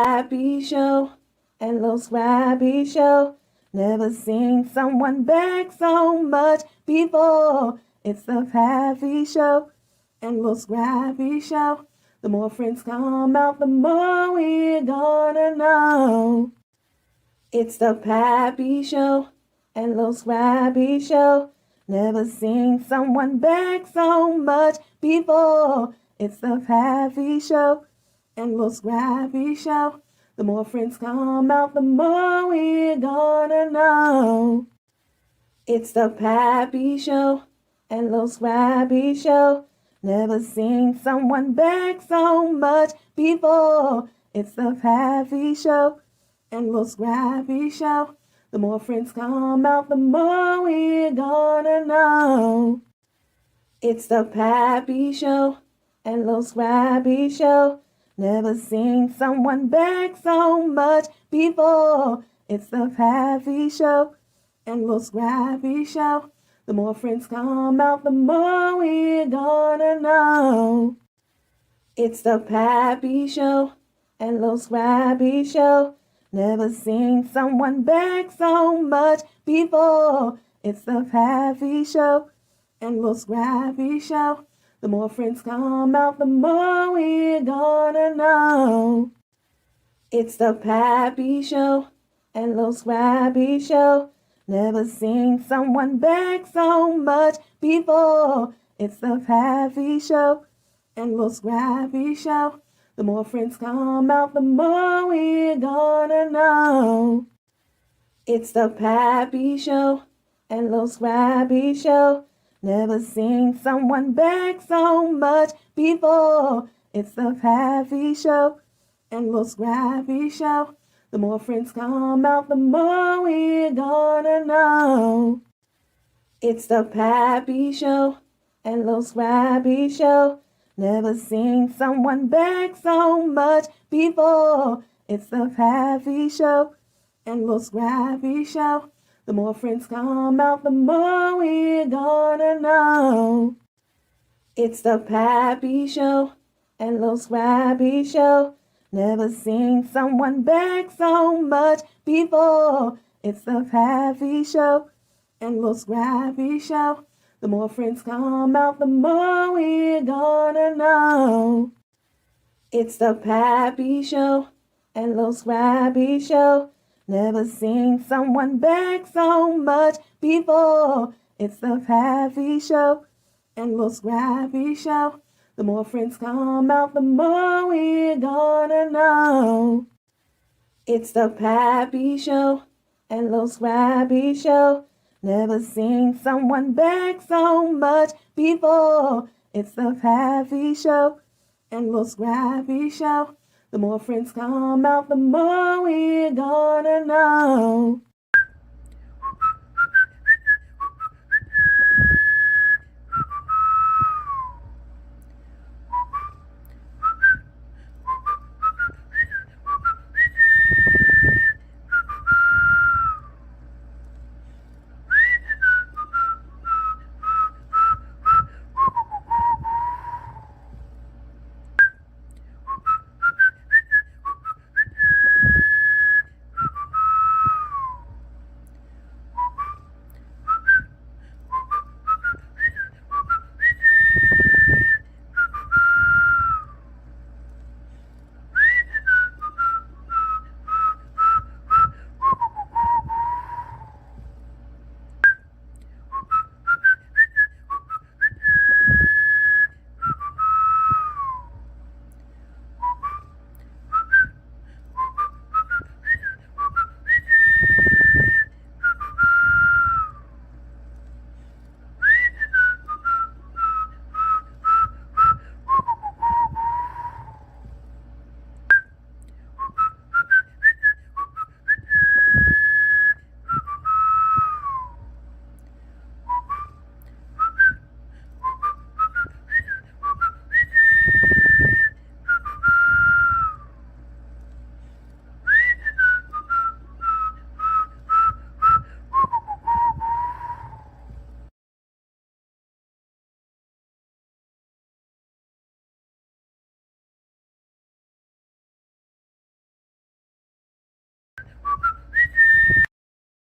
Pappy Show and Lil Scrappy Show. Never seen someone beg so much before. It's the Pappy Show and Lil Scrappy Show. The more friends come out, the more we're gonna know. It's the Pappy Show and Lil Scrappy Show. Never seen someone beg so much before. It's the Pappy Show and Lil Scrappy Show. The more friends come out, the more we're gonna know. It's the Pappy Show and Lil Scrappy Show. Never seen someone beg so much before. It's the Pappy Show and Lil Scrappy Show. The more friends come out, the more we're gonna know. It's the Pappy Show and Lil Scrappy Show. Never seen someone beg so much before. It's the Pappy Show and Lil Scrappy Show. The more friends come out, the more we're gonna know. It's the Pappy Show and Lil Scrappy Show. Never seen someone beg so much before. It's the Pappy Show and Lil Scrappy Show. The more friends come out, the more we're gonna know. It's the Pappy Show and Lil Scrappy Show. Never seen someone beg so much before. It's the Pappy Show and Lil Scrappy Show. The more friends come out, the more we're gonna know. It's the Pappy Show and Lil Scrappy Show. Never seen someone beg so much before. It's the Pappy Show and Lil Scrappy Show. The more friends come out, the more we're gonna know. It's the Pappy Show and Lil Scrappy Show. Never seen someone beg so much before. It's the Pappy Show and Lil Scrappy Show. The more friends come out, the more we're gonna know. It's the Pappy Show and Lil Scrappy Show. Never seen someone beg so much before. It's the Pappy Show and Lil Scrappy Show. The more friends come out, the more we're gonna know. It's the Pappy Show and Lil Scrappy Show. Never seen someone beg so much before. It's the Pappy Show and Lil Scrappy Show. The more friends come out, the more we're gonna know. It's the Pappy Show and Lil Scrappy Show. Never seen someone beg so much before. It's the Pappy Show and Lil Scrappy Show. The more friends come out, the more we're gonna know.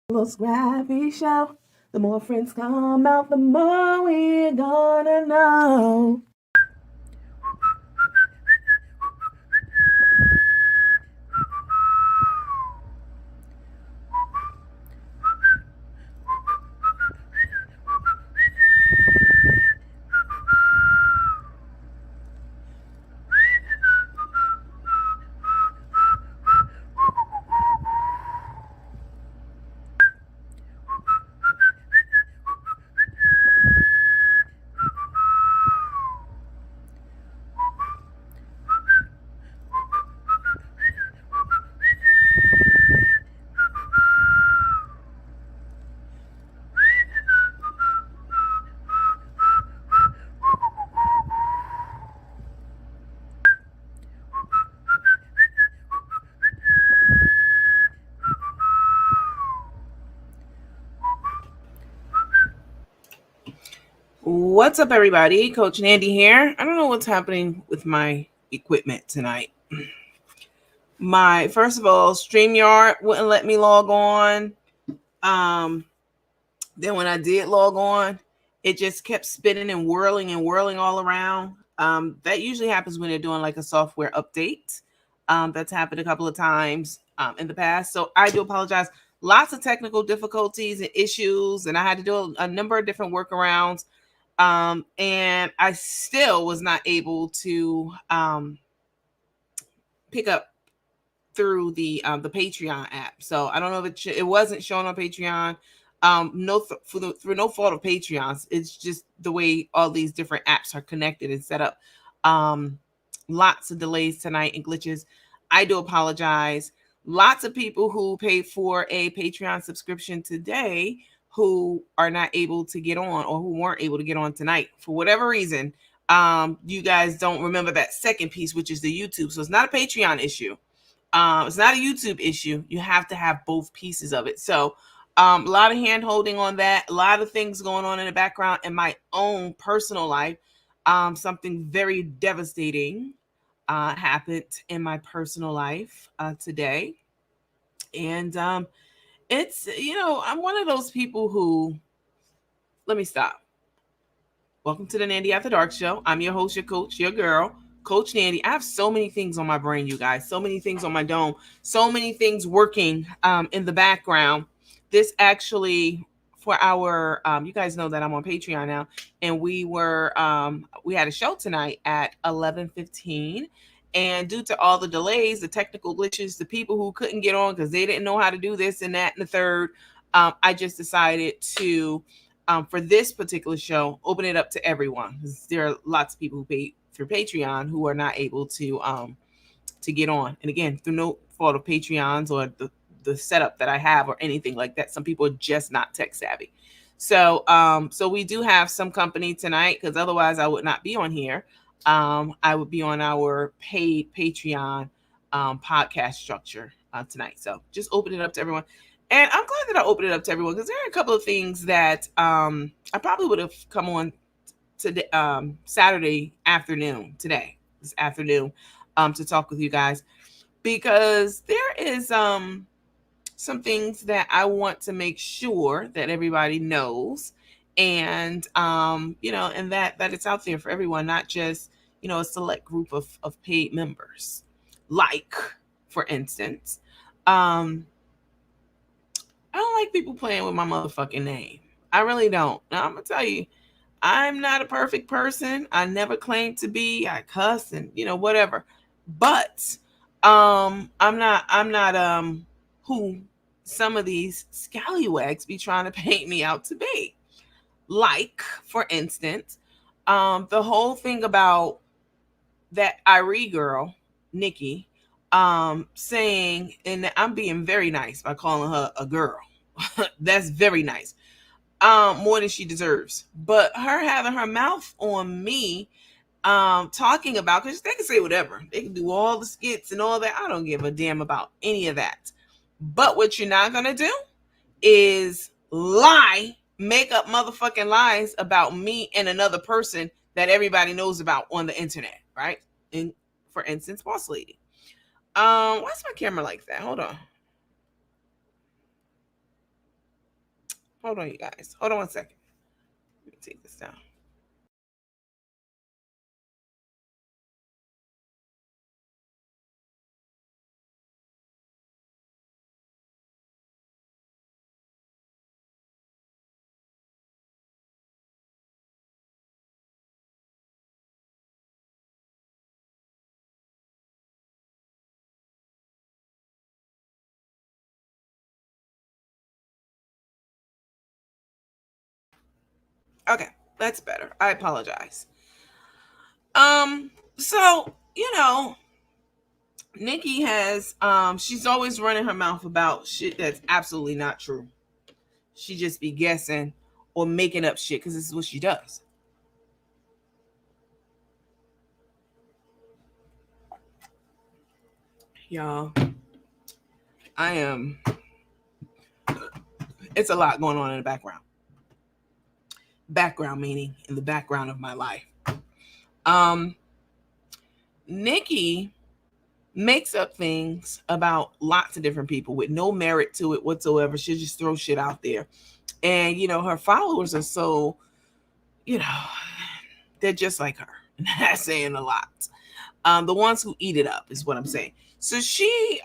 Little scrappy show. The more friends come out, the more we're gonna know. What's up, everybody? Coach Nandy here. I don't know what's happening with my equipment tonight. First of all, StreamYard wouldn't let me log on. Then when I did log on, it just kept spinning and whirling all around. That usually happens when they're doing like a software update. That's happened a couple of times in the past. So I do apologize. Lots of technical difficulties and issues, and I had to do a number of different workarounds. And I still was not able to pick up through the Patreon app. So I don't know if it wasn't showing on Patreon. Through no fault of Patreon's. It's just the way all these different apps are connected and set up. Lots of delays tonight and glitches. I do apologize. Lots of people who paid for a Patreon subscription today who are not able to get on, or who weren't able to get on tonight for whatever reason. You guys don't remember that second piece, which is the YouTube. So it's not a Patreon issue. It's not a YouTube issue. You have to have both pieces of it. So a lot of hand holding on that, a lot of things going on in the background in my own personal life. Something very devastating happened in my personal life today. And it's, I'm one of those people who, let me stop. Welcome to the Nandy After Dark show. I'm your host, your coach, your girl, Coach Nandy. I have so many things on my brain, you guys, so many things on my dome, so many things working in the background. This actually, for our, you guys know that I'm on Patreon now, and we had a show tonight at 11:15. And due to all the delays, the technical glitches, the people who couldn't get on because they didn't know how to do this and that and the third, I just decided to, for this particular show, open it up to everyone. There are lots of people who pay through Patreon who are not able to get on. And again, through no fault of Patreons or the setup that I have or anything like that. Some people are just not tech savvy. So so we do have some company tonight, because otherwise I would not be on here. I would be on our paid Patreon podcast structure tonight. So just open it up to everyone. And I'm glad that I opened it up to everyone, because there are a couple of things that I probably would have come on to Saturday afternoon, this afternoon, to talk with you guys, because there is some things that I want to make sure that everybody knows, and and that it's out there for everyone, not just a select group of paid members. Like, for instance, I don't like people playing with my motherfucking name. I really don't. Now, I'm gonna tell you, I'm not a perfect person. I never claimed to be. I cuss and whatever. But I'm not who some of these scallywags be trying to paint me out to be. Like, for instance, the whole thing about that Irie girl, Niki, saying, and I'm being very nice by calling her a girl. That's very nice. More than she deserves. But her having her mouth on me, talking about, because they can say whatever. They can do all the skits and all that. I don't give a damn about any of that. But what you're not gonna do is make up motherfucking lies about me and another person that everybody knows about on the internet, right? And for instance, Boss Lady. Why's my camera like that? Hold on. Hold on, you guys. Hold on 1 second. Let me take this down. Okay, that's better. I apologize. So Nikki has she's always running her mouth about shit that's absolutely not true. She just be guessing or making up shit because this is what she does. Y'all, I am it's a lot going on in the background. Background meaning in the background of my life. Um Nikki makes up things about lots of different people with no merit to it whatsoever. She'll just throw shit out there. And her followers are so, you know, they're just like her. That's saying a lot. The ones who eat it up is what I'm saying. So she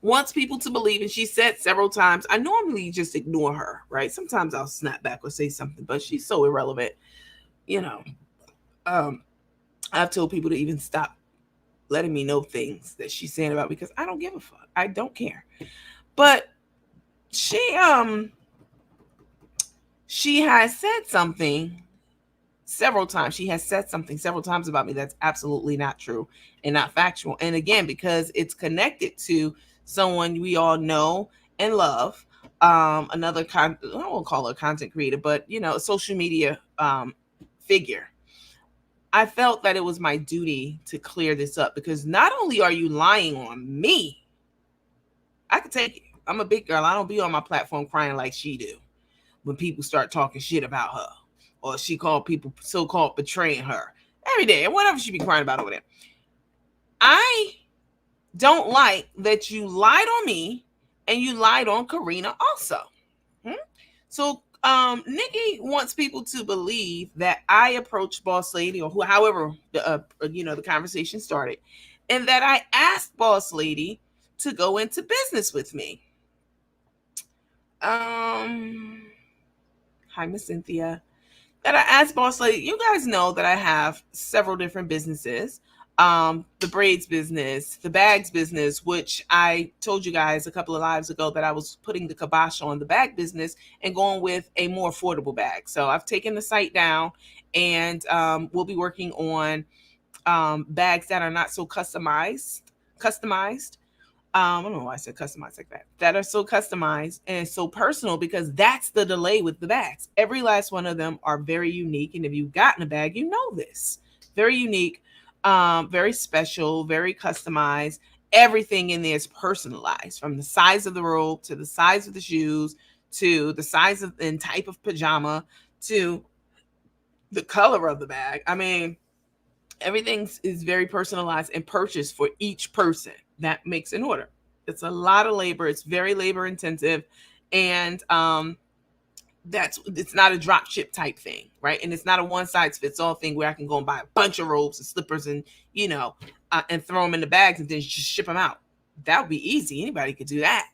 wants people to believe, and she said several times, I normally just ignore her, right? Sometimes I'll snap back or say something, but she's so irrelevant. You know, I've told people to even stop letting me know things that she's saying about me because I don't give a fuck. I don't care. But she has said something several times. She has said something several times about me that's absolutely not true and not factual. And again, because it's connected to someone we all know and love, another I won't call her a content creator, but a social media figure. I felt that it was my duty to clear this up because not only are you lying on me, I could take it. I'm a big girl. I don't be on my platform crying like she do when people start talking shit about her or she called people so-called betraying her every day and whatever she be crying about over there. I don't like that you lied on me and you lied on Karina also. So Nikki wants people to believe that I approached Boss Lady or however the conversation started, and that I asked Boss Lady to go into business with me. Hi, Miss Cynthia. That I asked Boss Lady, you guys know that I have several different businesses. The braids business, the bags business, which I told you guys a couple of lives ago that I was putting the kibosh on the bag business and going with a more affordable bag. So I've taken the site down and we'll be working on bags that are not so customized. I don't know why I said customized like that. That are so customized and so personal because that's the delay with the bags. Every last one of them are very unique. And if you've gotten a bag, you know this. Very unique, very special, very customized. Everything in there is personalized from the size of the robe to the size of the shoes to the size of and type of pajama to the color of the bag. I mean, everything is very personalized and purchased for each person that makes an order. It's a lot of labor. It's very labor intensive. And it's not a drop ship type thing, right? And it's not a one size fits all thing where I can go and buy a bunch of robes and slippers and and throw them in the bags and then just ship them out. That would be easy. Anybody could do that.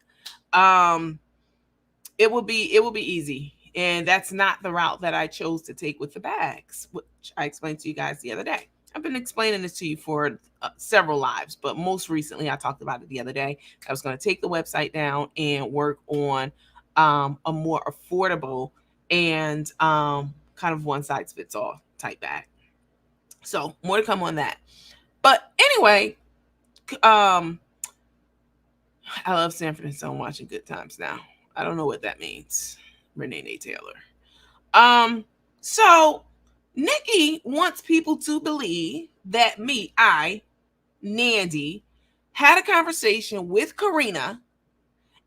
Um, it will be easy, and that's not the route that I chose to take with the bags, which I explained to you guys the other day. I've been explaining this to you for several lives, but most recently I talked about it the other day. I was going to take the website down and work on a more affordable and kind of one size fits all type bag. So more to come on that. But anyway, um, I love Sanford and Son watching Good Times now. I don't know what that means. Renee Taylor. So Nikki wants people to believe that Nandy, had a conversation with Karina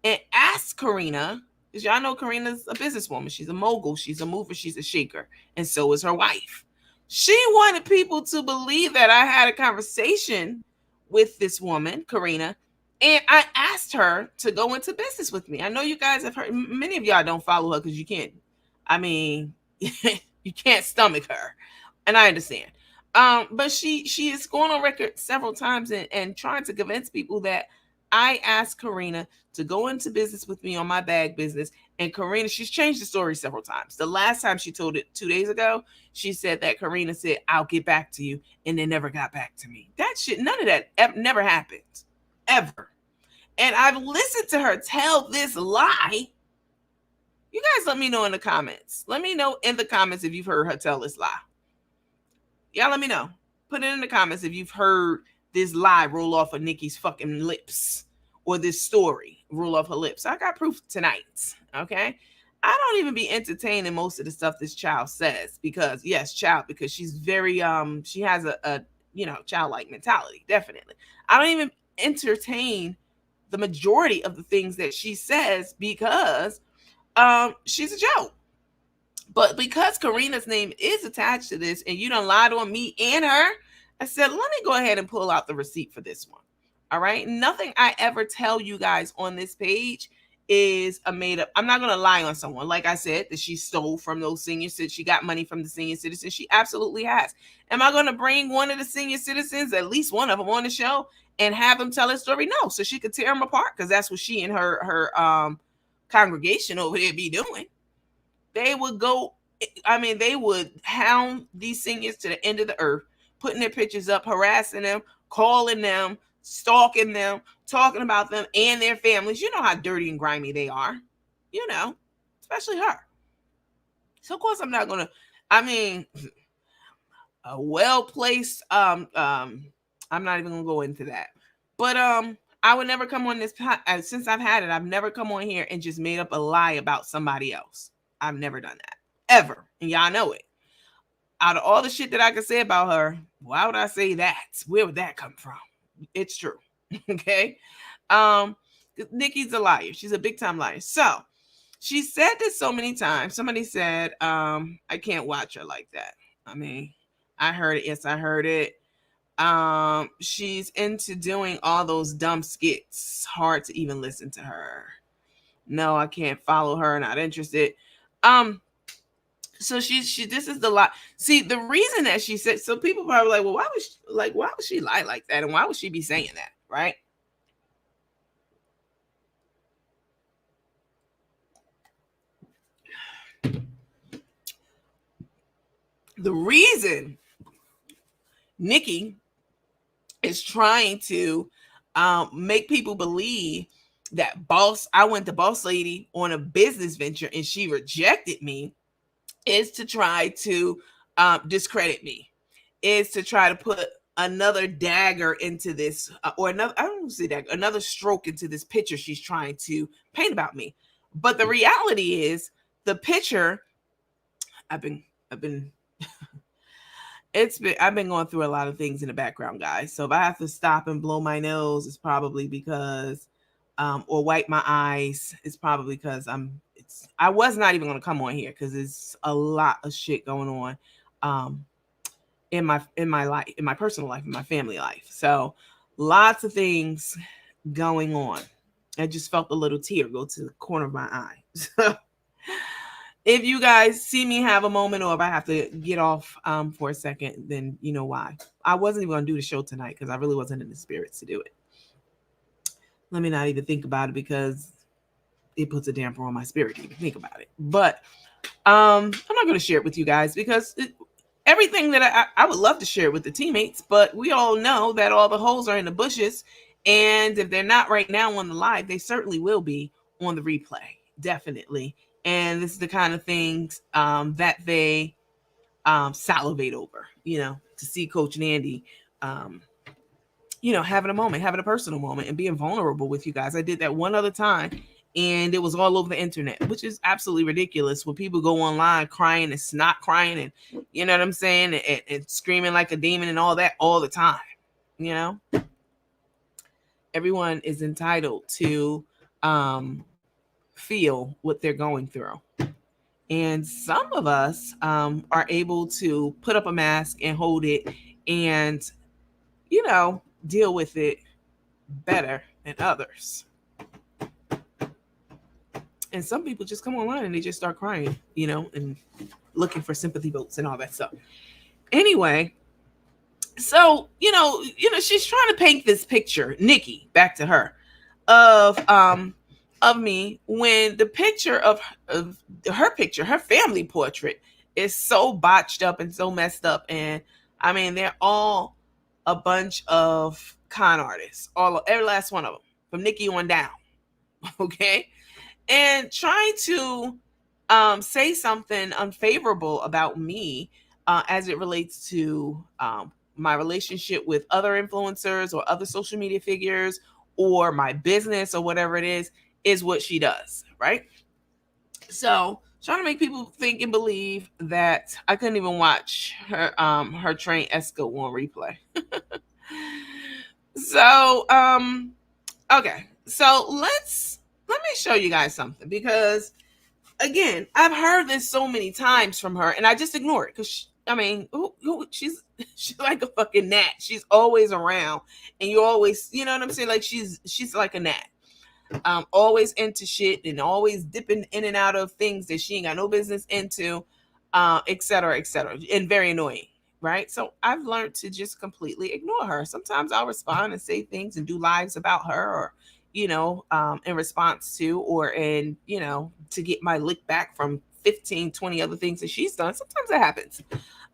and asked Karina, because y'all know Karina's a businesswoman. She's a mogul. She's a mover. She's a shaker. And so is her wife. She wanted people to believe that I had a conversation with this woman, Karina, And I asked her to go into business with me. I know you guys have heard, many of y'all don't follow her because you can't, I mean, you can't stomach her. And I understand. But she is going on record several times and trying to convince people that I asked Karina to go into business with me on my bag business. And Karina, she's changed the story several times. The last time she told it 2 days ago, she said that Karina said, I'll get back to you. And they never got back to me. That shit, none of that never happened. Ever. And I've listened to her tell this lie. You guys let me know in the comments. Let me know in the comments if you've heard her tell this lie. Y'all let me know. Put it in the comments if you've heard this lie roll off of Niki's fucking lips, or this story roll off her lips. I got proof tonight. Okay. I don't even be entertaining most of the stuff this child says, because yes, child, because she's very she has a childlike mentality, definitely. I don't even entertain the majority of the things that she says because she's a joke. But because Karina's name is attached to this and you done lied on me and her, I said, let me go ahead and pull out the receipt for this one. All right. Nothing I ever tell you guys on this page is a made up. I'm not going to lie on someone. Like I said, that she stole from those senior citizens. She got money from the senior citizens. She absolutely has. Am I going to bring one of the senior citizens, at least one of them, on the show and have them tell his story? No. So she could tear them apart, because that's what she and her congregation over there be doing. They would go, they would hound these seniors to the end of the earth, putting their pictures up, harassing them, calling them, stalking them, talking about them and their families. You know how dirty and grimy they are, especially her. So of course I'm not gonna, a well-placed, I'm not even gonna go into that. But I would never come on this, since I've had it, I've never come on here and just made up a lie about somebody else. I've never done that, ever. And y'all know it. Out of all the shit that I could say about her, why would I say that? Where would that come from? It's true. Okay. Niki's a liar. She's a big time liar. So she said this so many times. Somebody said, I can't watch her like that. I heard it. Yes, I heard it. She's into doing all those dumb skits. Hard to even listen to her. No, I can't follow her. Not interested. So she this is the lot. See, the reason that she said, so people probably like, well, why would she lie like that, and why would she be saying that, right? The reason Niki is trying to make people believe that I went to Boss Lady on a business venture and she rejected me, is to try to discredit me, is to try to put another dagger into this, or another, I don't see that, another stroke into this picture she's trying to paint about me. But the reality is, the picture, I've been I've been going through a lot of things in the background, guys. So if I have to stop and blow my nose, it's probably because or wipe my eyes, it's probably because I was not even going to come on here because there's a lot of shit going on in my life, in my personal life, in my family life. So lots of things going on. I just felt a little tear go to the corner of my eye. So if you guys see me have a moment, or if I have to get off for a second, then you know why. I wasn't even going to do the show tonight because I really wasn't in the spirits to do it. Let me not even think about it, because it puts a damper on my spirit to even think about it. But I'm not going to share it with you guys, because everything that I would love to share with the teammates, but we all know that all the holes are in the bushes. And if they're not right now on the live, they certainly will be on the replay. Definitely. And this is the kind of things that they salivate over, to see Coach Nandy, having a moment, having a personal moment and being vulnerable with you guys. I did that one other time and it was all over the internet, which is absolutely ridiculous, when people go online crying and snot crying and, you know what I'm saying, and screaming like a demon and all that all the time. Everyone is entitled to feel what they're going through. And some of us are able to put up a mask and hold it and, deal with it better and others. And some people just come online and they just start crying, and looking for sympathy votes and all that stuff. Anyway, so she's trying to paint this picture, Nikki, back to her, of me, when the picture of her picture, her family portrait, is so botched up and so messed up. And I mean, they're all a bunch of con artists, every last one of them, from Nikki on down. Okay. And trying to say something unfavorable about me, as it relates to my relationship with other influencers or other social media figures, or my business, or whatever it is what she does, right? So trying to make people think and believe that I couldn't even watch her train Esco on replay. So okay, so let me show you guys something, because again, I've heard this so many times from her, and I just ignore it, because she's she's like a fucking gnat. She's always around, and you always, you know what I'm saying? Like she's like a gnat, always into shit and always dipping in and out of things that she ain't got no business into, et cetera, and very annoying. Right. So I've learned to just completely ignore her. Sometimes I'll respond and say things and do lives about her, or, in response to, or to get my lick back from 15, 20 other things that she's done. Sometimes that happens.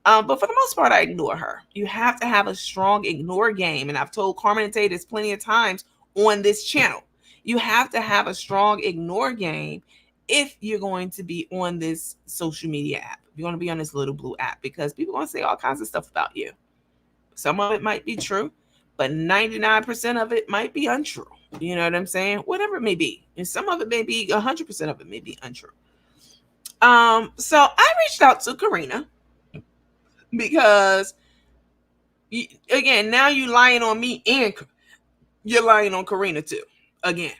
But for the most part, I ignore her. You have to have a strong ignore game. And I've told Carmen and Tay this plenty of times on this channel. You have to have a strong ignore game if you're going to be on this social media app. If you're going to be on this little blue app, because people are going to say all kinds of stuff about you. Some of it might be true, but 99% of it might be untrue. You know what I'm saying? Whatever it may be. And some of it may be 100% of it may be untrue. So I reached out to Karina, because again, now you lying on me, and you're lying on Karina too. Again,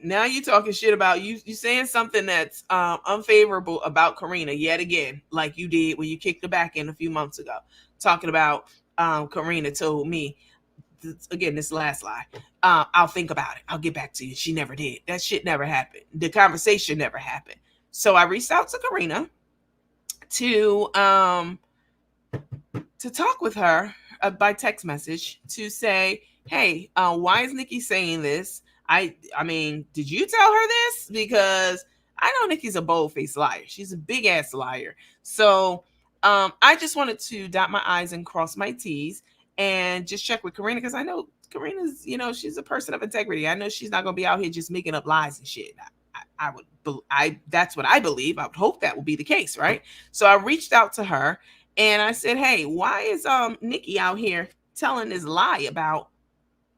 now you talking shit about you saying something that's unfavorable about Karina yet again, like you did when you kicked her back in a few months ago, talking about Karina told me, again, this last lie, I'll think about it, I'll get back to you. She never did. That shit never happened. The conversation never happened. So I reached out to Karina to talk with her by text message, to say, hey, why is Nikki saying this? I mean, did you tell her this? Because I know Nikki's a bold-faced liar. She's a big-ass liar. So I just wanted to dot my I's and cross my T's and just check with Karina, because I know Karina's, she's a person of integrity. I know she's not going to be out here just making up lies and shit. That's what I believe. I would hope that will be the case, right? So I reached out to her and I said, hey, why is Nikki out here telling this lie about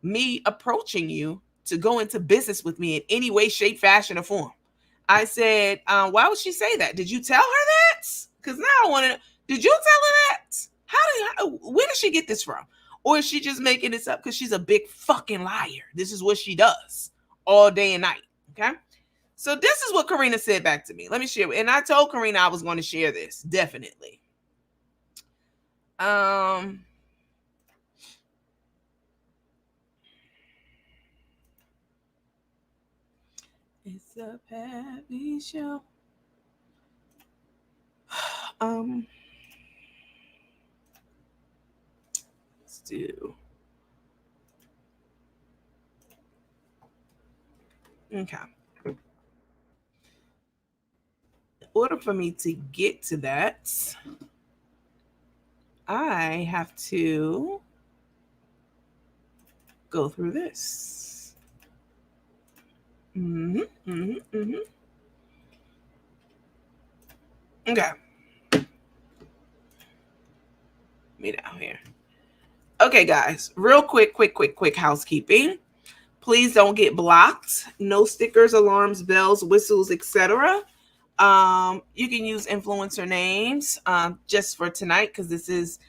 me approaching you to go into business with me in any way, shape, fashion, or form? I said, why would she say that? Did you tell her that? Because now I want to, did you tell her that? Where did she get this from? Or is she just making this up because she's a big fucking liar? This is what she does all day and night. Okay. So this is what Karina said back to me. Let me share. And I told Karina I was going to share this. Definitely. It's a Pappy show. Let's do. Okay. In order for me to get to that, I have to go through this. Okay. Me down here. Okay, guys, real quick housekeeping. Please don't get blocked. No stickers, alarms, bells, whistles, etc. You can use influencer names just for tonight, because this is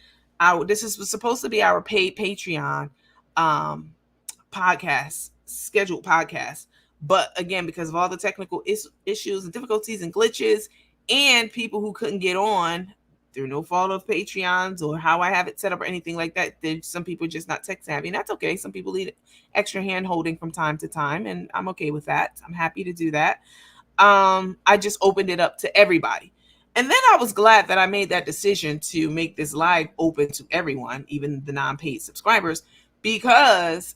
supposed to be our paid Patreon podcast, scheduled podcast. But again, because of all the technical issues and difficulties and glitches and people who couldn't get on through no fault of Patreons or how I have it set up or anything like that. There's some people just not tech savvy, and that's okay. Some people need extra hand holding from time to time, and I'm okay with that. I'm happy to do that. I just opened it up to everybody. And then I was glad that I made that decision to make this live open to everyone, even the non-paid subscribers, because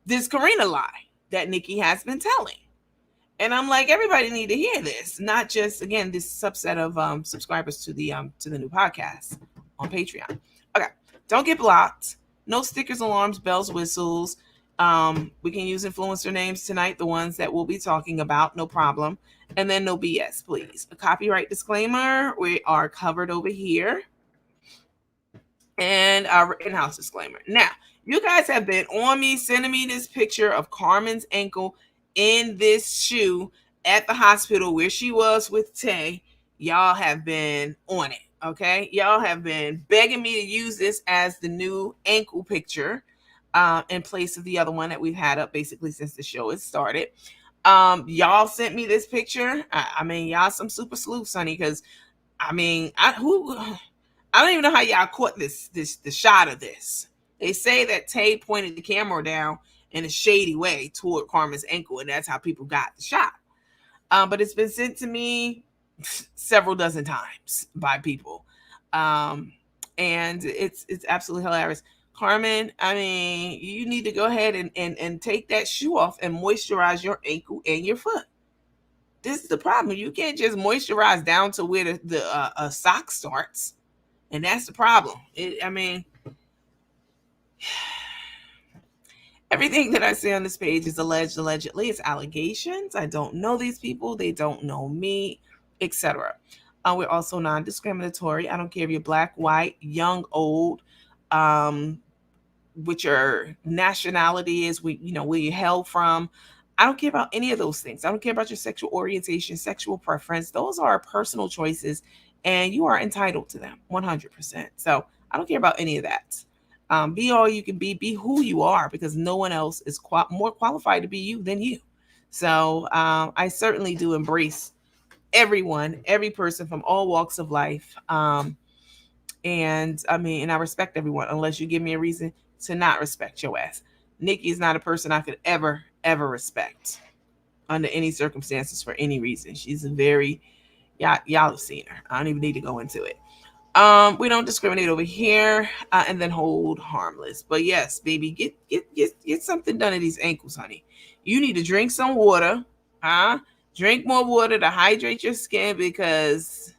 this Karina lie that Niki has been telling. And I'm like, everybody need to hear this, not just again this subset of subscribers to the new podcast on Patreon. Okay, don't get blocked. No stickers, alarms, bells, whistles. We can use influencer names tonight, the ones that we'll be talking about, no problem. And then no BS, please. A copyright disclaimer. We are covered over here, and our in-house disclaimer. Now, you guys have been on me, sending me this picture of Carmen's ankle in this shoe at the hospital where she was with Tay. Y'all have been on it, okay? Y'all have been begging me to use this as the new ankle picture in place of the other one that we've had up basically since the show has started. Y'all sent me this picture. I mean, y'all some super sleuths, honey, because I mean, I don't even know how y'all caught the shot of this. They say that Tay pointed the camera down in a shady way toward Carmen's ankle, and that's how people got the shot. But it's been sent to me several dozen times by people, and it's absolutely hilarious. Carmen, I mean, you need to go ahead and take that shoe off and moisturize your ankle and your foot. This is the problem. You can't just moisturize down to where the sock starts. And that's the problem. I mean, everything that I say on this page is alleged, allegedly. It's allegations. I don't know these people. They don't know me, etc. We're also non-discriminatory. I don't care if you're black, white, young, old, what your nationality is, where you hail from. I don't care about any of those things. I don't care about your sexual orientation, sexual preference. Those are personal choices, and you are entitled to them 100%. So I don't care about any of that. Be all you can be who you are, because no one else is more qualified to be you than you. So I certainly do embrace everyone, every person from all walks of life. And I mean, and I respect everyone unless you give me a reason to not respect your ass. Niki is not a person I could ever respect under any circumstances for any reason. She's a very y'all have seen her. I don't even need to go into it. We don't discriminate over here, and then hold harmless. But yes, baby, get something done to these ankles, honey. You need to drink some water, huh? Drink more water to hydrate your skin, because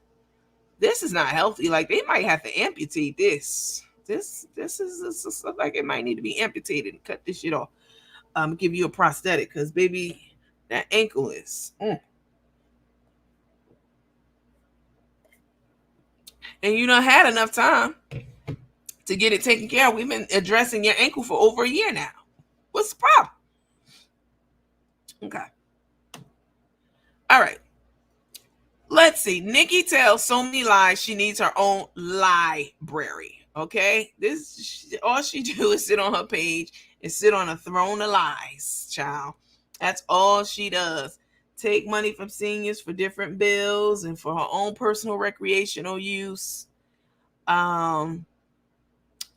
this is not healthy. Like, they might have to amputate this. This looks like it might need to be amputated and cut this shit off. Give you a prosthetic, because baby, that ankle is. And you done had enough time to get it taken care of. We've been addressing your ankle for over a year now. What's the problem? Okay. All right. Let's see. Niki tells so many lies she needs her own library. Okay. All she do is sit on her page and sit on a throne of lies, child. That's all she does. Take money from seniors for different bills and for her own personal recreational use. All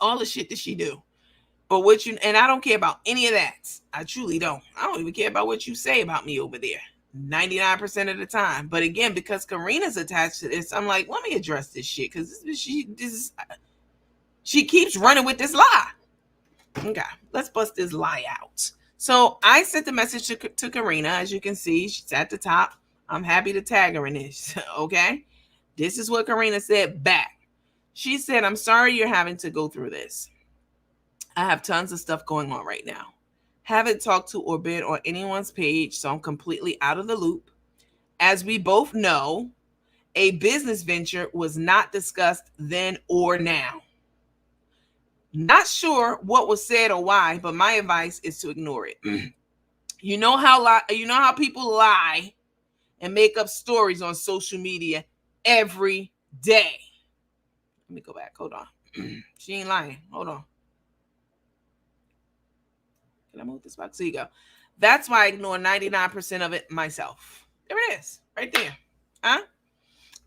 the shit that she do. But and I don't care about any of that. I truly don't. I don't even care about what you say about me over there 99% of the time. But again, because Karina's attached to this, I'm like, let me address this shit, because she keeps running with this lie. Okay, let's bust this lie out. So I sent the message to Karina. As you can see, she's at the top. I'm happy to tag her in this. Okay, this is what Karina said back. She said, I'm sorry you're having to go through this. I have tons of stuff going on right now. Haven't talked to or been on anyone's page, so I'm completely out of the loop. As we both know, a business venture was not discussed then or now. Not sure what was said or why, but my advice is to ignore it. You know how people lie and make up stories on social media every day. Let me go back. Hold on. She ain't lying. Hold on. Can I move this back? So you go. That's why I ignore 99% of it myself. There it is. Right there. Huh?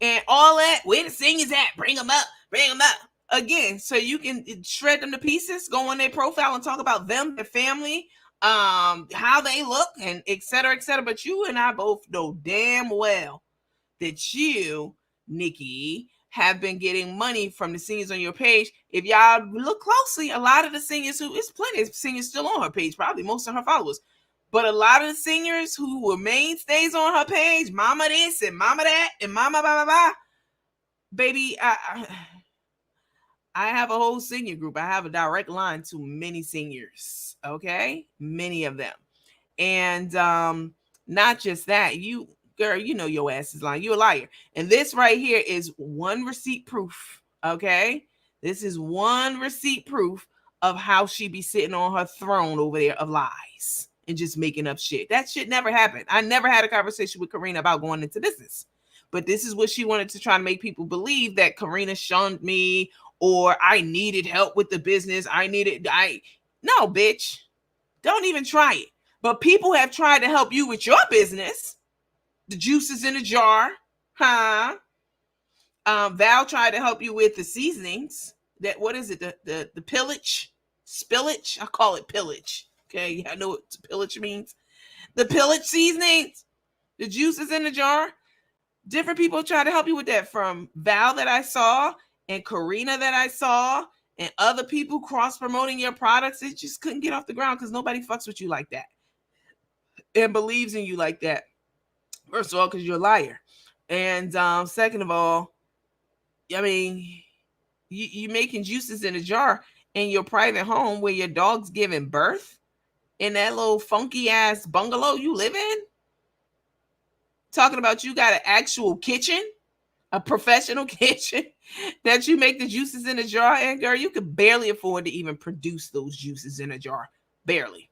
and all that. Where the singers at? Bring them up. Bring them up. Again, so you can shred them to pieces, go on their profile and talk about them, their family, how they look, and et cetera, et cetera. But you and I both know damn well that you, Niki, have been getting money from the singers on your page. If y'all look closely, a lot of the singers who, it's plenty of singers still on her page, probably most of her followers. But a lot of the singers who were mainstays on her page, mama this and mama that and mama blah blah blah, baby, I have a whole senior group. I have a direct line to many seniors. Okay, many of them, and not just that. You, girl, you know your ass is lying. You're a liar. And this right here is one receipt proof. Okay, this is one receipt proof of how she be sitting on her throne over there of lies and just making up shit. That shit never happened. I never had a conversation with Karina about going into business. But this is what she wanted to try to make people believe, that Karina shunned me or I needed help with the business. No, bitch. Don't even try it. But people have tried to help you with your business. The juice is in a jar. Huh? Val tried to help you with the seasonings. That, what is it? The pillage? Spillage? I call it pillage. Okay, I know what pillage means. The pillage seasonings. The juice is in the jar. Different people try to help you with that, from Val that I saw and Karina that I saw and other people cross promoting your products. It just couldn't get off the ground because nobody fucks with you like that and believes in you like that. First of all, because you're a liar. And second of all, I mean, you making juices in a jar in your private home where your dog's giving birth in that little funky ass bungalow you live in. Talking about you got an actual kitchen, a professional kitchen that you make the juices in a jar. And girl, you could barely afford to even produce those juices in a jar. Barely,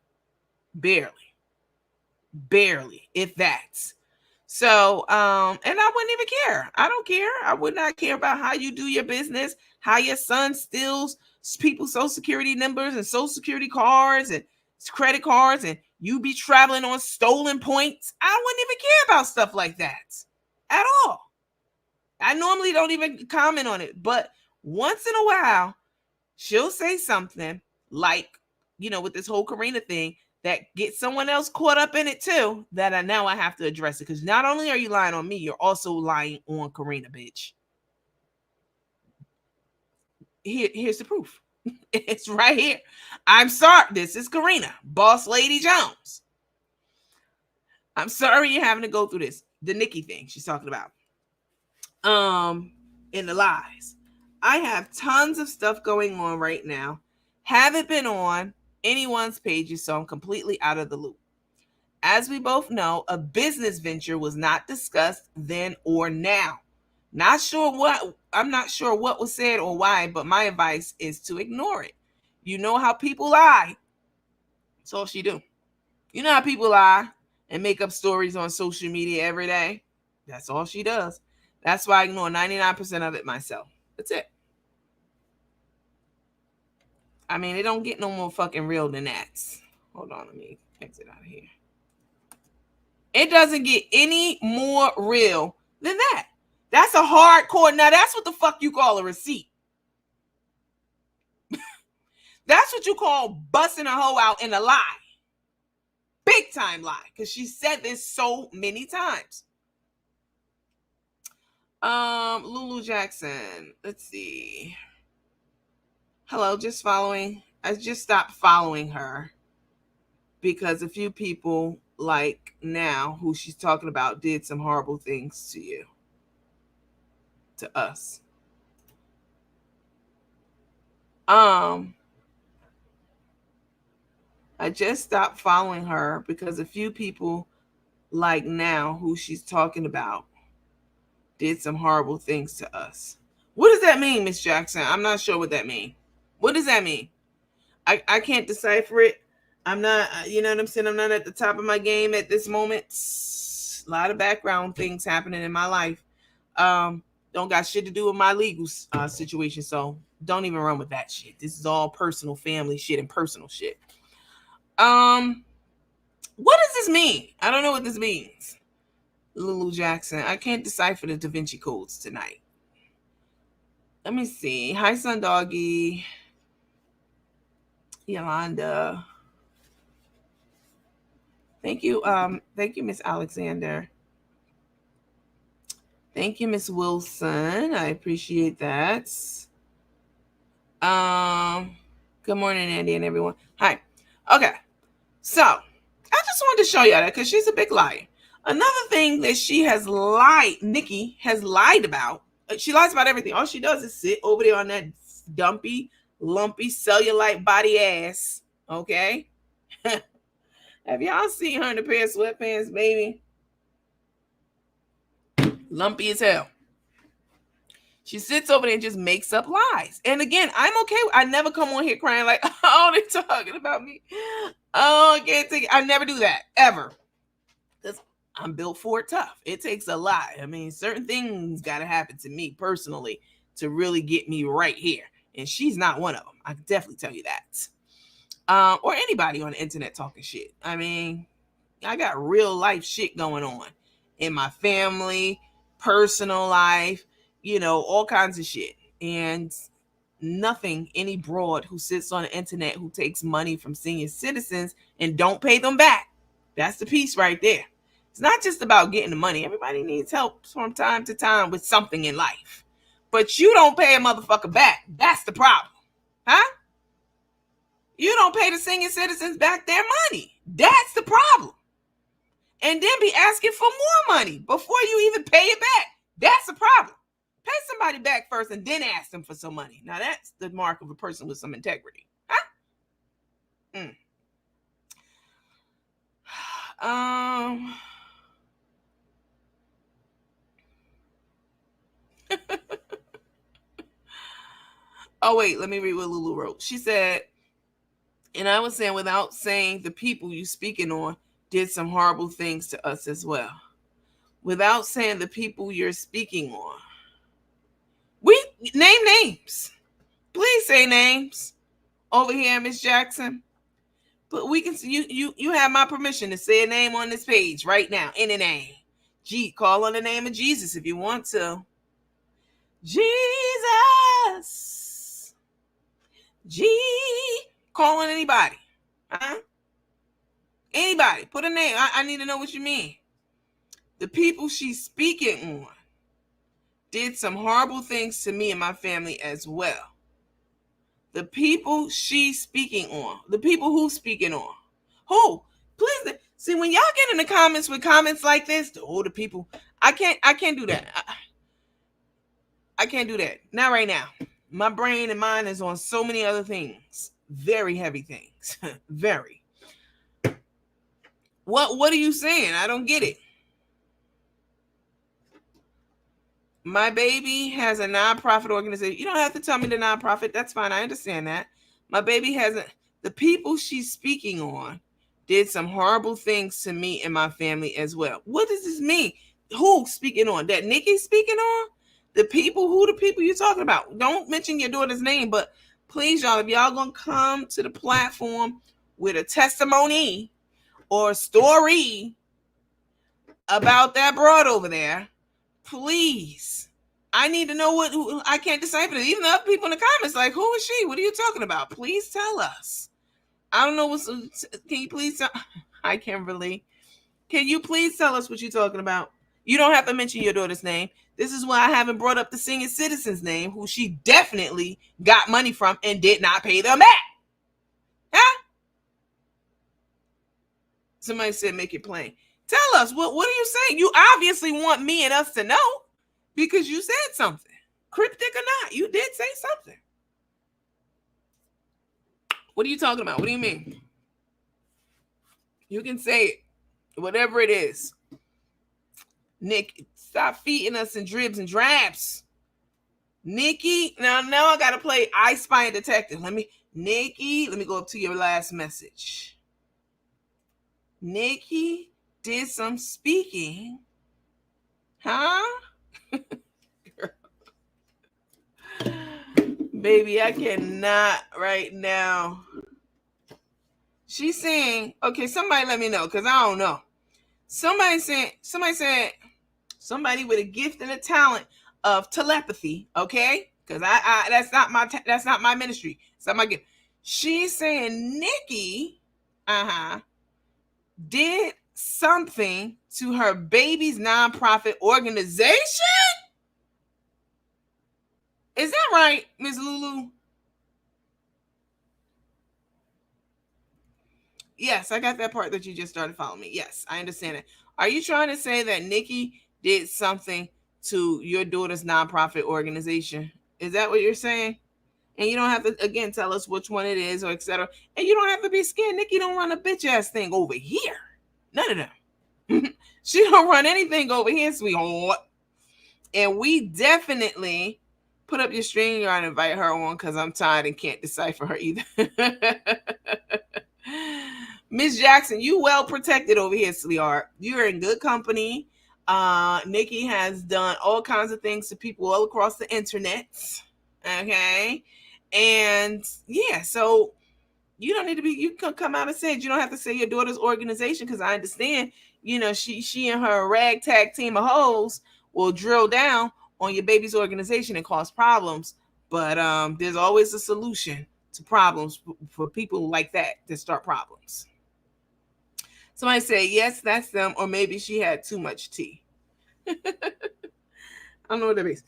if that's. So, and I wouldn't even care. I don't care. I would not care about how you do your business, how your son steals people's social security numbers and social security cards and credit cards, and you be traveling on stolen points. I wouldn't even care about stuff like that at all. I normally don't even comment on it, but once in a while, she'll say something like, with this whole Karina thing that gets someone else caught up in it too, that I have to address it. Because not only are you lying on me, you're also lying on Karina, bitch. Here's the proof. It's right here. I'm sorry. This is Karina, Boss Lady Jones. I'm sorry you're having to go through this. The Niki thing she's talking about. In the lies. I have tons of stuff going on right now. Haven't been on anyone's pages, so I'm completely out of the loop. As we both know, a business venture was not discussed then or now. I'm not sure what was said or why, but my advice is to ignore it. You know how people lie. That's all she do. You know how people lie and make up stories on social media every day? That's all she does. That's why I ignore 99% of it myself. That's it. I mean, it don't get no more fucking real than that. Hold on, let me exit out of here. It doesn't get any more real than that. That's a hardcore. Now, that's what the fuck you call a receipt. That's what you call busting a hoe out in a lie. Big time lie. Because she said this so many times. Lulu Jackson. Let's see. Hello, just following. I just stopped following her because a few people, like now, who she's talking about, did some horrible things to you. To us. I just stopped following her because a few people, like now, who she's talking about, did some horrible things to us. What does that mean, Miss Jackson? I'm not sure what that means. What does that mean? I can't decipher it. I'm not, you know what I'm saying? I'm not at the top of my game at this moment. A lot of background things happening in my life. Don't got shit to do with my legal situation. So don't even run with that shit. This is all personal family shit and personal shit. What does this mean? I don't know what this means. Lulu Jackson. I can't decipher the Da Vinci codes tonight. Let me see. Hi, Sun Doggy. Yolanda. Thank you, Miss Alexander. Thank you, Miss Wilson. I appreciate that. Good morning, Andy and everyone. Hi. Okay. So I just wanted to show you that because she's a big liar. Another thing that she has lied, Niki has lied about. She lies about everything. All she does is sit over there on that dumpy, lumpy, cellulite body ass. Okay. Have y'all seen her in a pair of sweatpants, baby? Lumpy as hell. She sits over there and just makes up lies. And again, I'm okay. I never come on here crying like, oh, they're talking about me. Oh, I can't take it. I never do that, ever. Because I'm built for it tough. It takes a lot. I mean, certain things got to happen to me personally to really get me right here. And she's not one of them. I can definitely tell you that. Or anybody on the internet talking shit. I mean, I got real life shit going on in my family, personal life, all kinds of shit. And nothing any broad who sits on the internet who takes money from senior citizens and don't pay them back. That's the piece right there. It's not just about getting the money. Everybody needs help from time to time with something in life. But you don't pay a motherfucker back. That's the problem. Huh? You don't pay the senior citizens back their money. That's the problem. And then be asking for more money before you even pay it back. That's the problem. Pay somebody back first and then ask them for some money. Now that's the mark of a person with some integrity. Huh? Oh, wait, let me read what Lulu wrote. She said, and I was saying, without saying the people you speaking on did some horrible things to us as well. Without saying the people you're speaking on. We name names. Please say names over here, Miss Jackson. But we can see you have my permission to say a name on this page right now. Any name. Call on the name of Jesus if you want to. Jesus. Call on anybody. Huh? Anybody. Put a name. I need to know what you mean. The people she's speaking on did some horrible things to me and my family as well. The people she's speaking on. The people who's speaking on. Who? Please. See, when y'all get in the comments with comments like this, the people, I can't do that. I can't do that. Not right now. My brain and mind is on so many other things. Very heavy things. Very. What are you saying? I don't get it. My baby has a nonprofit organization. You don't have to tell me the nonprofit. That's fine. I understand that. My baby hasn't. The people she's speaking on did some horrible things to me and my family as well. What does this mean? Who speaking on? That Niki speaking on? The people? Who the people you're talking about? Don't mention your daughter's name, but please, y'all, if y'all gonna come to the platform with a testimony or a story about that broad over there, please, I need to know who I can't decipher it. Even the other people in the comments, like, who is she? What are you talking about? Please tell us. I don't know can you please tell? Hi, Kimberly. Can you please tell us what you're talking about? You don't have to mention your daughter's name. This is why I haven't brought up the senior citizen's name, who she definitely got money from and did not pay them back. Huh? Somebody said, make it plain. Tell us, what are you saying? You obviously want me and us to know because you said something. Cryptic or not, you did say something. What are you talking about? What do you mean? You can say it. Whatever it is. Nick, stop feeding us in dribs and drabs. Niki, now I got to play I Spy and Detective. Niki, let me go up to your last message. Niki did some speaking. Huh? Baby, I cannot right now. She's saying, okay, somebody let me know, because I don't know. Somebody said, somebody with a gift and a talent of telepathy, okay? Because I that's not my ministry. It's not my gift. She's saying Niki, did something to her baby's nonprofit organization. Is that right, Ms. Lulu? Yes, I got that part that you just started following me. Yes, I understand it. Are you trying to say that Niki did something to your daughter's nonprofit organization? Is that what you're saying? And you don't have to again tell us which one it is or etc. And you don't have to be scared. Niki don't run a bitch ass thing over here. None of them. She don't run anything over here, sweetheart. And we definitely put up your stream yard and invite her on because I'm tired and can't decipher her either. Miss Jackson, you well protected over here, sweetheart. You're in good company. Niki has done all kinds of things to people all across the internet. Okay. And yeah, so you don't need to be, you can come out and say it. You don't have to say your daughter's organization because I understand, she and her ragtag team of hoes will drill down on your baby's organization and cause problems. But there's always a solution to problems for people like that start problems. Somebody say, yes, that's them, or maybe she had too much tea. I don't know what that means.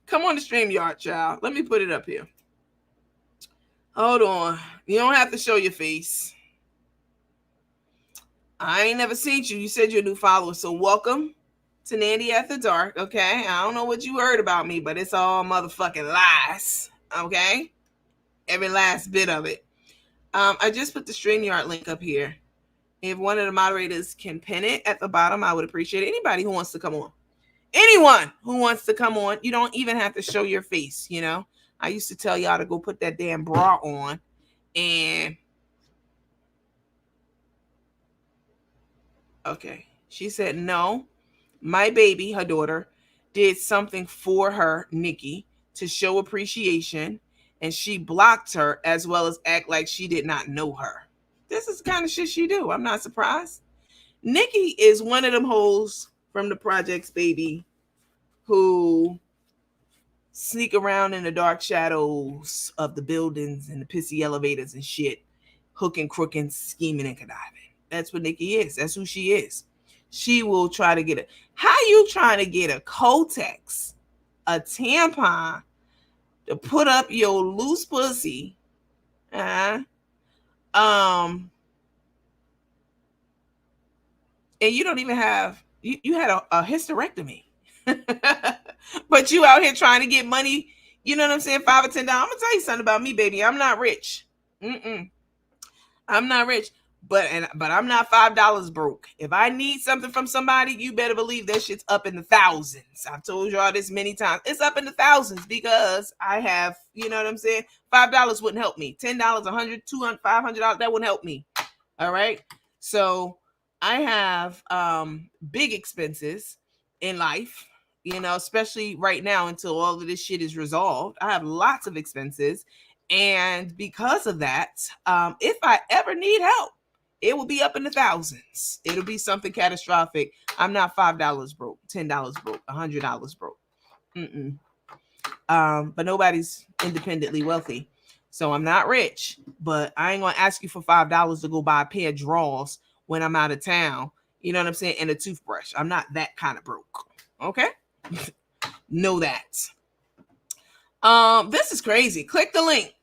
Come on the StreamYard, child. Let me put it up here. Hold on. You don't have to show your face. I ain't never seen you. You said you're a new follower, so welcome to Nandy After Dark, okay? I don't know what you heard about me, but it's all motherfucking lies, okay? Every last bit of it. I just put the StreamYard link up here. If one of the moderators can pin it at the bottom, I would appreciate it. Anybody who wants to come on. Anyone who wants to come on, you don't even have to show your face, I used to tell y'all to go put that damn bra on and okay. She said, no, my baby, her daughter, did something for her, Niki, to show appreciation, and she blocked her as well as act like she did not know her. This is the kind of shit she do. I'm not surprised. Niki is one of them hoes from the projects, baby, who sneak around in the dark shadows of the buildings and the pissy elevators and shit, hooking, crooking, scheming, and conniving. That's what Niki is. That's who she is. She will try to get it. How you trying to get a Kotex, a tampon, to put up your loose pussy? And you don't even have, you had a hysterectomy. But you out here trying to get money, you know what I'm saying? $5 or $10. I'm gonna tell you something about me, baby. I'm not rich. I'm not rich, but I'm not $5 broke. If I need something from somebody, you better believe that shit's up in the thousands. I've told y'all this many times. It's up in the thousands because I have, you know what I'm saying? $5 wouldn't help me. $10, $100, $200, $500, that wouldn't help me. All right. So I have big expenses in life, especially right now until all of this shit is resolved. I have lots of expenses. And because of that, if I ever need help, it will be up in the thousands. It'll be something catastrophic. I'm not $5 broke, $10 broke, $100 broke. But nobody's independently wealthy. So I'm not rich, but I ain't going to ask you for $5 to go buy a pair of drawers when I'm out of town. You know what I'm saying? And a toothbrush. I'm not that kind of broke. Okay? Know that. This is crazy. Click the link.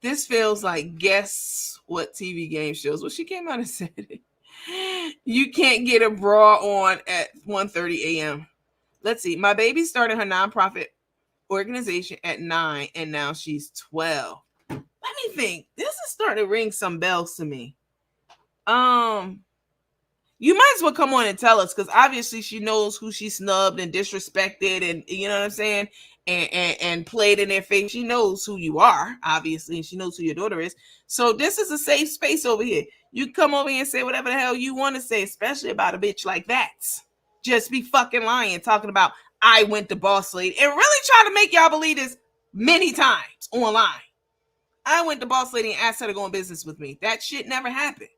This feels like guess what TV game shows. Well, she came out and said it. You can't get a bra on at 1:30 a.m. Let's see. My baby started her nonprofit organization at 9 and now she's 12. Let me think. This is starting to ring some bells to me. You might as well come on and tell us because obviously she knows who she snubbed and disrespected and you know what I'm saying and played in their face. She knows who you are, obviously, and she knows who your daughter is. So this is a safe space over here. You come over here and say whatever the hell you want to say, especially about a bitch like that. Just be fucking lying, talking about I went to Boss Lady and really try to make y'all believe this many times online. I went to Boss Lady and asked her to go in business with me. That shit never happened.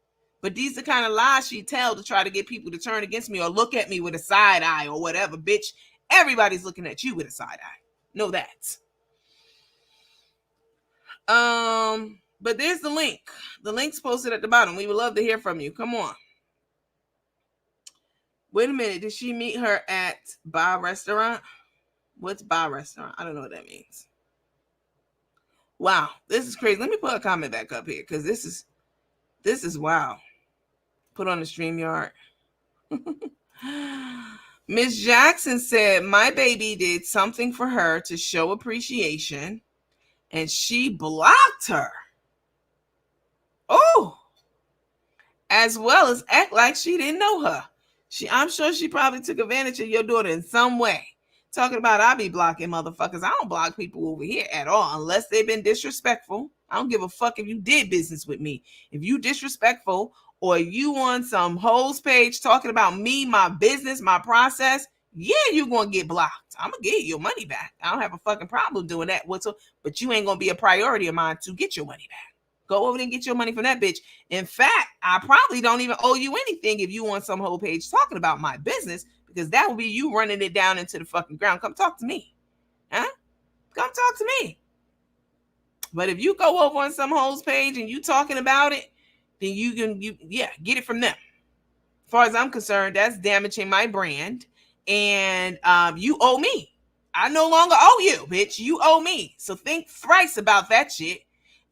But these are the kind of lies she tell to try to get people to turn against me or look at me with a side eye or whatever. Bitch, everybody's looking at you with a side eye. Know that. But there's the link. The link's posted at the bottom. We would love to hear from you. Come on. Wait a minute. Did she meet her at bar restaurant? What's bar restaurant? I don't know what that means. Wow, this is crazy. Let me put a comment back up here because this is wow. Put on the StreamYard. Miss Jackson said, my baby did something for her to show appreciation and she blocked her. Oh, as well as act like she didn't know her. I'm sure she probably took advantage of your daughter in some way. Talking about I be blocking motherfuckers. I don't block people over here at all unless they've been disrespectful. I don't give a fuck if you did business with me. If you disrespectful or you on some hoes page talking about me, my business, my process, yeah, you're going to get blocked. I'm going to get your money back. I don't have a fucking problem doing that. But you ain't going to be a priority of mine to get your money back. Go over there and get your money from that bitch. In fact, I probably don't even owe you anything if you on some whole page talking about my business, because that would be you running it down into the fucking ground. Come talk to me. Huh? Come talk to me. But if you go over on some hoes page and you talking about it, then you get it from them. As far as I'm concerned, that's damaging my brand. And you owe me. I no longer owe you, bitch. You owe me. So think thrice about that shit.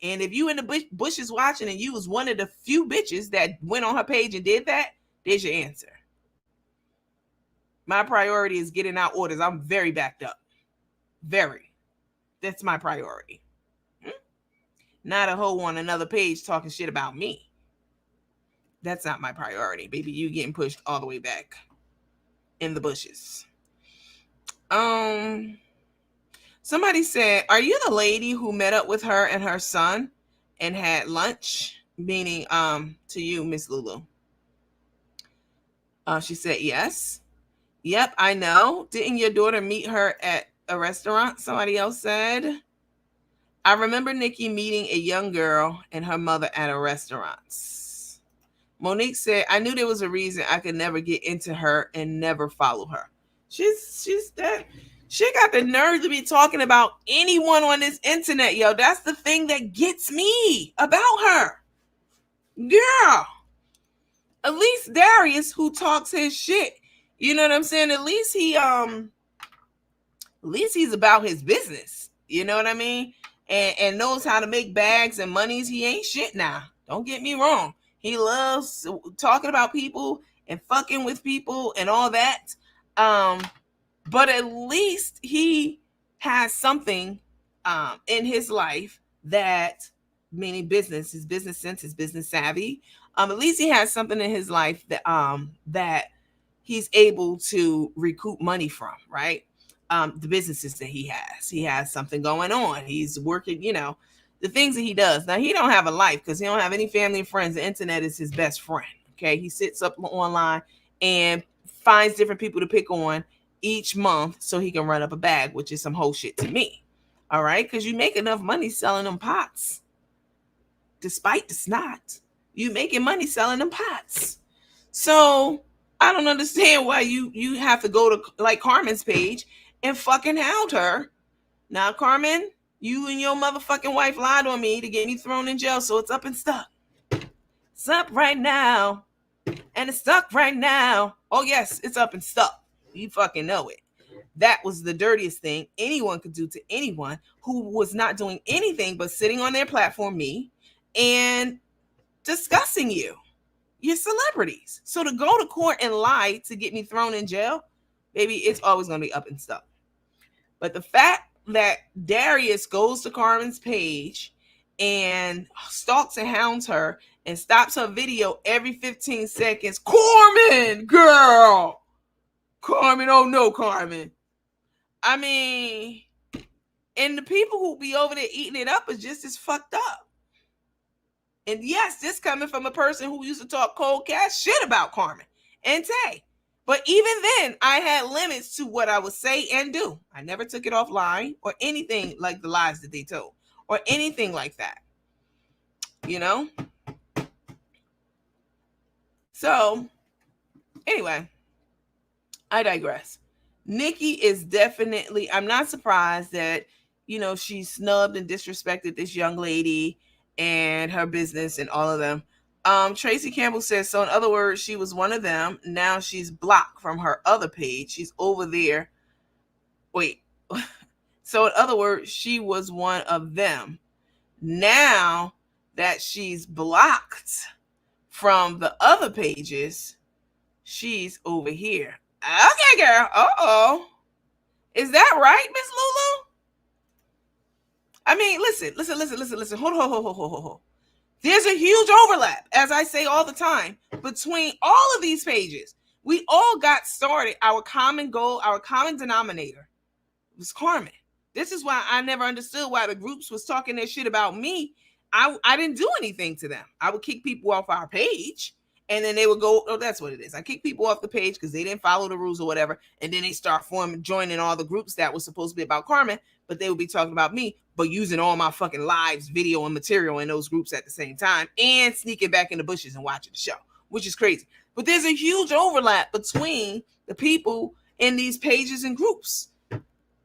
And if you in the bushes watching and you was one of the few bitches that went on her page and did that, there's your answer. My priority is getting out orders. I'm very backed up. Very. That's my priority. Not a hoe on another page talking shit about me. That's not my priority, baby. You getting pushed all the way back in the bushes. Somebody said, are you the lady who met up with her and her son and had lunch? Meaning to you, Miss Lulu. She said, yes. Yep, I know. Didn't your daughter meet her at a restaurant? Somebody else said. I remember Niki meeting a young girl and her mother at a restaurant. Monique said, I knew there was a reason I could never get into her and never follow her. She's that. She got the nerve to be talking about anyone on this internet, yo. That's the thing that gets me about her. Girl. At least Darius, who talks his shit, you know what I'm saying? At least he's about his business. You know what I mean? And knows how to make bags and monies. He ain't shit now. Don't get me wrong. He loves talking about people and fucking with people and all that. But at least he has something in his life that, meaning business, his business sense, his business savvy. At least he has something in his life that that he's able to recoup money from, right? The businesses that he has something going on. He's working, the things that he does. Now, he don't have a life because he don't have any family and friends. The internet is his best friend. Okay. He sits up online and finds different people to pick on each month so he can run up a bag, which is some whole shit to me. All right. Because you make enough money selling them pots. Despite the snot, you making money selling them pots. So I don't understand why you have to go to like Carmen's page and fucking hound her. Now, Carmen, you and your motherfucking wife lied on me to get me thrown in jail, so it's up and stuck. It's up right now. And it's stuck right now. Oh, yes, it's up and stuck. You fucking know it. That was the dirtiest thing anyone could do to anyone who was not doing anything but sitting on their platform, me, and discussing you. You're celebrities. So to go to court and lie to get me thrown in jail, baby, it's always going to be up and stuck. But the fact that Darius goes to Carmen's page and stalks and hounds her and stops her video every 15 seconds. Carmen, girl. Carmen, oh no, Carmen. I mean, and the people who be over there eating it up is just as fucked up. And yes, this coming from a person who used to talk cold cash shit about Carmen and Tay. But even then, I had limits to what I would say and do. I never took it offline or anything like the lies that they told or anything like that. You know? So anyway, I digress. Nikki is definitely, I'm not surprised that, she snubbed and disrespected this young lady and her business and all of them. Tracy Campbell says, so in other words, she was one of them. Now she's blocked from her other page. She's over there. Wait. So in other words, she was one of them. Now that she's blocked from the other pages, she's over here. Okay, girl. Uh-oh. Is that right, Miss Lulu? I mean, listen. Hold. There's a huge overlap, as I say all the time, between all of these pages. We all got started. Our common goal, our common denominator was Carmen. This is why I never understood why the groups was talking their shit about me. I didn't do anything to them. I would kick people off our page, and then they would go, oh, that's what it is. I kick people off the page because they didn't follow the rules or whatever, and then they start joining all the groups that was supposed to be about Carmen, but they would be talking about me, but using all my fucking lives, video, and material in those groups at the same time, and sneaking back in the bushes and watching the show, which is crazy. But there's a huge overlap between the people in these pages and groups,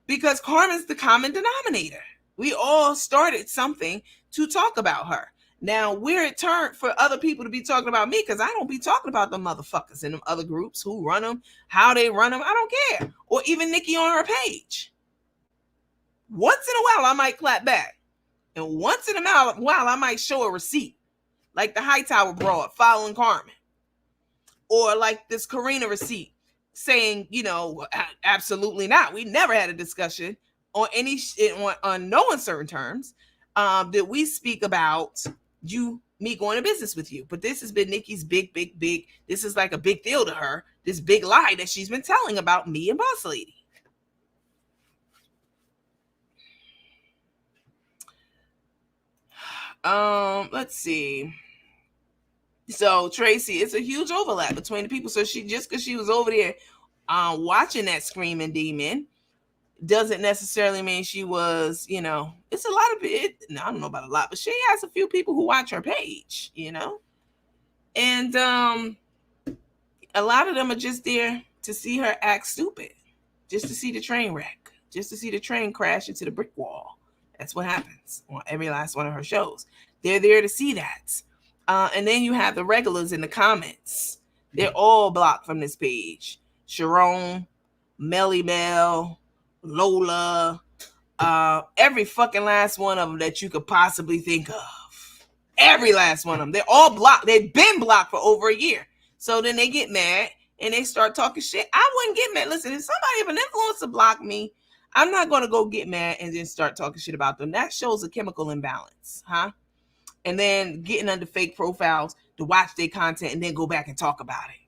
because Carmen's the common denominator. We all started something to talk about her. Now, where it turned for other people to be talking about me, because I don't be talking about the motherfuckers in them other groups, who run them, how they run them, I don't care. Or even Nikki on her page. Once in a while, I might clap back. And once in a while, I might show a receipt. Like the Hightower broad following Carmen. Or like this Karina receipt saying, absolutely not. We never had a discussion on on no uncertain terms that we speak about me going to business with you. But this has been Nikki's big, this is like a big deal to her, this big lie that she's been telling about me and Boss Lady. Let's see. So Tracy, it's a huge overlap between the people. So she, just because she was over there watching that screaming demon, doesn't necessarily mean she was, it's a lot of it. I don't know about a lot, but she has a few people who watch her page, and a lot of them are just there to see her act stupid, just to see the train wreck, just to see the train crash into the brick wall. That's what happens on every last one of her shows. They're there to see that. And then you have the regulars in the comments. They're all blocked from this page. Sharon, Melly Mel, Lola, every fucking last one of them that you could possibly think of. Every last one of them. They're all blocked. They've been blocked for over a year. So then they get mad and they start talking shit. I wouldn't get mad. Listen, if an influencer block me, I'm not going to go get mad and then start talking shit about them. That shows a chemical imbalance, huh? And then getting under fake profiles to watch their content and then go back and talk about it.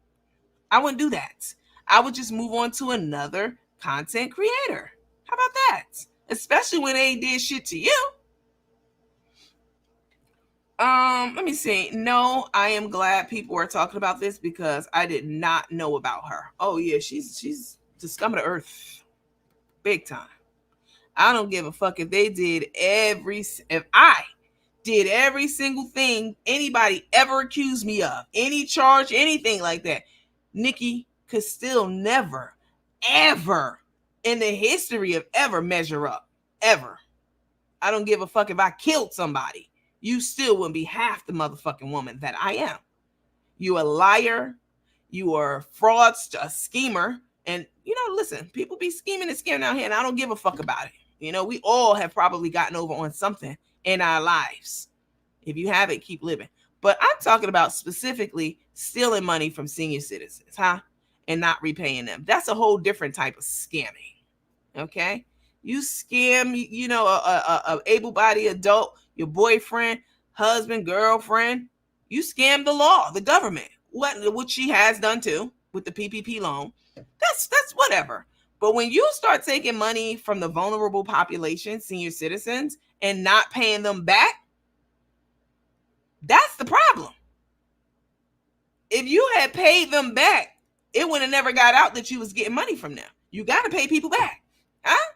I wouldn't do that. I would just move on to another content creator. How about that? Especially when they did shit to you. Let me see. No, I am glad people are talking about this because I did not know about her. Oh yeah, she's the scum of the earth. Big time. I don't give a fuck if they did if I did every single thing anybody ever accused me of, any charge, anything like that. Nikki could still never, ever in the history of ever measure up. Ever. I don't give a fuck if I killed somebody. You still wouldn't be half the motherfucking woman that I am. You a liar. You are a fraudster, a schemer. And, listen, people be scheming and scamming out here, and I don't give a fuck about it. We all have probably gotten over on something in our lives. If you haven't, keep living. But I'm talking about specifically stealing money from senior citizens, huh? And not repaying them. That's a whole different type of scamming. Okay? You scam, a able-bodied adult, your boyfriend, husband, girlfriend. You scam the law, the government. What she has done too with the PPP loan. That's whatever. But when you start taking money from the vulnerable population, senior citizens, and not paying them back, that's the problem. If you had paid them back, it would have never got out that you was getting money from them. You got to pay people back. Huh?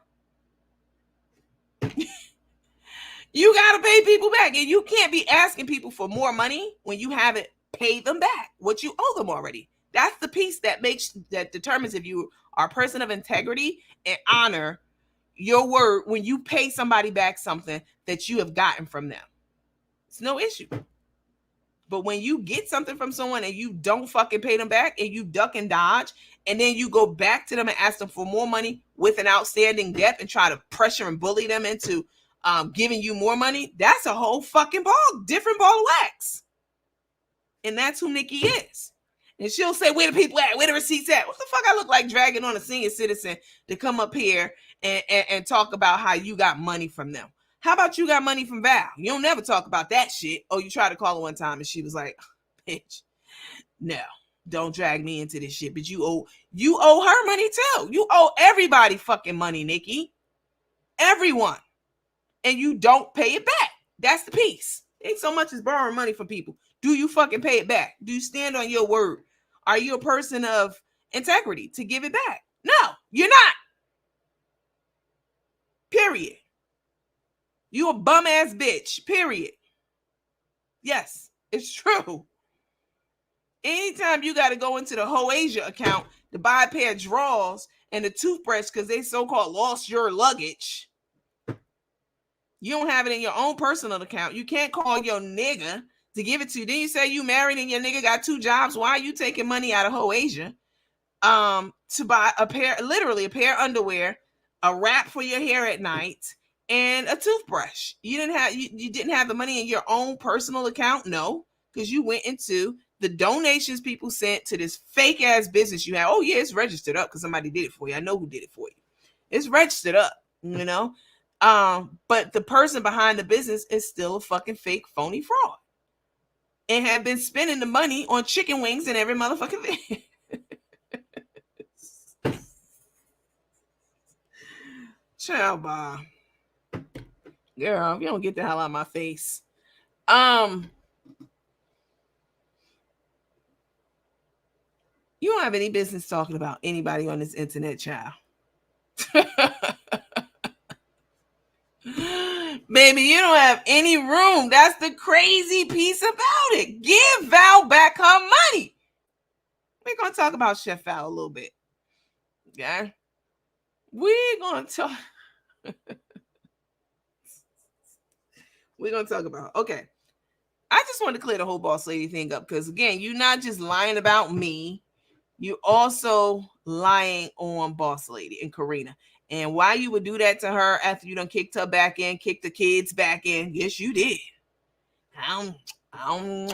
You got to pay people back. And you can't be asking people for more money when you haven't pay them back what you owe them already. That's the piece that determines if you are a person of integrity and honor your word when you pay somebody back something that you have gotten from them. It's no issue. But when you get something from someone and you don't fucking pay them back and you duck and dodge, and then you go back to them and ask them for more money with an outstanding debt and try to pressure and bully them into giving you more money, that's a whole fucking different ball of wax. And that's who Niki is. And she'll say, where the people at? Where the receipts at? What the fuck I look like dragging on a senior citizen to come up here and talk about how you got money from them? How about you got money from Val? You don't never talk about that shit. Oh, you tried to call her one time and she was like, bitch, no, don't drag me into this shit. But you owe her money too. You owe everybody fucking money, Niki. Everyone. And you don't pay it back. That's the piece. Ain't so much as borrowing money from people. Do you fucking pay it back? Do you stand on your word? Are you a person of integrity to give it back? No, you're not. Period. You a bum ass bitch. Period. Yes, it's true. Anytime you got to go into the Hoasia account to buy a pair of drawers and a toothbrush because they so-called lost your luggage, you don't have it in your own personal account. You can't call your nigga to give it to you. Then you say you married and your nigga got 2 jobs. Why are you taking money out of Hoasia to buy literally a pair of underwear, a wrap for your hair at night, and a toothbrush? You didn't have the money in your own personal account? No, because you went into the donations people sent to this fake ass business you have. Oh yeah, it's registered up because somebody did it for you. I know who did it for you. It's registered up, you know. But the person behind the business is still a fucking fake phony fraud and have been spending the money on chicken wings and every motherfucking thing. Child, bye. Girl, if you don't get the hell out of my face. You don't have any business talking about anybody on this internet, child. Baby, you don't have any room. That's the crazy piece about it. Give Val back her money. We're going to talk about Chef Val a little bit. Yeah. We're going to talk. We're going to talk about, okay. I just want to clear the whole boss lady thing up because, again, you're not just lying about me. You're also lying on boss lady and Karina. And why you would do that to her after you done kicked her back in, kicked the kids back in? Yes, you did. I don't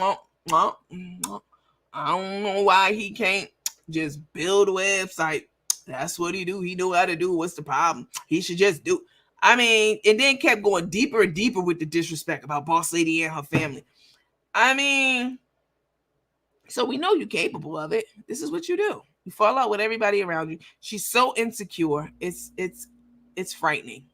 know why he can't just build a website. That's what he do. He know how to do. What's the problem? He should just do. I mean, and then kept going deeper and deeper with the disrespect about boss lady and her family. I mean, so we know you're capable of it. This is what you do. You fall out with everybody around you. She's so insecure. It's frightening.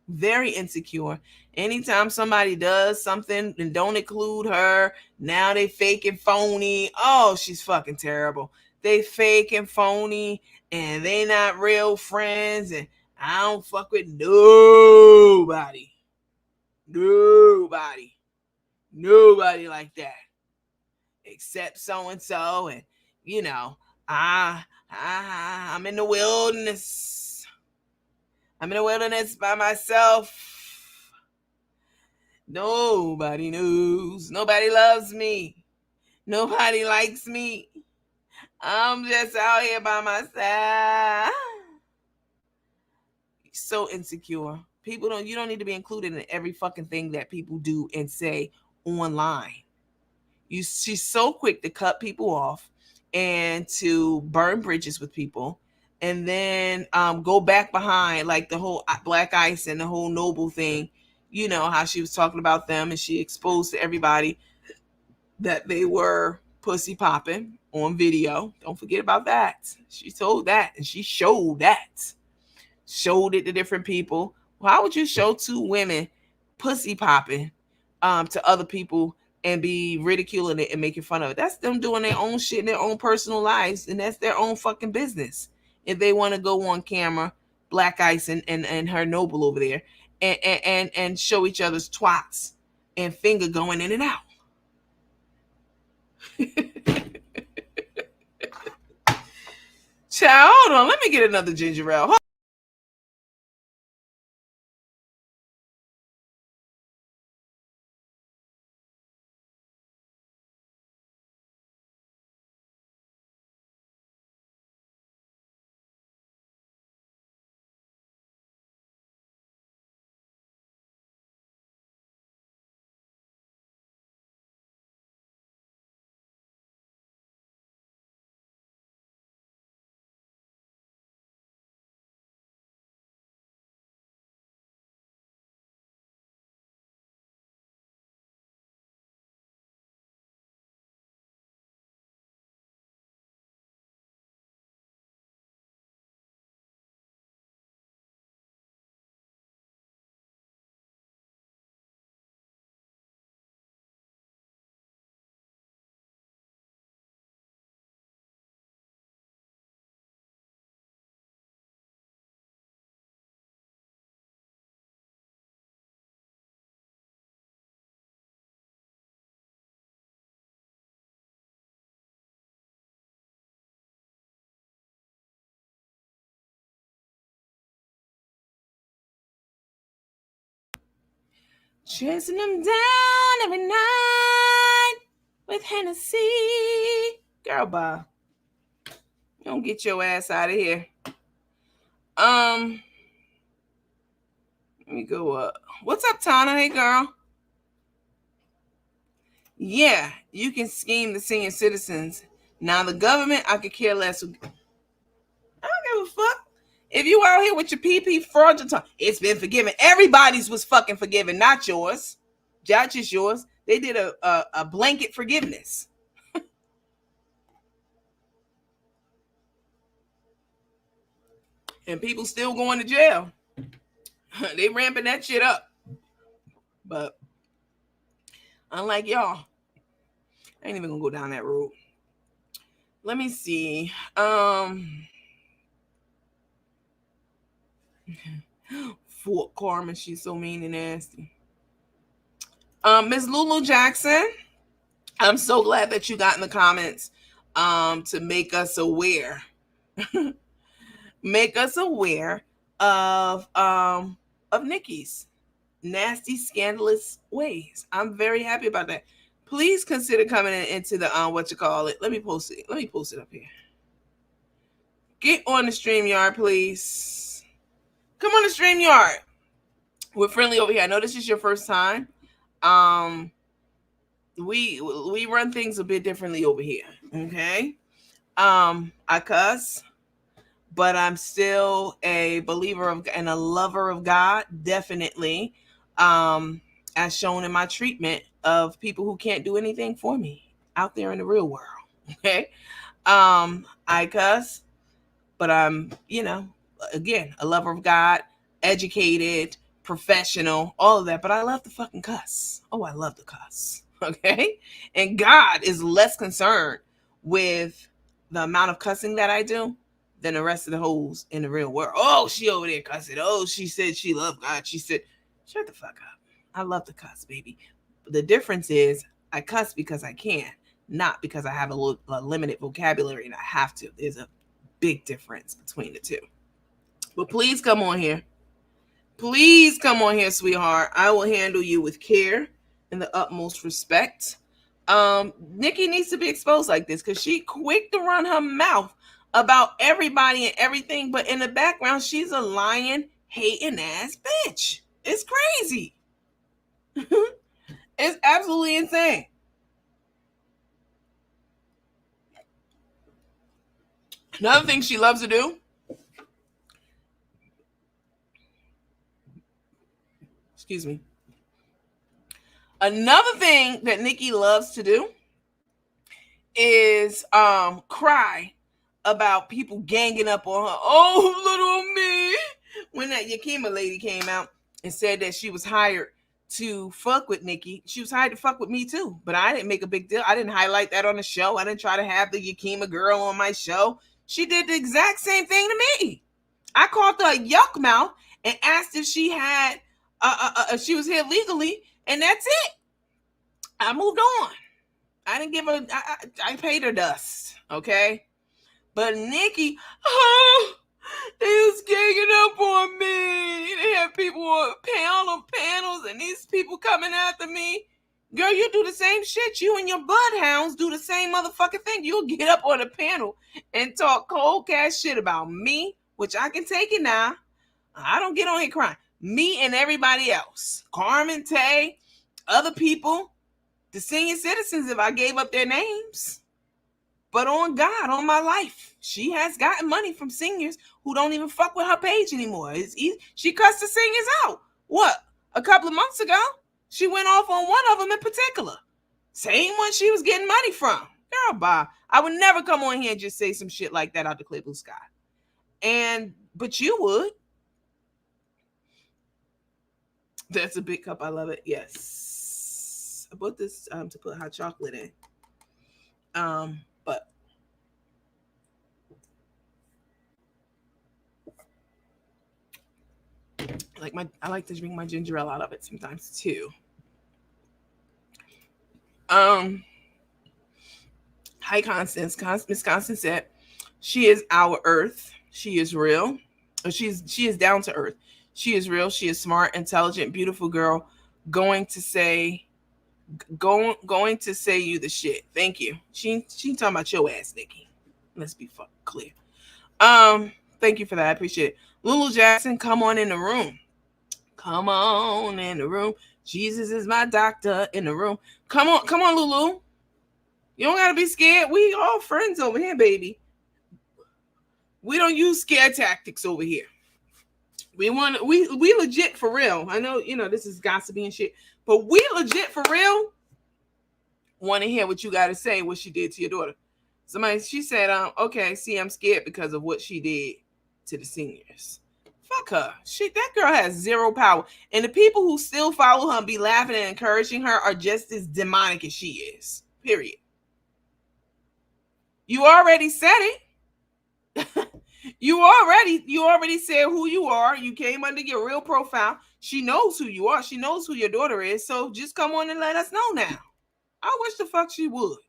Very insecure. Anytime somebody does something and don't include her, now they fake and phony. Oh, she's fucking terrible. They fake and phony and they not real friends, and I don't fuck with nobody. Nobody like that. Except so and so, and you know, I'm in the wilderness. I'm in the wilderness by myself. Nobody knows. Nobody loves me. Nobody likes me. I'm just out here by myself. So insecure. You don't need to be included in every fucking thing that people do and say online. She's so quick to cut people off and to burn bridges with people, and then go back behind, like the whole Black Ice and the whole Noble thing. You know how she was talking about them, and she exposed to everybody that they were pussy popping on video. Don't forget about that. She told that, and she showed that. Showed it to different people. Why would you show 2 women pussy popping to other people and be ridiculing it and making fun of it? That's them doing their own shit in their own personal lives, and that's their own fucking business. If they want to go on camera, Black Ice and her Noble over there, and show each other's twats and finger going in and out. Child, hold on. Let me get another ginger ale. Chasing them down every night with Hennessy. Girl, bye. Don't get your ass out of here. Let me go up. What's up, Tana? Hey, girl. Yeah, you can scheme the senior citizens. Now, the government, I could care less. I don't give a fuck. If you out here with your PP fraudulent, it's been forgiven. Everybody's was fucking forgiven, not yours. Not just yours. They did a blanket forgiveness. And people still going to jail. They ramping that shit up. But unlike y'all, I ain't even gonna go down that road. Let me see. Fort Carmen, she's so mean and nasty. Miss Lulu Jackson, I'm so glad that you got in the comments to make us aware. Make us aware of Niki's nasty, scandalous ways. I'm very happy about that. Please consider coming into the what you call it. Let me post it. Let me post it up here. Get on the StreamYard, please. Come on the StreamYard. We're friendly over here. I know this is your first time. We run things a bit differently over here. Okay. I cuss, but I'm still a believer of and a lover of God, definitely. As shown in my treatment of people who can't do anything for me out there in the real world. Okay. I cuss, but I'm, again, a lover of God, educated, professional, all of that. But I love to fucking cuss. Oh, I love to cuss. Okay. And God is less concerned with the amount of cussing that I do than the rest of the hoes in the real world. Oh, she over there cussing. Oh, she said she loved God. She said, shut the fuck up. I love to cuss, baby. But the difference is I cuss because I can, not because I have a limited vocabulary and I have to. There's a big difference between the two. But please come on here. Please come on here, sweetheart. I will handle you with care and the utmost respect. Niki needs to be exposed like this because she quick to run her mouth about everybody and everything, but in the background, she's a lying, hating ass bitch. It's crazy. It's absolutely insane. Another thing she loves to do. Excuse me. Another thing that Niki loves to do is cry about people ganging up on her. Oh, little me. When that Yakima lady came out and said that she was hired to fuck with Niki, she was hired to fuck with me too. But I didn't make a big deal. I didn't highlight that on the show. I didn't try to have the Yakima girl on my show. She did the exact same thing to me. I called her a yuck mouth and asked if she had if she was here legally, and that's it. I moved on. I didn't give her. I paid her dust. Okay, but Niki, oh, they was ganging up on me. They had people on panels, and these people coming after me. Girl, you do the same shit. You and your bloodhounds do the same motherfucking thing. You'll get up on a panel and talk cold cash shit about me, which I can take it now. I don't get on here crying. Me and everybody else. Carmen, Tay, other people, the senior citizens, if I gave up their names. But on God, on my life, she has gotten money from seniors who don't even fuck with her page anymore. She cussed the seniors out. What? A couple of months ago, she went off on one of them in particular. Same one she was getting money from. Girl, bye. I would never come on here and just say some shit like that out the clear blue sky. But you would. That's a big cup. I love it. Yes. I bought this to put hot chocolate in. But I like to drink my ginger ale out of it sometimes too. Hi Constance. Miss Constance said she is our earth. She is real. She is down to earth. She is real. She is smart, intelligent, beautiful girl. Going to say you the shit. Thank you. She talking about your ass, Niki. Let's be fucking clear. Thank you for that. I appreciate it. Lulu Jackson, come on in the room. Come on in the room. Jesus is my doctor in the room. Come on, Lulu. You don't gotta be scared. We all friends over here, baby. We don't use scare tactics over here. We legit for real. I know, this is gossipy and shit, but we legit for real want to hear what you got to say, what she did to your daughter. She said, okay, see, I'm scared because of what she did to the seniors. Fuck her. That girl has zero power. And the people who still follow her and be laughing and encouraging her are just as demonic as she is. Period. You already said it. You already said who you are. You came under your real profile. She knows who you are. She knows who your daughter is. So just come on and let us know now. I wish the fuck she would.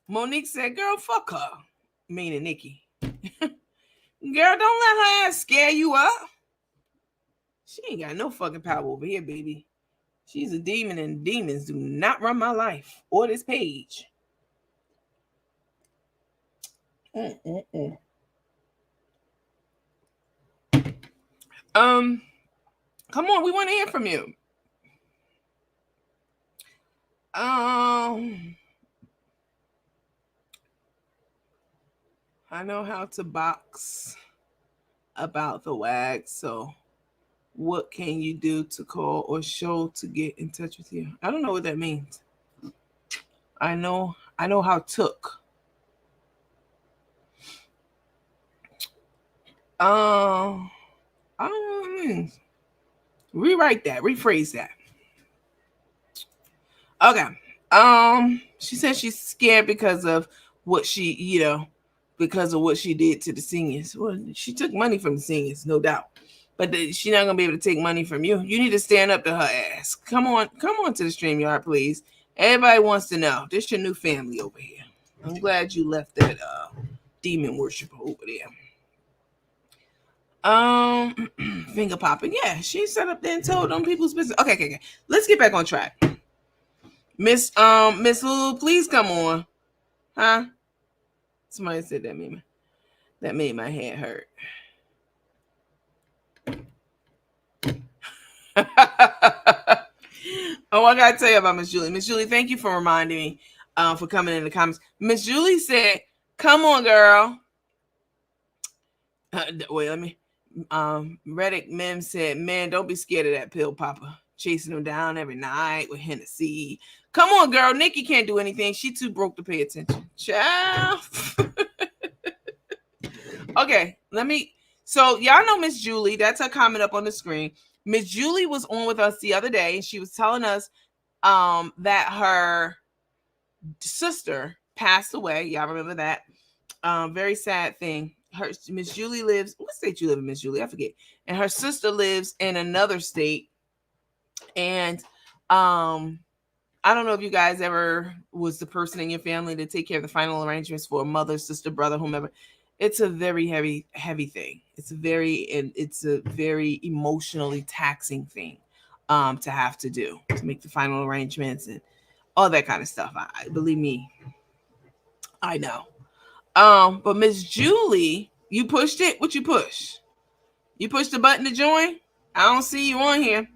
Monique said, girl, fuck her. Meaning Niki. Girl, don't let her ass scare you up. She ain't got no fucking power over here, baby. She's a demon, and demons do not run my life or this page. Come on, we want to hear from you. I know how to box about the WAG, so what can you do to call or show to get in touch with you? I don't know what that means. I know how took. Rewrite that, rephrase that. Okay. She said she's scared because of what she did to the seniors. Well, she took money from the seniors, no doubt. But she's not gonna be able to take money from you. You need to stand up to her ass. Come on to the StreamYard, please. Everybody wants to know. This your new family over here. I'm glad you left that demon worshiper over there. Finger popping. Yeah, she sat up there and told them people's business. Okay. Let's get back on track. Miss Lulu, please come on. Huh? Somebody said that made my head hurt. Oh, I gotta tell you about Miss Julie. Miss Julie, thank you for reminding me for coming in the comments. Miss Julie said, come on, girl. Wait, let me. Reddick Mim said, man, don't be scared of that pill popper. Chasing them down every night with Hennessy. Come on, girl. Niki can't do anything. She too broke to pay attention. Child. Okay, so y'all know Miss Julie. That's her comment up on the screen. Miss Julie was on with us the other day, and she was telling us that her sister passed away. Y'all remember that? Very sad thing. Miss Julie lives. What state you live in, Miss Julie? I forget. And her sister lives in another state. And I don't know if you guys ever was the person in your family to take care of the final arrangements for a mother, sister, brother, whomever. It's a very heavy thing. It's a very emotionally taxing thing to have to do, to make the final arrangements and all that kind of stuff. Believe me, I know. But Miss Julie, you pushed it. What you push? You pushed the button to join? I don't see you on here.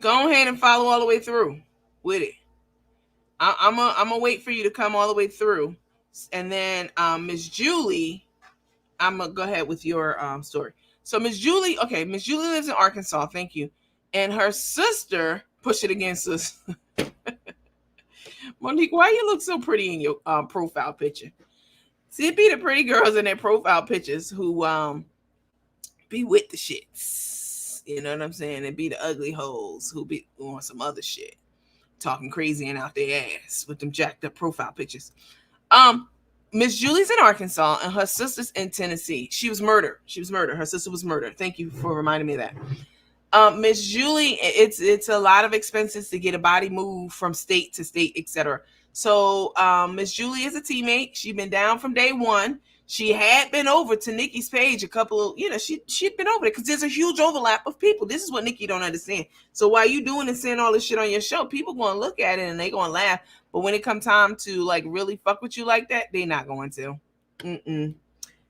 Go ahead and follow all the way through with it. I'm gonna wait for you to come all the way through, and then Miss Julie, I'm gonna go ahead with your story. So Miss Julie, okay, Miss Julie lives in Arkansas. Thank you. And her sister, push it again, sis. Monique, why you look so pretty in your profile picture? See, it be the pretty girls in their profile pictures who be with the shits. You know what I'm saying? And be the ugly hoes who be on some other shit, talking crazy and out their ass with them jacked up profile pictures. Um, Miss Julie's in Arkansas and her sister's in Tennessee. She was murdered. She was murdered. Her sister was murdered. Thank you for reminding me of that. Miss Julie, it's a lot of expenses to get a body moved from state to state, etc. So Miss Julie is a teammate. She's been down from day one. She had been over to Niki's page a couple of, she'd been over there because there's a huge overlap of people. This is what Niki don't understand. So while you doing and saying all this shit on your show, people going to look at it and they going to laugh. But when it come time to like really fuck with you like that, they not going to.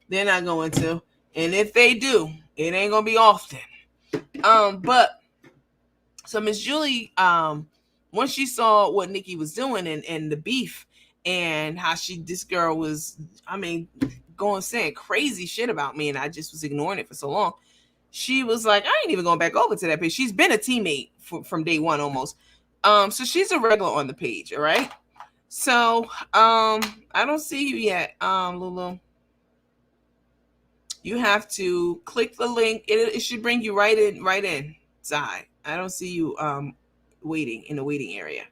They're not going to. And if they do, it ain't going to be often. But so Miss Julie, once she saw what Niki was doing and the beef and how this girl was, going saying crazy shit about me, and I just was ignoring it for so long. She was like, I ain't even going back over to that page. She's been a teammate from day one almost. So she's a regular on the page, all right? So I don't see you yet, Lulu. You have to click the link. It should bring you right inside. I don't see you waiting in the waiting area.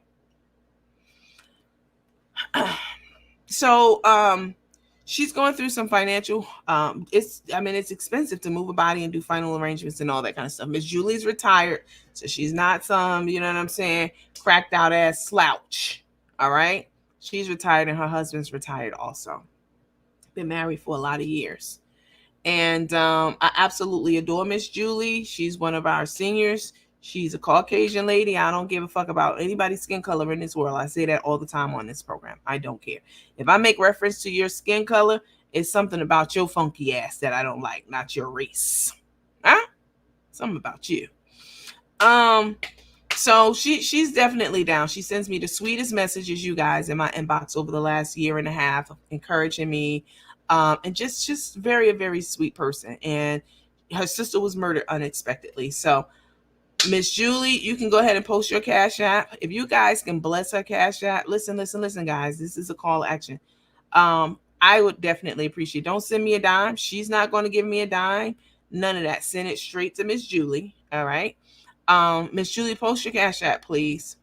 So she's going through some financial it's expensive to move a body and do final arrangements and all that kind of stuff. Miss Julie's retired, so she's not some, you know what I'm saying, cracked out ass slouch. All right. She's retired and her husband's retired also. Been married for a lot of years. And I absolutely adore Miss Julie. She's one of our seniors. She's a Caucasian lady. I don't give a fuck about anybody's skin color in this world. I say that all the time on this program. I don't care. If I make reference to your skin color, it's something about your funky ass that I don't like, not your race. Huh? Something about you. So she's definitely down. She sends me the sweetest messages, you guys, in my inbox over the last year and a half, encouraging me. And just very sweet person. And her sister was murdered unexpectedly. So Miss Julie, you can go ahead and post your Cash App. If you guys can bless her Cash App, listen, guys. This is a call to action. I would definitely appreciate it. Don't send me a dime. She's not going to give me a dime. None of that. Send it straight to Miss Julie. All right. Miss Julie, post your Cash App, please.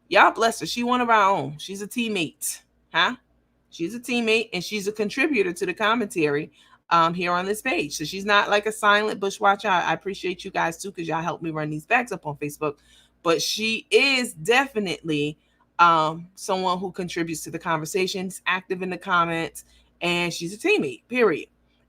Y'all bless her. She one of our own. She's a teammate. Huh? She's a teammate and she's a contributor to the commentary here on this page. So she's not like a silent bushwatcher. I appreciate you guys too, because y'all help me run these bags up on Facebook. But she is definitely someone who contributes to the conversations, active in the comments, and she's a teammate, period.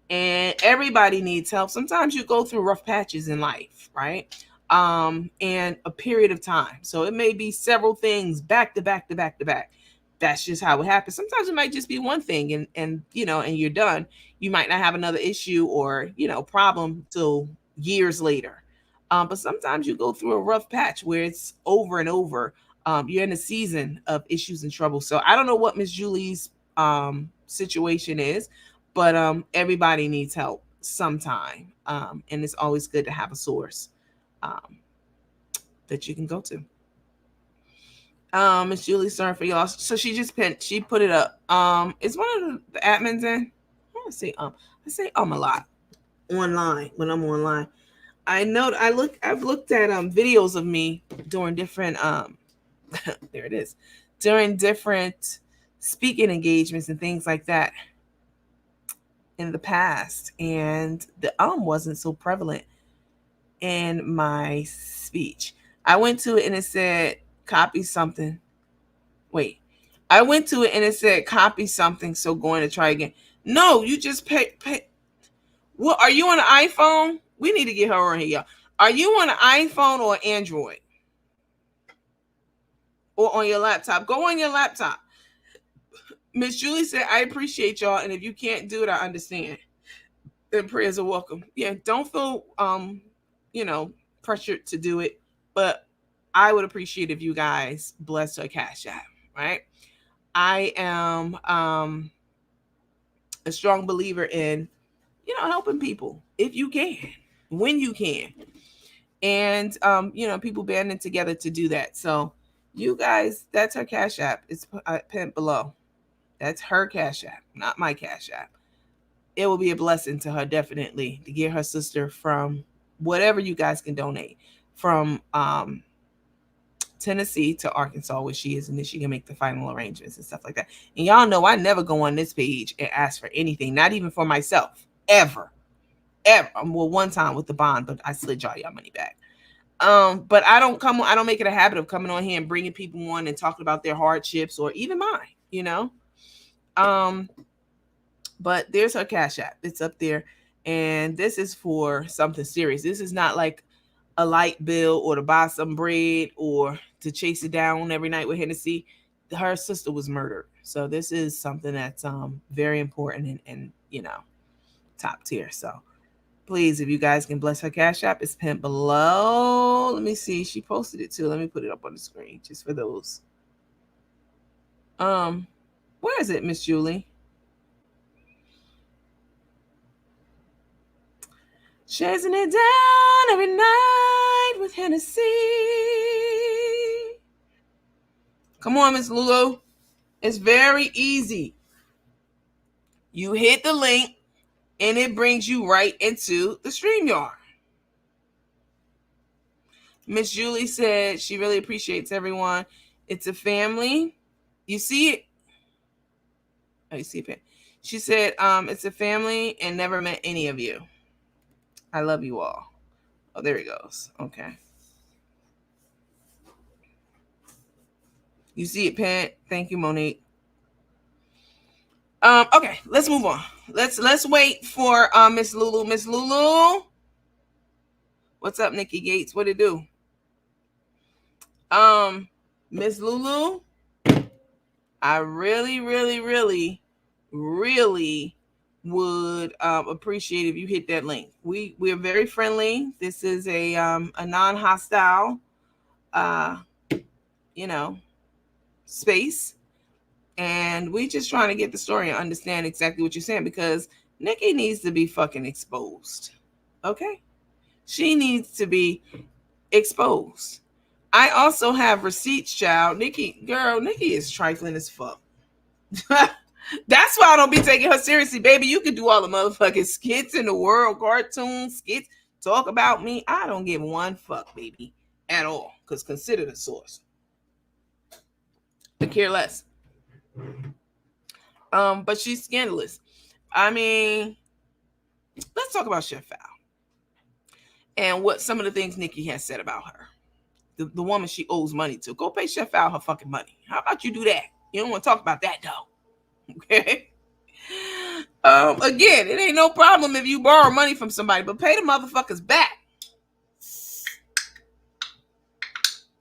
And everybody needs help. Sometimes you go through rough patches in life, right? And a period of time. So it may be several things back to back. That's just how it happens. Sometimes it might just be one thing and you're done. You might not have another issue or, problem till years later. But sometimes you go through a rough patch where it's over and over. You're in a season of issues and trouble. So I don't know what Miss Julie's situation is, but everybody needs help sometime. And it's always good to have a source that you can go to. Miss Julie, sorry for y'all. So she put it up. Is one of the admins in? I say I say a lot online when I'm online. I've looked at videos of me during different there it is. During different speaking engagements and things like that in the past, and the wasn't so prevalent in my speech. I went to it and it said copy something. Wait, I went to it and it said copy something, so going to try again. No, you just pay. What are you on an iPhone? We need to get her on here, y'all. Are you on an iPhone or Android? Or on your laptop? Go on your laptop. Miss Julie said, I appreciate y'all, and if you can't do it, I understand. And prayers are welcome. Yeah, don't feel pressured to do it, but I would appreciate if you guys bless her Cash App, right? I am a strong believer in helping people if you can, when you can, and people banding together to do that. So you guys, that's her Cash App. It's pinned below. That's her Cash App, not my Cash App. It will be a blessing to her, definitely, to get her sister from whatever you guys can donate from Tennessee to Arkansas, where she is, and then she can make the final arrangements and stuff like that. And y'all know I never go on this page and ask for anything, not even for myself, ever. Well, one time with the bond, but I slid y'all money back. But I don't make it a habit of coming on here and bringing people on and talking about their hardships or even mine, but there's her Cash App. It's up there. And this is for something serious. This is not like a light bill or to buy some bread or to chase it down every night with Hennessy. Her sister was murdered. So this is something that's very important and top tier. So please, if you guys can bless her Cash App, it's pinned below. Let me see. She posted it too. Let me put it up on the screen just for those. Where is it, Miss Julie? Chasing it down every night with Hennessy. Come on, Miss Lulu. It's very easy. You hit the link and it brings you right into the StreamYard. Miss Julie said she really appreciates everyone. It's a family. You see it? Oh, you see it? She said, it's a family and never met any of you. I love you all. Oh, there he goes. Okay. You see it, Pat? Thank you, Monique. Okay, let's move on. Let's wait for Miss Lulu. Miss Lulu, what's up, Nikki Gates? What it do? Miss Lulu, I really, really, really, really would appreciate if you hit that link. We're very friendly. This is a non-hostile space. And we just trying to get the story and understand exactly what you're saying, because Nikki needs to be fucking exposed. Okay? She needs to be exposed. I also have receipts, child. Nikki is trifling as fuck. That's why I don't be taking her seriously, baby. You can do all the motherfucking skits in the world, cartoons, skits, talk about me. I don't give one fuck, baby, at all. Because consider the source. I care less. But she's scandalous. I mean, let's talk about Chef Val and what some of the things Nikki has said about her. The woman she owes money to. Go pay Chef Val her fucking money. How about you do that? You don't want to talk about that though. Okay. Again, it ain't no problem if you borrow money from somebody, but pay the motherfuckers back.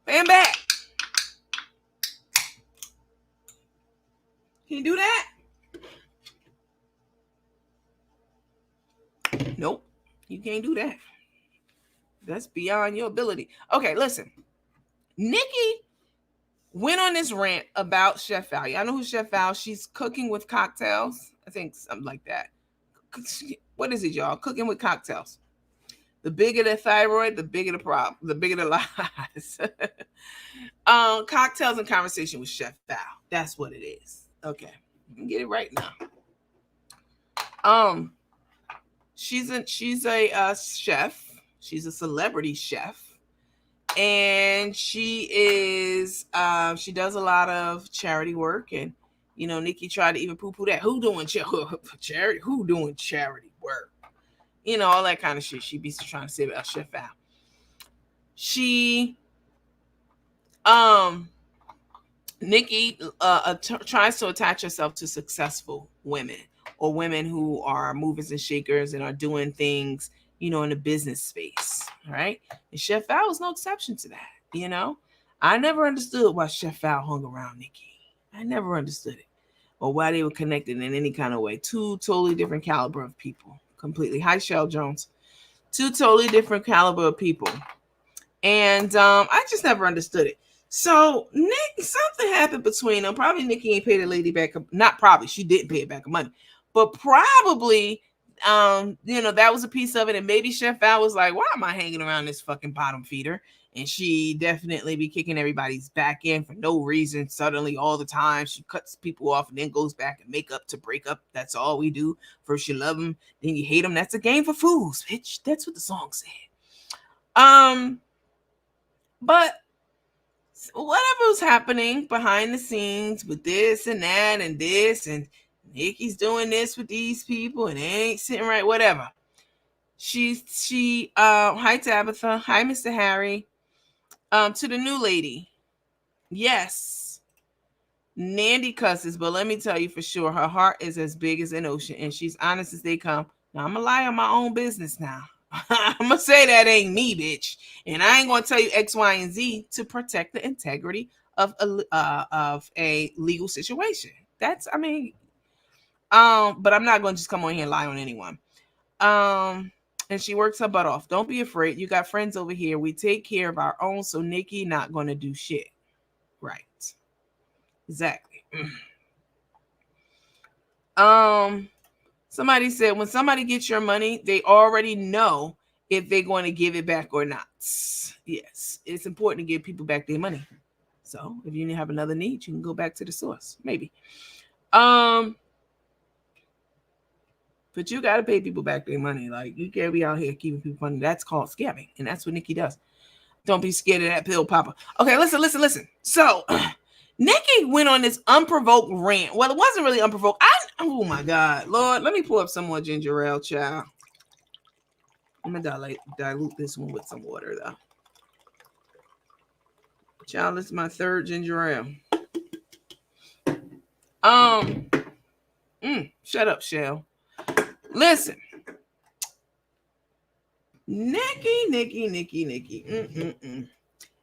Pay them back. Can you do that? Nope. You can't do that. That's beyond your ability. Okay, listen. Nikki went on this rant about Chef Val. I know who Chef Val. She's cooking with cocktails. I think something like that. What is it, y'all? Cooking with cocktails. The bigger the thyroid, the bigger the problem, the bigger the lies. Cocktails and conversation with Chef Val. That's what it is. Okay, get it right now. She's a chef. She's a celebrity chef, and she is she does a lot of charity work. And Nikki tried to even poo-poo that. Who doing charity? Who doing charity work? All that kind of shit. She be trying to say about Chef Val. She Um, Niki tries to attach herself to successful women or women who are movers and shakers and are doing things, in the business space. Right. And Chef Val was no exception to that. I never understood why Chef Val hung around Niki. I never understood it or why they were connected in any kind of way. Two totally different caliber of people. Completely. Hi, Shell Jones. Two totally different caliber of people. And I just never understood it. So something happened between them. Probably Niki ain't paid the lady back. Not probably, she didn't pay it back her money, but probably, that was a piece of it. And maybe Chef Val was like, "Why am I hanging around this fucking bottom feeder?" And she definitely be kicking everybody's back in for no reason. Suddenly, all the time, she cuts people off and then goes back and make up to break up. That's all we do. First you love them, then you hate them. That's a game for fools, bitch. That's what the song said. But whatever was happening behind the scenes with this and that and this, and Niki's doing this with these people and they ain't sitting right, whatever. Hi Tabitha, hi Mr. Harry. To the new lady. Yes. Nandy cusses, but let me tell you for sure, her heart is as big as an ocean and she's honest as they come. Now I'm gonna lie on my own business now. I'm gonna say that ain't me, bitch, and I ain't gonna tell you X, Y, and Z to protect the integrity of a legal situation. But I'm not gonna just come on here and lie on anyone. And she works her butt off. Don't be afraid. You got friends over here. We take care of our own, so Niki not gonna do shit. Right. Exactly. Somebody said when somebody gets your money, they already know if they're going to give it back or not. Yes, it's important to give people back their money. So if you have another need, you can go back to the source, maybe. But you got to pay people back their money. Like, you can't be out here keeping people money. That's called scamming, and that's what Niki does. Don't be scared of that pill popper. Okay, listen. So Niki went on this unprovoked rant. Well, it wasn't really unprovoked. Oh my God, Lord, let me pull up some more ginger ale, child. I'm gonna dilute this one with some water, though. Child, this is my third ginger ale. Shut up, Shell. Listen, Niki.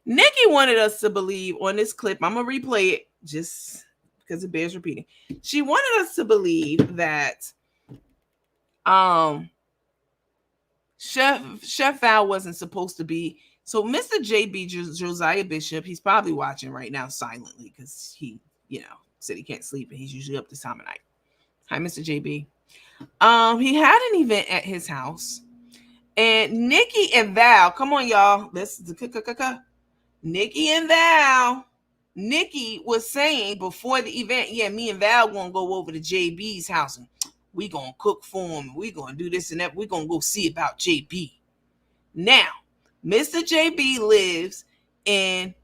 Niki wanted us to believe on this clip. I'm gonna replay it just because it bears repeating. She wanted us to believe that Chef Val wasn't supposed to be. So Mr. JB Josiah Bishop, he's probably watching right now silently because he, said he can't sleep and he's usually up this time of night. Hi, Mr. JB. He had an event at his house, and Niki and Val, come on, y'all. This is the Niki and Val. Niki was saying before the event, yeah, me and Val gonna go over to JB's house and we gonna cook for him. We gonna do this and that. We gonna go see about JB. Now, Mr. JB lives in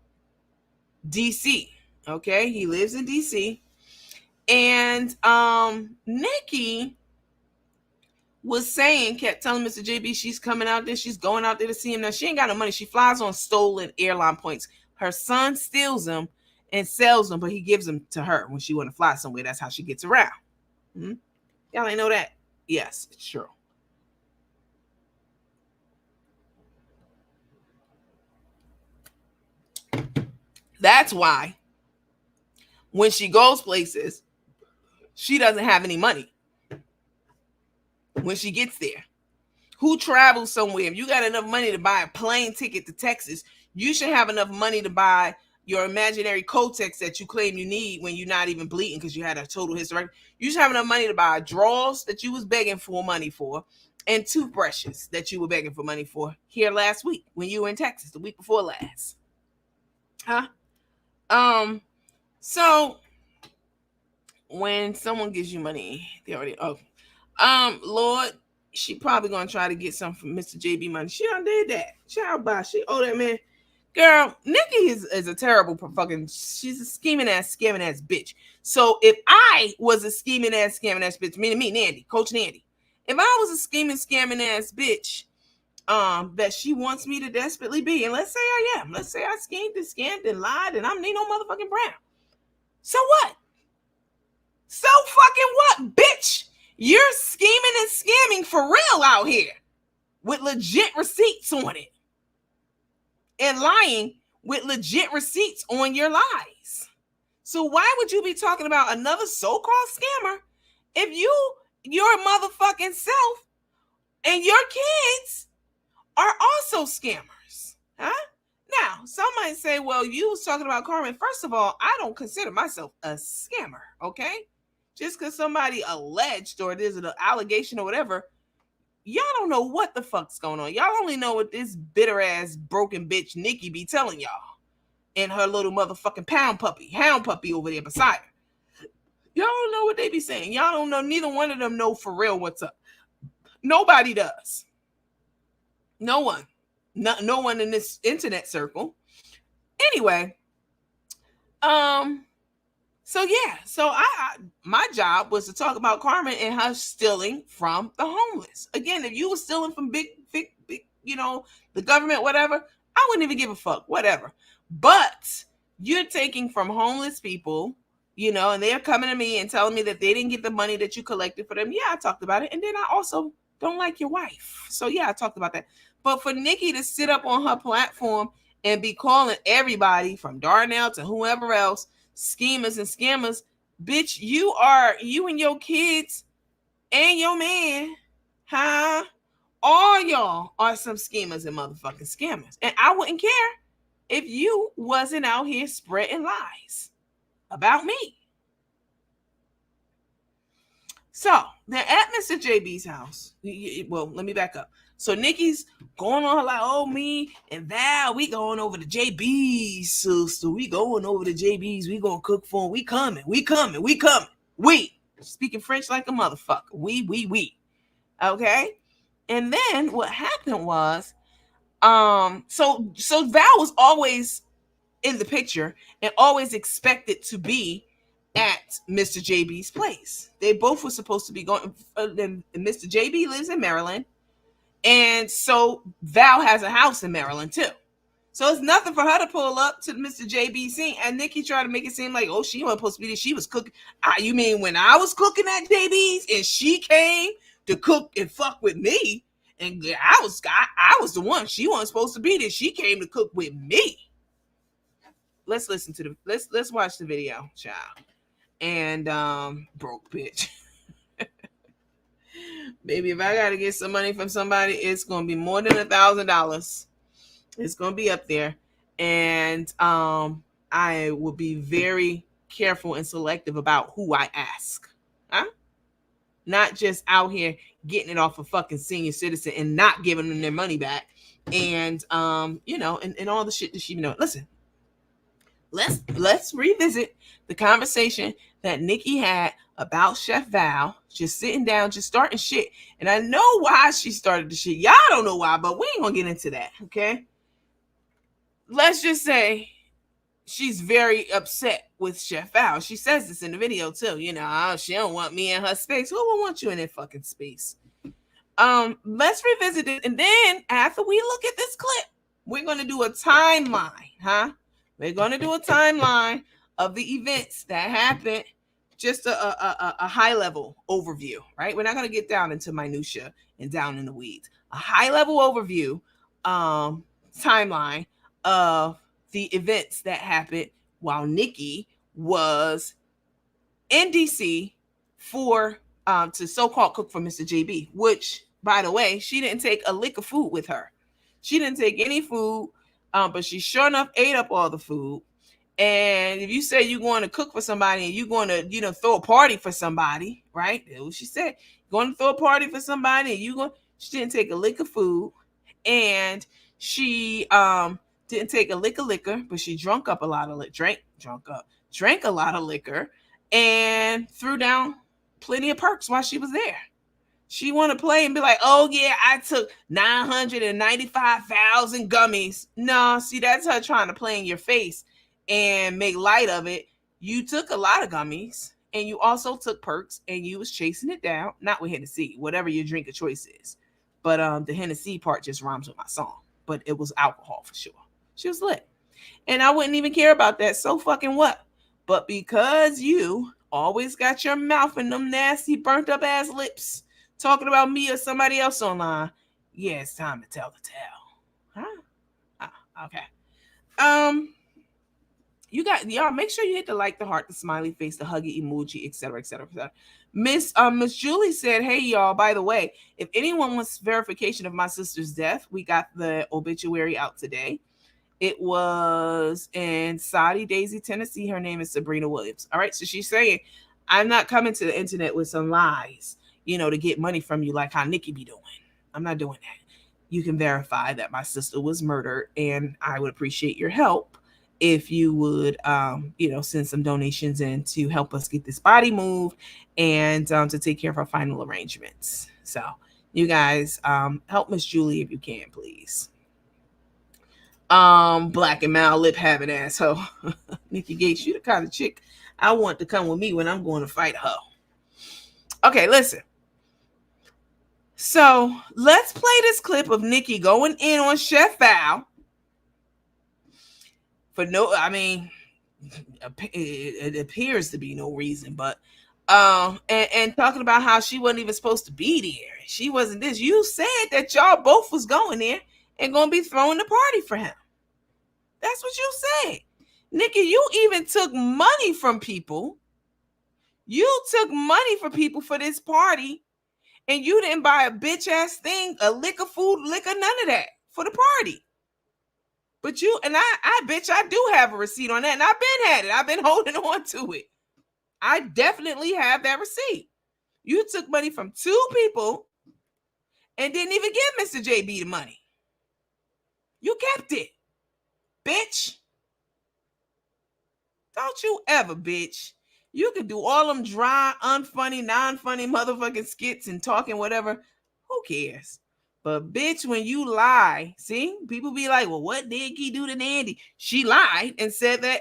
DC. Okay, he lives in DC, and Niki kept telling Mr. JB she's coming out there. She's going out there to see him. Now, she ain't got no money. She flies on stolen airline points. Her son steals them and sells them, but he gives them to her when she want to fly somewhere. That's how she gets around. Y'all ain't know that? Yes, it's true. That's why when she goes places, she doesn't have any money when she gets there. Who travels somewhere? If you got enough money to buy a plane ticket to Texas, you should have enough money to buy your imaginary Kotex that you claim you need when you're not even bleeding because you had a total hysterectomy. You should have enough money to buy drawers that you was begging for money for and toothbrushes that you were begging for money for here last week when you were in Texas, the week before last. So when someone gives you money, they already Lord, she probably gonna try to get some from Mr. JB money. She done did that. Child by she owe that man. Girl, Niki is a terrible fucking. She's a scheming ass, scamming ass bitch. So if I was a scheming ass, scamming ass bitch, me, Nandy, Coach Nandy, if I was a scheming, scamming ass bitch, that she wants me to desperately be. And let's say I am. Let's say I schemed and scammed and lied and I'm Nino motherfucking Brown. So what? So fucking what, bitch? You're scheming and scamming for real out here with legit receipts on it. And lying with legit receipts on your lies. So why would you be talking about another so-called scammer if your motherfucking self and your kids are also scammers? Huh? Now, some might say, well, you was talking about Carmen. First of all, I don't consider myself a scammer, okay? Just because somebody alleged or there's an allegation or whatever, y'all don't know what the fuck's going on. Y'all only know what this bitter ass broken bitch Niki be telling y'all and her little motherfucking hound puppy over there beside her. Y'all don't know what they be saying. Y'all don't know. Neither one of them know for real what's up. Nobody does. No one. No one in this internet circle. Anyway, so yeah, so my job was to talk about Carmen and her stealing from the homeless. Again, if you were stealing from big, the government, whatever, I wouldn't even give a fuck, whatever. But you're taking from homeless people, and they're coming to me and telling me that they didn't get the money that you collected for them. Yeah, I talked about it. And then I also don't like your wife. So yeah, I talked about that. But for Niki to sit up on her platform and be calling everybody from Darnell to whoever else schemers and scammers, bitch, you and your kids and your man, huh? All y'all are some schemers and motherfucking scammers. And I wouldn't care if you wasn't out here spreading lies about me. So they're at Mr. JB's house. Well, let me back up. So Niki's going on like, oh, me and Val, we going over to JB's, sister. We going over to JB's. We gonna cook for him. We coming. We speaking French like a motherfucker. We. Okay. And then what happened was, so Val was always in the picture and always expected to be at Mr. JB's place. They both were supposed to be going. Mr. JB lives in Maryland, and so Val has a house in Maryland too. So it's nothing for her to pull up to Mr. JB's scene. And Niki tried to make it seem like, oh, she wasn't supposed to be there. She was cooking. You mean when I was cooking at JB's and she came to cook and fuck with me? And I was the one. She wasn't supposed to be there. She came to cook with me. Let's listen to let's watch the video, child. And broke bitch. Baby, if I gotta get some money from somebody, it's gonna be more than $1,000. It's gonna be up there. And I will be very careful and selective about who I ask. Huh? Not just out here getting it off a fucking senior citizen and not giving them their money back. And and all the shit that she listen. Let's revisit the conversation that Niki had about Chef Val, just sitting down, just starting shit. And I know why she started the shit. Y'all don't know why, but we ain't gonna get into that, okay? Let's just say she's very upset with Chef Val. She says this in the video too. She don't want me in her space. Who will want you in that fucking space? Let's revisit it. And then after we look at this clip, we're gonna do a timeline, huh? We're going to do a timeline of the events that happened, just a high-level overview, right? We're not going to get down into minutia and down in the weeds. A high-level overview timeline of the events that happened while Niki was in D.C. to so-called cook for Mr. JB, which, by the way, she didn't take a lick of food with her. She didn't take any food. But she sure enough ate up all the food. And if you say you're going to cook for somebody and you're going to, throw a party for somebody, right? That's what she said. You're going to throw a party for somebody and she didn't take a lick of food. And she didn't take a lick of liquor, but she drank a lot of liquor and threw down plenty of perks while she was there. She want to play and be like, oh, yeah, I took 995,000 gummies. No, see, that's her trying to play in your face and make light of it. You took a lot of gummies and you also took perks and you was chasing it down. Not with Hennessy, whatever your drink of choice is. But the Hennessy part just rhymes with my song. But it was alcohol for sure. She was lit. And I wouldn't even care about that. So fucking what? But because you always got your mouth in them nasty, burnt up ass lips talking about me or somebody else online, yeah, it's time to tell the tale. Huh? Okay. Um, you got y'all make sure you hit the like, the heart, the smiley face, the huggy emoji, etc., etc., etc. Miss Julie said, "Hey y'all, by the way, if anyone wants verification of my sister's death, we got the obituary out today. It was in Saudi Daisy, Tennessee. Her name is Sabrina Williams. All right, so she's saying, I'm not coming to the internet with some lies, to get money from you like how Niki be doing. I'm not doing that. You can verify that my sister was murdered, and I would appreciate your help if you would, send some donations in to help us get this body moved and to take care of our final arrangements. So, you guys, help Miss Julie if you can, please." Black and mild lip having asshole. Nikki Gates, you the kind of chick I want to come with me when I'm going to fight her. Okay, listen. So let's play this clip of Nikki going in on Chef Val for it appears to be no reason, but and talking about how she wasn't even supposed to be there. She wasn't this. You said that y'all both was going there and gonna be throwing the party for him. That's what you said. Nikki, you even took money from people. You took money from people for this party, and you didn't buy a bitch ass thing, a liquor, food, liquor, none of that for the party. But you and I bitch, I do have a receipt on that, and I've been had it. I've been holding on to it. I definitely have that receipt. You took money from 2 people and didn't even give Mr. JB the money. You kept it, bitch. Don't you ever, bitch. You can do all them dry, unfunny, non-funny motherfucking skits and talking whatever. Who cares? But bitch, when you lie, see, people be like, well, what did he do to Nandy? She lied and said that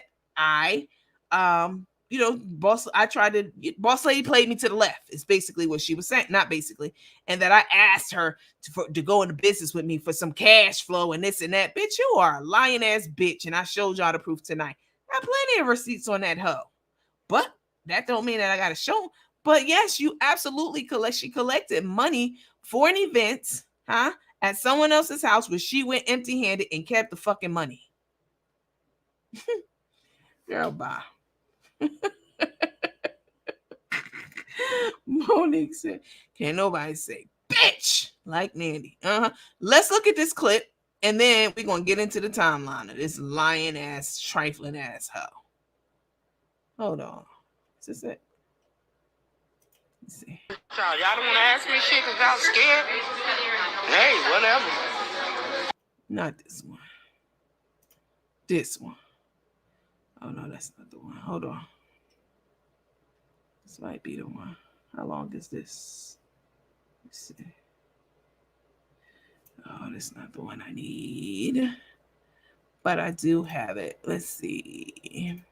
boss lady played me to the left. Is basically what she was saying. Not basically. And that I asked her to go into business with me for some cash flow and this and that. Bitch, you are a lying ass bitch. And I showed y'all the proof tonight. Got plenty of receipts on that hoe. But that don't mean that I got to show them. But yes, you absolutely she collected money for an event, at someone else's house where she went empty-handed and kept the fucking money. Girl, bye. Monique said, can't nobody say bitch like Nandy. Let's look at this clip, and then we're going to get into the timeline of this lying ass, trifling ass hoe. Hold on. Is this it? Let's see. Y'all don't want to ask me shit because y'all scared? Hey, whatever. Not this one. This one. Oh, no, that's not the one. Hold on. This might be the one. How long is this? Let's see. Oh, that's not the one I need. But I do have it. Let's see.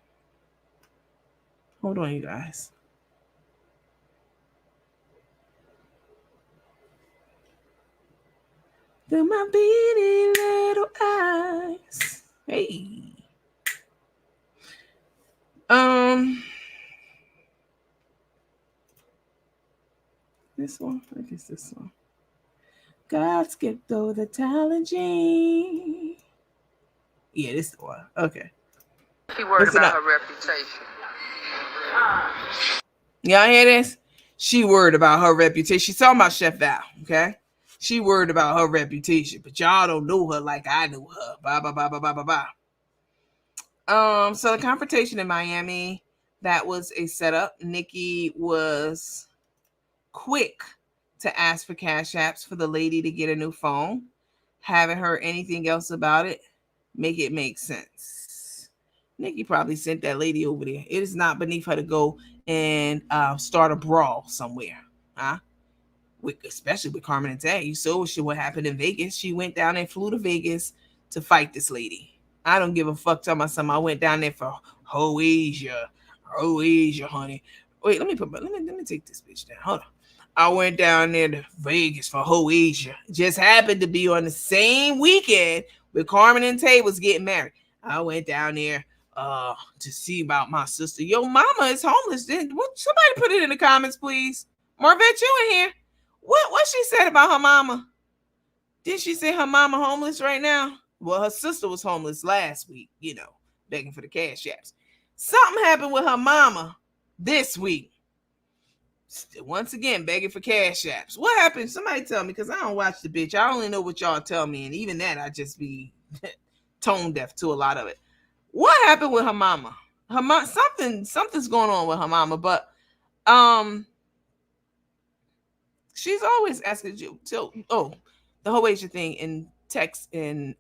Hold on, you guys. Through my beady little eyes. Hey. This one? I guess this one. God skipped over the talent gene. Yeah, this is the one. Okay. She worried about her reputation. Y'all hear this? She worried about her reputation. She's talking about Chef Val, okay? She worried about her reputation, but y'all don't know her like I knew her. Blah, blah, blah, blah, blah, blah, blah. So the confrontation in Miami, that was a setup. Nikki was quick to ask for cash apps for the lady to get a new phone. Haven't heard anything else about it. Make it make sense. Nikki probably sent that lady over there. It is not beneath her to go and start a brawl somewhere, especially with Carmen and Tay. You saw what happened in Vegas. She went down and flew to Vegas to fight this lady. I don't give a fuck talking about something. I went down there for Asia, honey. Wait, let me take this bitch down. Hold on. I went down there to Vegas for whole Asia. Just happened to be on the same weekend with Carmen and Tay was getting married. I went down there to see about my sister. Yo, mama is homeless. What? Somebody put it in the comments, please. Marvette, you in here? What she said about her mama? Did she say her mama homeless right now? Well, her sister was homeless last week, begging for the cash apps. Something happened with her mama this week. Once again, begging for cash apps. What happened? Somebody tell me, because I don't watch the bitch. I only know what y'all tell me, and even that, I just be tone deaf to a lot of it. What happened with her mama? Her mom, something's going on with her mama, but she's always asking you to the whole Asia thing in Texas in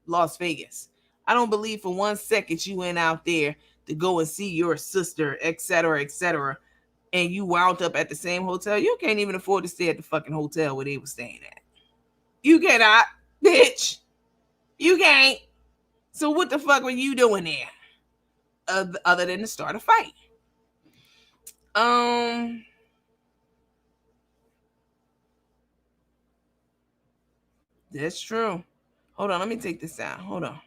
Las Vegas. I don't believe for 1 second you went out there to go and see your sister, etc., and you wound up at the same hotel. You can't even afford to stay at the fucking hotel where they were staying at. You cannot, bitch. You can't. So what the fuck were you doing there? Other than to start a fight. That's true. Hold on, let me take this out. Hold on.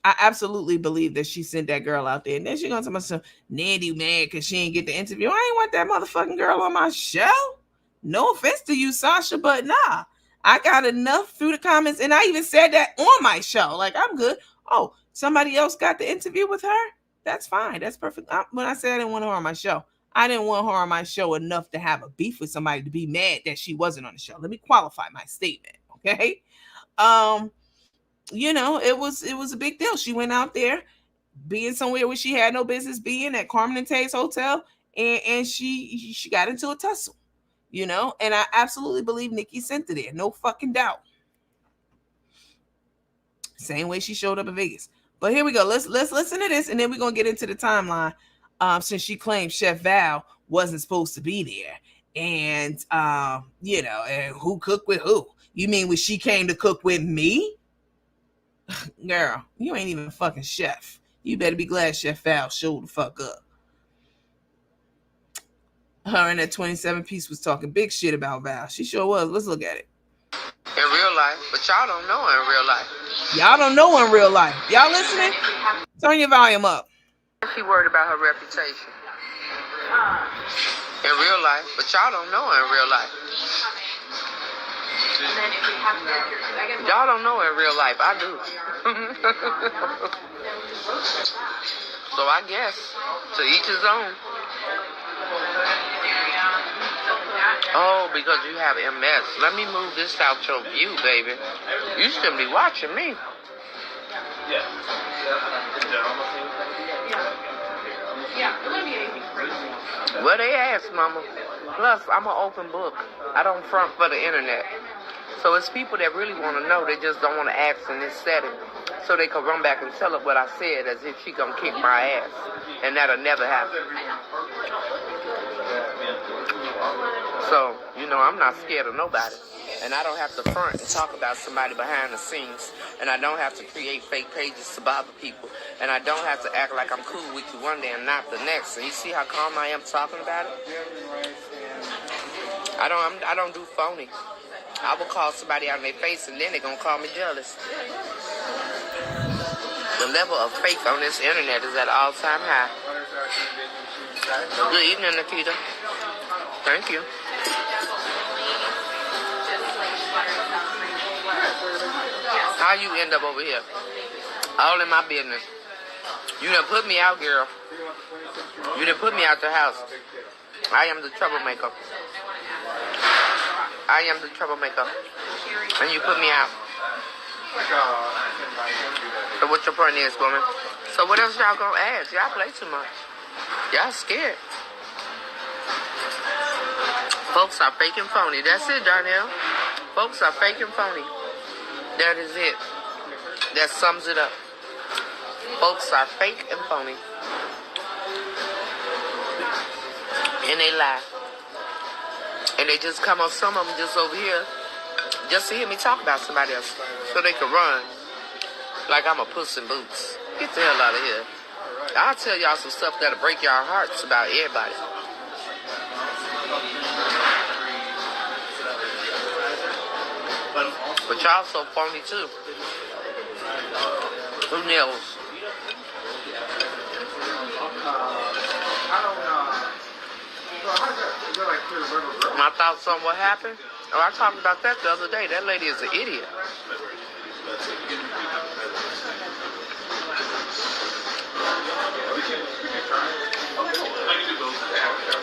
I absolutely believe that she sent that girl out there. And then she gonna tell myself, Nandy mad because she ain't get the interview. I ain't want that motherfucking girl on my show. No offense to you, Sasha, but nah. I got enough through the comments, and I even said that on my show. Like, I'm good. Oh, somebody else got the interview with her? That's fine. That's perfect. When I said I didn't want her on my show, I didn't want her on my show enough to have a beef with somebody to be mad that she wasn't on the show. Let me qualify my statement, okay? It was a big deal. She went out there being somewhere where she had no business being, at Carmen and Tay's hotel, and she got into a tussle, and I absolutely believe Niki sent her there. No fucking doubt. Same way she showed up in Vegas. But here we go. Let's listen to this, and then we're gonna get into the timeline. Since she claimed Chef Val wasn't supposed to be there. And and who cooked with who? You mean when she came to cook with me? Girl, you ain't even a fucking chef. You better be glad Chef Val showed the fuck up. Her and that 27 piece was talking big shit about Val. She sure was. Let's look at it. In real life, but y'all don't know her in real life. Y'all don't know her in real life. Y'all listening? Turn your volume up. She worried about her reputation. In real life, but y'all don't know her in real life. Y'all don't know her in real life. I do. So I guess, to each his own. Oh, because you have MS. Let me move this out your view, baby. You shouldn't be watching me. Well, they ask, mama. Plus, I'm an open book. I don't front for the internet. So it's people that really want to know. They just don't want to ask in this setting. So they can run back and tell her what I said as if she gonna kick my ass. And that'll never happen. So, I'm not scared of nobody. And I don't have to front and talk about somebody behind the scenes. And I don't have to create fake pages to bother people. And I don't have to act like I'm cool with you one day and not the next. And you see how calm I am talking about it? I don't do phony. I will call somebody out in their face and then they're going to call me jealous. The level of fake on this internet is at an all-time high. Good evening, Nikita. Thank you. How you end up over here? All in my business. You done put me out, girl. You done put me out the house. I am the troublemaker. I am the troublemaker. And you put me out. So what your point is, woman? So what else y'all gonna ask? Y'all play too much. Y'all scared. Folks are fake and phony. That's it, Darnell. Folks are fake and phony. That is it. That sums it up. Folks are fake and phony. And they lie. And they just come up, some of them just over here, just to hear me talk about somebody else. So they can run like I'm a Puss in Boots. Get the hell out of here. I'll tell y'all some stuff that'll break y'all hearts about everybody. But y'all so phony too. Who knows? My thoughts on what happened? Oh, I talked about that the other day. That lady is an idiot.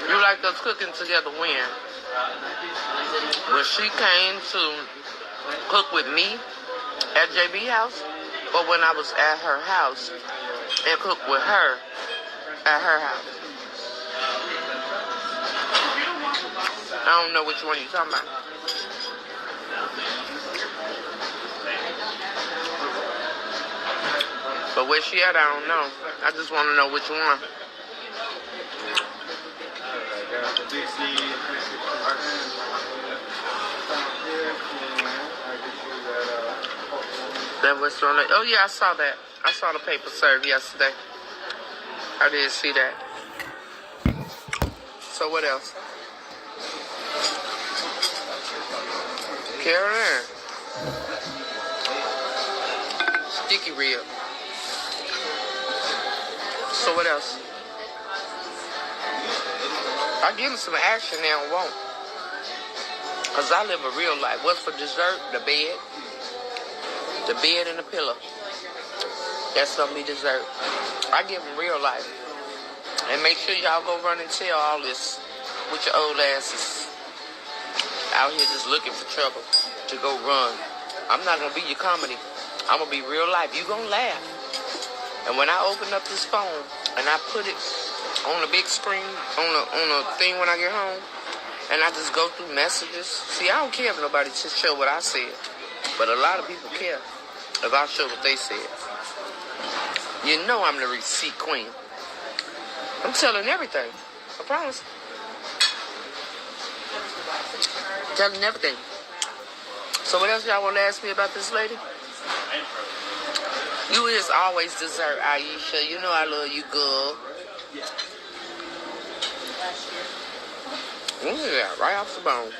You like us cooking together when? When she came to cook with me at JB house, or when I was at her house and cook with her at her house? I don't know which one you're talking about. But where she at, I don't know. I just want to know which one. That was on it. Oh yeah, I saw that. I saw the paper served yesterday. I did see that. So what else? Karen. Sticky rib. So what else? I give them some action they don't want. Because I live a real life. What's for dessert? The bed. The bed and the pillow. That's gonna be dessert. I give them real life. And make sure y'all go run and tell all this with your old asses out here just looking for trouble to go run. I'm not gonna be your comedy. I'm gonna be real life. You gonna laugh. And when I open up this phone and I put it on the big screen, on a thing when I get home, and I just go through messages. See, I don't care if nobody just show what I said, but a lot of people care if I show what they said. You know I'm the receipt queen. I'm telling everything. I promise. Telling everything. So what else y'all want to ask me about this lady? You is always dessert, Aisha. You know I love you, girl. Yeah, right off the bone.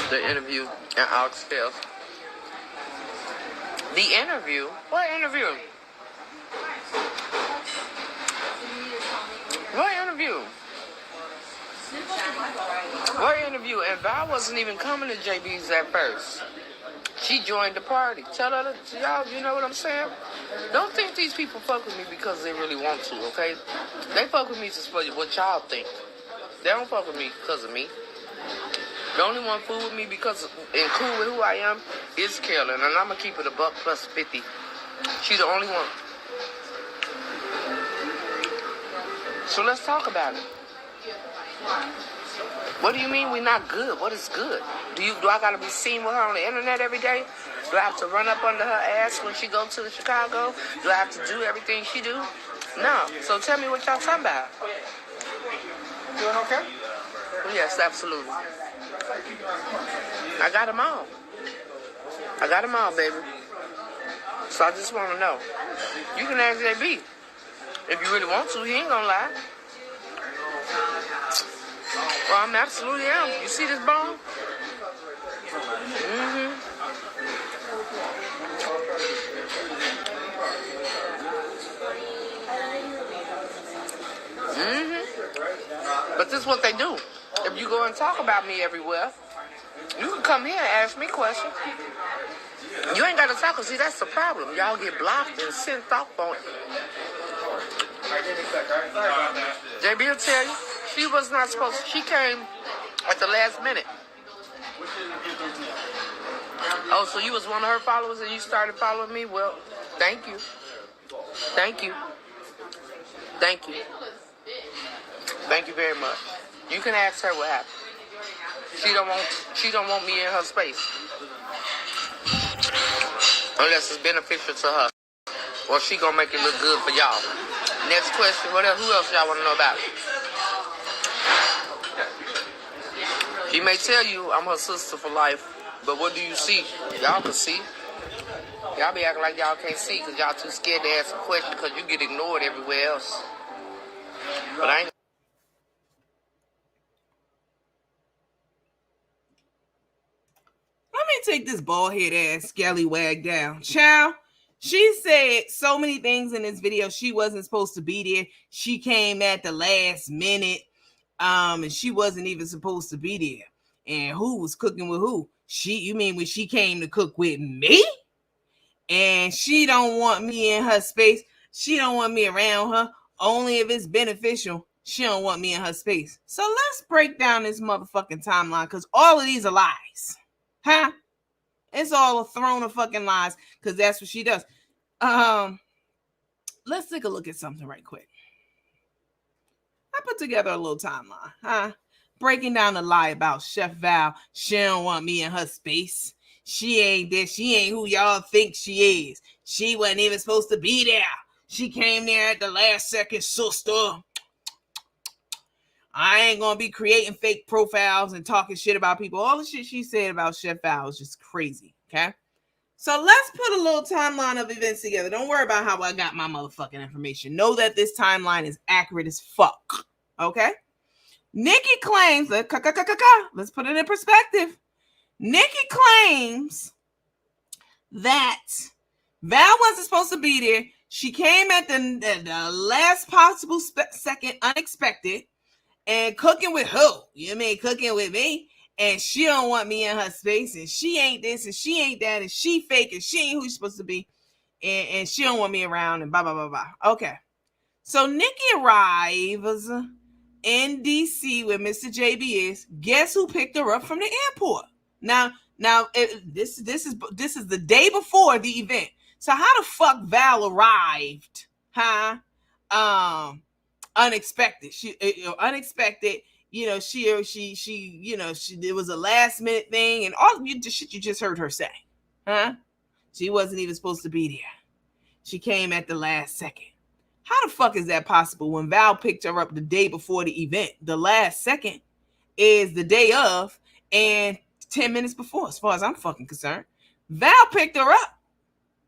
The interview at Oxtail. The interview? What interview? What interview? What interview? And Val wasn't even coming to JB's at first. She joined the party. Tell her, y'all, you know what I'm saying? Don't think these people fuck with me because they really want to, okay? They fuck with me just for what y'all think. They don't fuck with me because of me. The only one fool with me because and cool with who I am is Carolyn, and I'm gonna keep it a buck plus 50. She's the only one. So let's talk about it. What do you mean we're not good? What is good? Do I gotta be seen with her on the internet every day? Do I have to run up under her ass when she go to Chicago? Do I have to do everything she do? No. So tell me what y'all talking about. You doing okay? Yes, absolutely. I got them all. I got them all, baby. So I just want to know. You can ask JB. If you really want to, he ain't gonna lie. Well, I'm absolutely am. You see this bone? Mm-hmm. Mm-hmm. But this is what they do. If you go and talk about me everywhere, you can come here and ask me questions. You ain't got to talk, see, that's the problem. Y'all get blocked and sent off on it. JB will tell you, she was not supposed to. She came at the last minute. Oh, so you was one of her followers and you started following me? Well, thank you. Thank you. Thank you. Thank you very much. You can ask her what happened. She don't want me in her space. Unless it's beneficial to her. Or she gonna make it look good for y'all. Next question, what else? Who else y'all wanna know about? She may tell you I'm her sister for life, but what do you see? Y'all can see. Y'all be acting like y'all can't see because y'all too scared to ask a question because you get ignored everywhere else. But I ain't. Let me take this bald head ass scallywag down. Child, she said so many things in this video. She wasn't supposed to be there. She came at the last minute. And she wasn't even supposed to be there. And who was cooking with who? You mean when she came to cook with me? And she don't want me in her space. She don't want me around her. Only if it's beneficial. She don't want me in her space. So let's break down this motherfucking timeline, because all of these are lies. Huh? It's all a throne of fucking lies, because that's what she does. Let's take a look at something right quick. I put together a little timeline, huh? Breaking down the lie about Chef Val. She don't want me in her space. She ain't this. She ain't who y'all think she is. She wasn't even supposed to be there. She came there at the last second, sister. I ain't gonna be creating fake profiles and talking shit about people. All the shit she said about Chef Val is just crazy, okay? So let's put a little timeline of events together. Don't worry about how I got my motherfucking information. Know that this timeline is accurate as fuck, okay? Niki claims, let's put it in perspective. Niki claims that Val wasn't supposed to be there. She came at the last possible second, unexpected, and cooking with who? You mean cooking with me? And she don't want me in her space, and she ain't this, and she ain't that, and she fake, and she ain't who she's supposed to be, and she don't want me around, and blah, blah, blah, blah. Okay. So Niki arrives in DC where Mr. JB is. Guess who picked her up from the airport? Now, this is the day before the event. So how the fuck Val arrived? Huh? Unexpected. Unexpected. You know, she it was a last minute thing, and all the shit you just heard her say. Huh? She wasn't even supposed to be there. She came at the last second. How the fuck is that possible when Val picked her up the day before the event? The last second is the day of and 10 minutes before, as far as I'm fucking concerned. Val picked her up.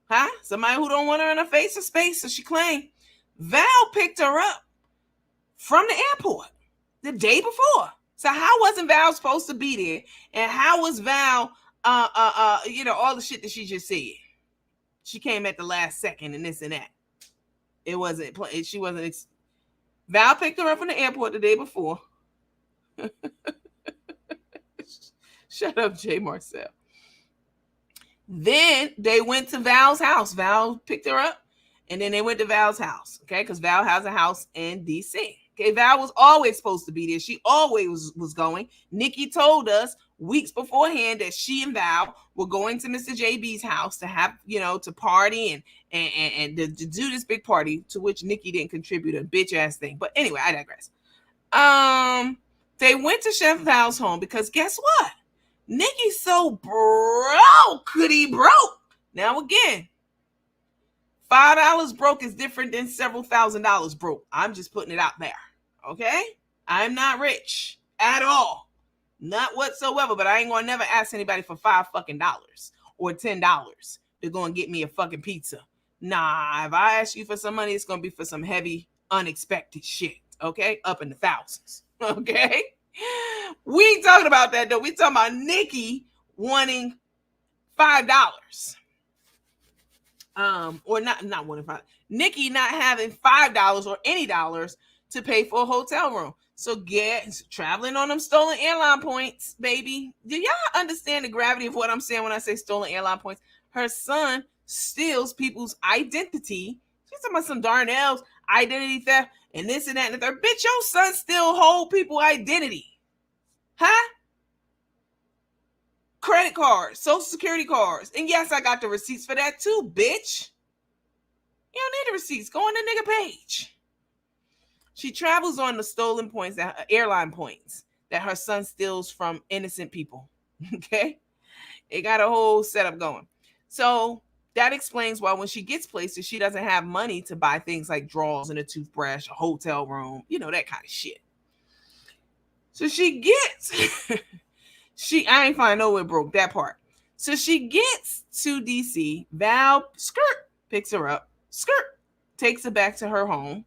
Huh? Somebody who don't want her in her face or space, so she claimed. Val picked her up from the airport the day before. So how wasn't Val supposed to be there? And how was Val, all the shit that she just said? She came at the last second and this and that. It wasn't, she wasn't, Val picked her up from the airport the day before. Shut up, Jay Marcel. Then they went to Val's house. Val picked her up, and then they went to Val's house, okay? Because Val has a house in D.C. Okay, Val was always supposed to be there. She always was going. Niki told us weeks beforehand that she and Val were going to Mr. JB's house to have, to party and to do this big party, to which Niki didn't contribute a bitch ass thing. But anyway, I digress. They went to Chef Val's home because guess what? Niki's so broke. Now again, $5 broke is different than several $1,000s broke. I'm just putting it out there. Okay? I'm not rich at all. Not whatsoever, but I ain't gonna never ask anybody for $5 fucking or $10 to go and get me a fucking pizza. Nah, if I ask you for some money, it's gonna be for some heavy, unexpected shit. Okay? Up in the thousands. Okay? We ain't talking about that though. We talking about Niki wanting $5. Or not wanting $5. Niki not having $5 or any dollars to pay for a hotel room. So traveling on them stolen airline points, baby. Do y'all understand the gravity of what I'm saying when I say stolen airline points? Her son steals people's identity. She's talking about some Darnell's identity theft and this and that and the third. Bitch, your son still hold people identity. Huh? Credit cards, social security cards. And yes, I got the receipts for that too, bitch. You don't need the receipts. Go on the nigga page. She travels on the stolen points, airline points, that her son steals from innocent people. Okay? It got a whole setup going. So that explains why when she gets places, she doesn't have money to buy things like drawers and a toothbrush, a hotel room, that kind of shit. So she gets, I ain't find nowhere broke, that part. So she gets to DC. Val picks her up, takes her back to her home,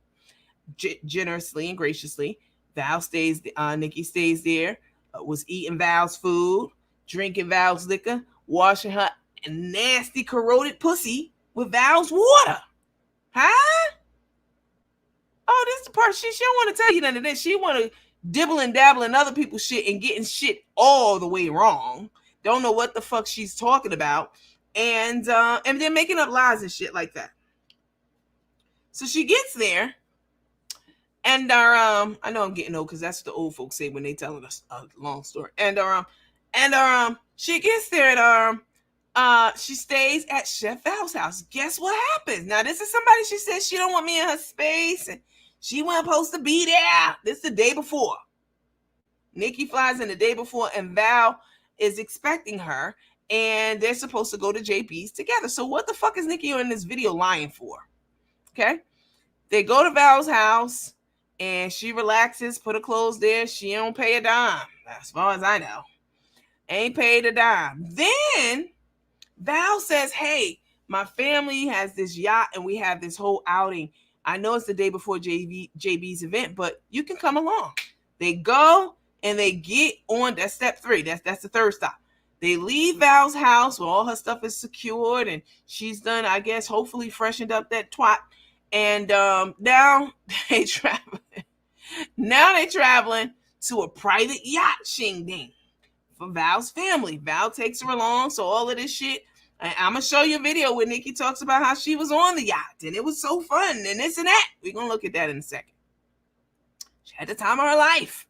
generously and graciously. Val stays. Niki stays there. Was eating Val's food, drinking Val's liquor, washing her nasty corroded pussy with Val's water. Huh? Oh, this is the part she don't want to tell you none of this. She want to dibble and dabble in other people's shit and getting shit all the way wrong. Don't know what the fuck she's talking about, and then making up lies and shit like that. So she gets there, and I know I'm getting old because that's what the old folks say when they telling us a long story. And she gets there, and she stays at Chef Val's house. Guess what happens? Now this is somebody she said she don't want me in her space, and she wasn't supposed to be there. This is the day before. Niki flies in the day before, and Val is expecting her, and they're supposed to go to JB's together. So what the fuck is Niki in this video lying for? Okay, they go to Val's house, and she relaxes, put her clothes there. She don't pay a dime, as far as I know. Ain't paid a dime. Then Val says, hey, my family has this yacht, and we have this whole outing. I know it's the day before JB's event, but you can come along. They go, and they get on. That's step 3. That's the third stop. They leave Val's house where all her stuff is secured, and she's done, I guess, hopefully freshened up that twat. And now they traveling. Now they traveling to a private yacht shing-ding for Val's family. Val takes her along, so all of this shit. I'm going to show you a video where Niki talks about how she was on the yacht, and it was so fun, and this and that. We're going to look at that in a second. She had the time of her life.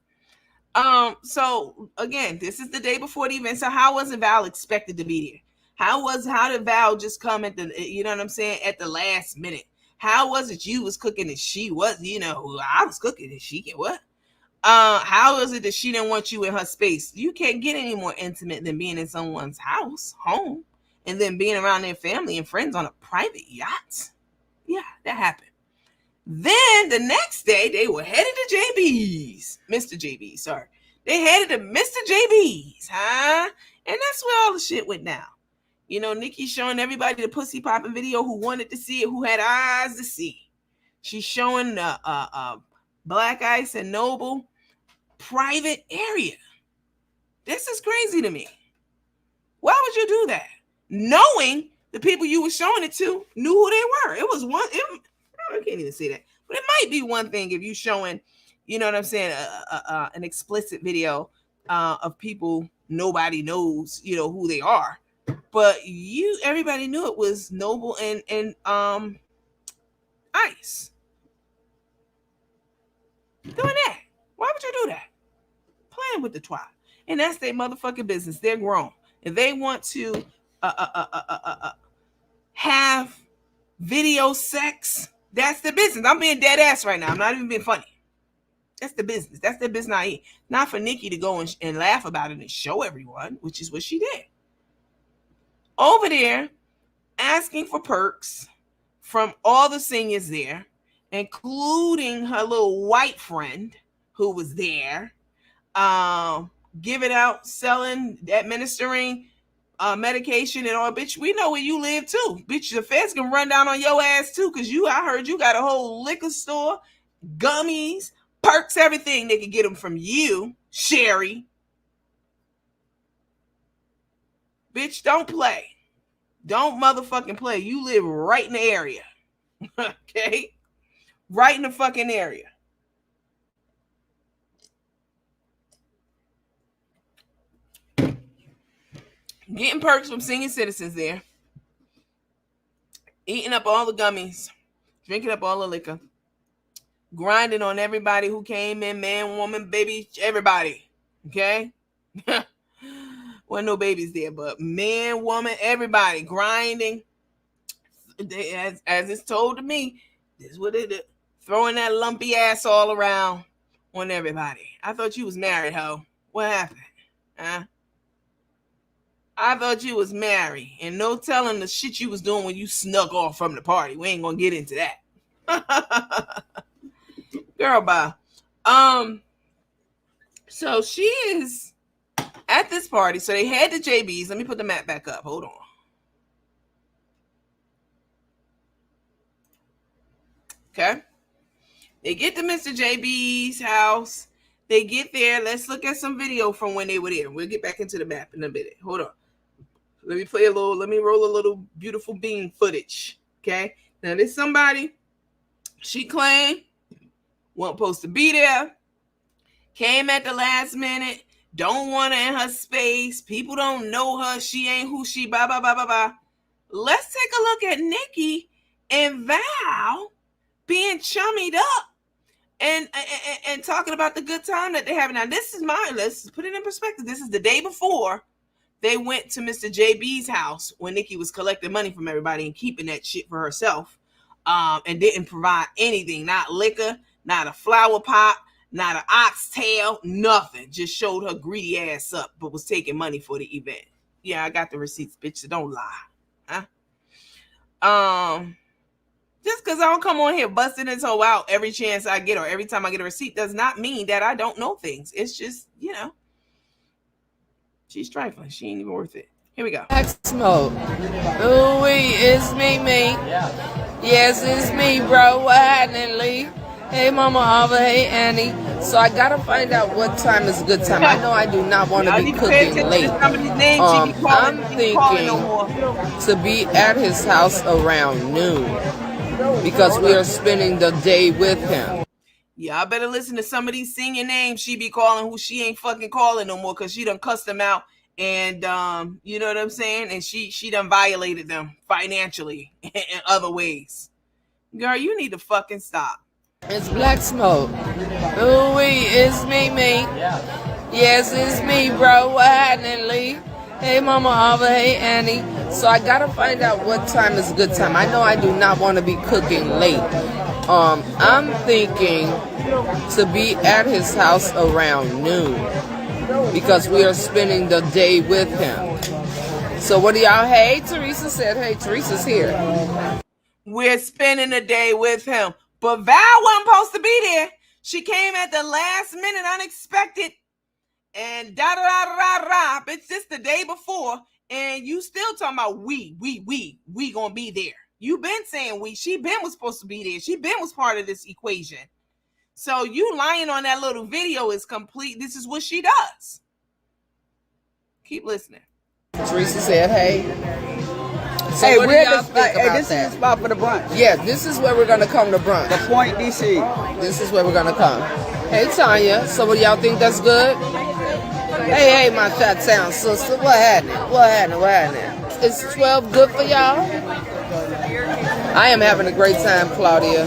So again, this is the day before the event. So how wasn't Val expected to be there? How did Val just come at the, you know what I'm saying, at the last minute? How was it you was cooking and she was, I was cooking and she get what? How is it that she didn't want you in her space? You can't get any more intimate than being in someone's home, and then being around their family and friends on a private yacht. Yeah, that happened. Then the next day, they were headed to JB's. Mr. JB's, sorry. They headed to Mr. JB's, huh? And that's where all the shit went down. Niki's showing everybody the pussy popping video who wanted to see it, who had eyes to see. She's showing Black Ice and Noble private area. This is crazy to me. Why would you do that? Knowing the people you were showing it to knew who they were. It was one... I can't even say that, but it might be one thing if you showing, you know what I'm saying, an explicit video of people nobody knows, who they are, but everybody knew it was Noble and Ice doing that. Why would you do that? Playing with the twat, and that's their motherfucking business. They're grown, and they want to have video sex. That's the business. I'm being dead ass right now. I'm not even being funny. That's the business. That's the business. Not for Niki to go and laugh about it and show everyone, which is what she did. Over there, asking for perks from all the seniors there, including her little white friend who was there, giving out, selling, administering medication and all. Bitch, we know where you live too. Bitch, the feds can run down on your ass too, because I heard you got a whole liquor store, gummies, perks, everything. They can get them from you, Sherry. Bitch, don't play. Don't motherfucking play. You live right in the area. Okay? Right in the fucking area. Getting perks from senior citizens there. Eating up all the gummies. Drinking up all the liquor. Grinding on everybody who came in. Man, woman, baby, everybody. Okay? Wasn't no babies there, but man, woman, everybody. Grinding. As it's told to me, this is what it is. Throwing that lumpy ass all around on everybody. I thought you was married, ho. What happened? Huh? I thought you was married, and no telling the shit you was doing when you snuck off from the party. We ain't gonna get into that. Girl, bye. So she is at this party, so they had the JBs. Let me put the map back up. Hold on. Okay. They get to Mr. JB's house. They get there. Let's look at some video from when they were there. We'll get back into the map in a minute. Hold on. Let me roll a little beautiful bean footage. Okay. Now there's somebody, she claimed, wasn't supposed to be there. Came at the last minute. Don't want her in her space. People don't know her. She ain't who she, blah, blah, blah, blah, blah. Let's take a look at Niki and Val being chummied up and talking about the good time that they're having. Now, let's put it in perspective. This is the day before they went to Mr. JB's house when Niki was collecting money from everybody and keeping that shit for herself, and didn't provide anything, not liquor, not a flower pot, not an oxtail, nothing. Just showed her greedy ass up, but was taking money for the event. Yeah, I got the receipts, bitch, so don't lie. Huh? Just because I don't come on here busting this hoe out every chance I get or every time I get a receipt does not mean that I don't know things. It's just, she's trifling. She ain't even worth it. Here we go. Smoke. Ooh, it's me. Yes, it's me, bro. What happening, Lee? Hey, Mama Ava. Hey, Annie. So I gotta find out what time is a good time. I know I do not want to be cooking late. I'm thinking to be at his house around noon because we are spending the day with him. Yeah, I better listen to some of these singing names she be calling who she ain't fucking calling no more because she done cussed them out and you know what I'm saying? And she done violated them financially in other ways. Girl, you need to fucking stop. It's Black Smoke. Ooh, it's me. Yes, it's me, bro. What happening, Lee? Hey, Mama Ava. Hey, Annie. So I gotta find out what time is a good time. I know I do not want to be cooking late. I'm thinking to be at his house around noon because we are spending the day with him. So what do y'all? Hey, Teresa said. Hey, Teresa's here. We're spending the day with him. But Val wasn't supposed to be there. She came at the last minute, unexpected, and da-da-da-da-da-da. It's just the day before, and you still talking about we gonna be there. You been saying we. She been was supposed to be there. She been was part of this equation. So you lying on that little video is complete. This is what she does. Keep listening. Teresa said, hey. So Hey, what do y'all think about this that? is the spot for the brunch. Yeah, this is where we're gonna come to brunch. The Point DC. This is where we're gonna come. Hey, Tanya. So what do y'all think that's good? Hey, my shot town sister. What happening? Is 12 good for y'all? I am having a great time, Claudia.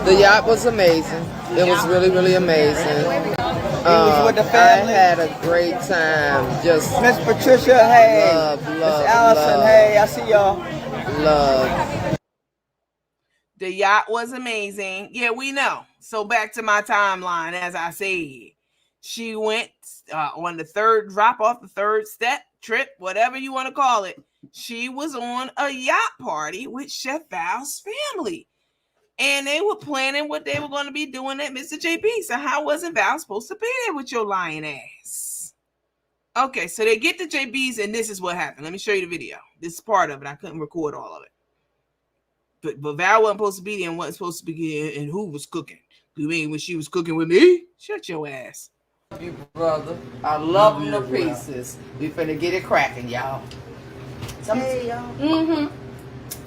The yacht was amazing. It was really, really amazing. was with the family. I had a great time. Just Miss Patricia, hey. love, Miss Allison, hey. I see y'all. love. The yacht was amazing. Yeah, we know. So back to my timeline, as I said. She went on the third drop off, the third step, trip, whatever you want to call it. She was on a yacht party with Chef Val's family. And they were planning what they were going to be doing at Mr. JB. So how wasn't Val supposed to be there with your lying ass? Okay, so they get to JB's and this is what happened. Let me show you the video. This is part of it. I couldn't record all of it. But Val wasn't supposed to be there and wasn't supposed to be there. And who was cooking? You mean when she was cooking with me? Shut your ass. You brother, I love them to pieces. We finna get it cracking, y'all. Hey, y'all.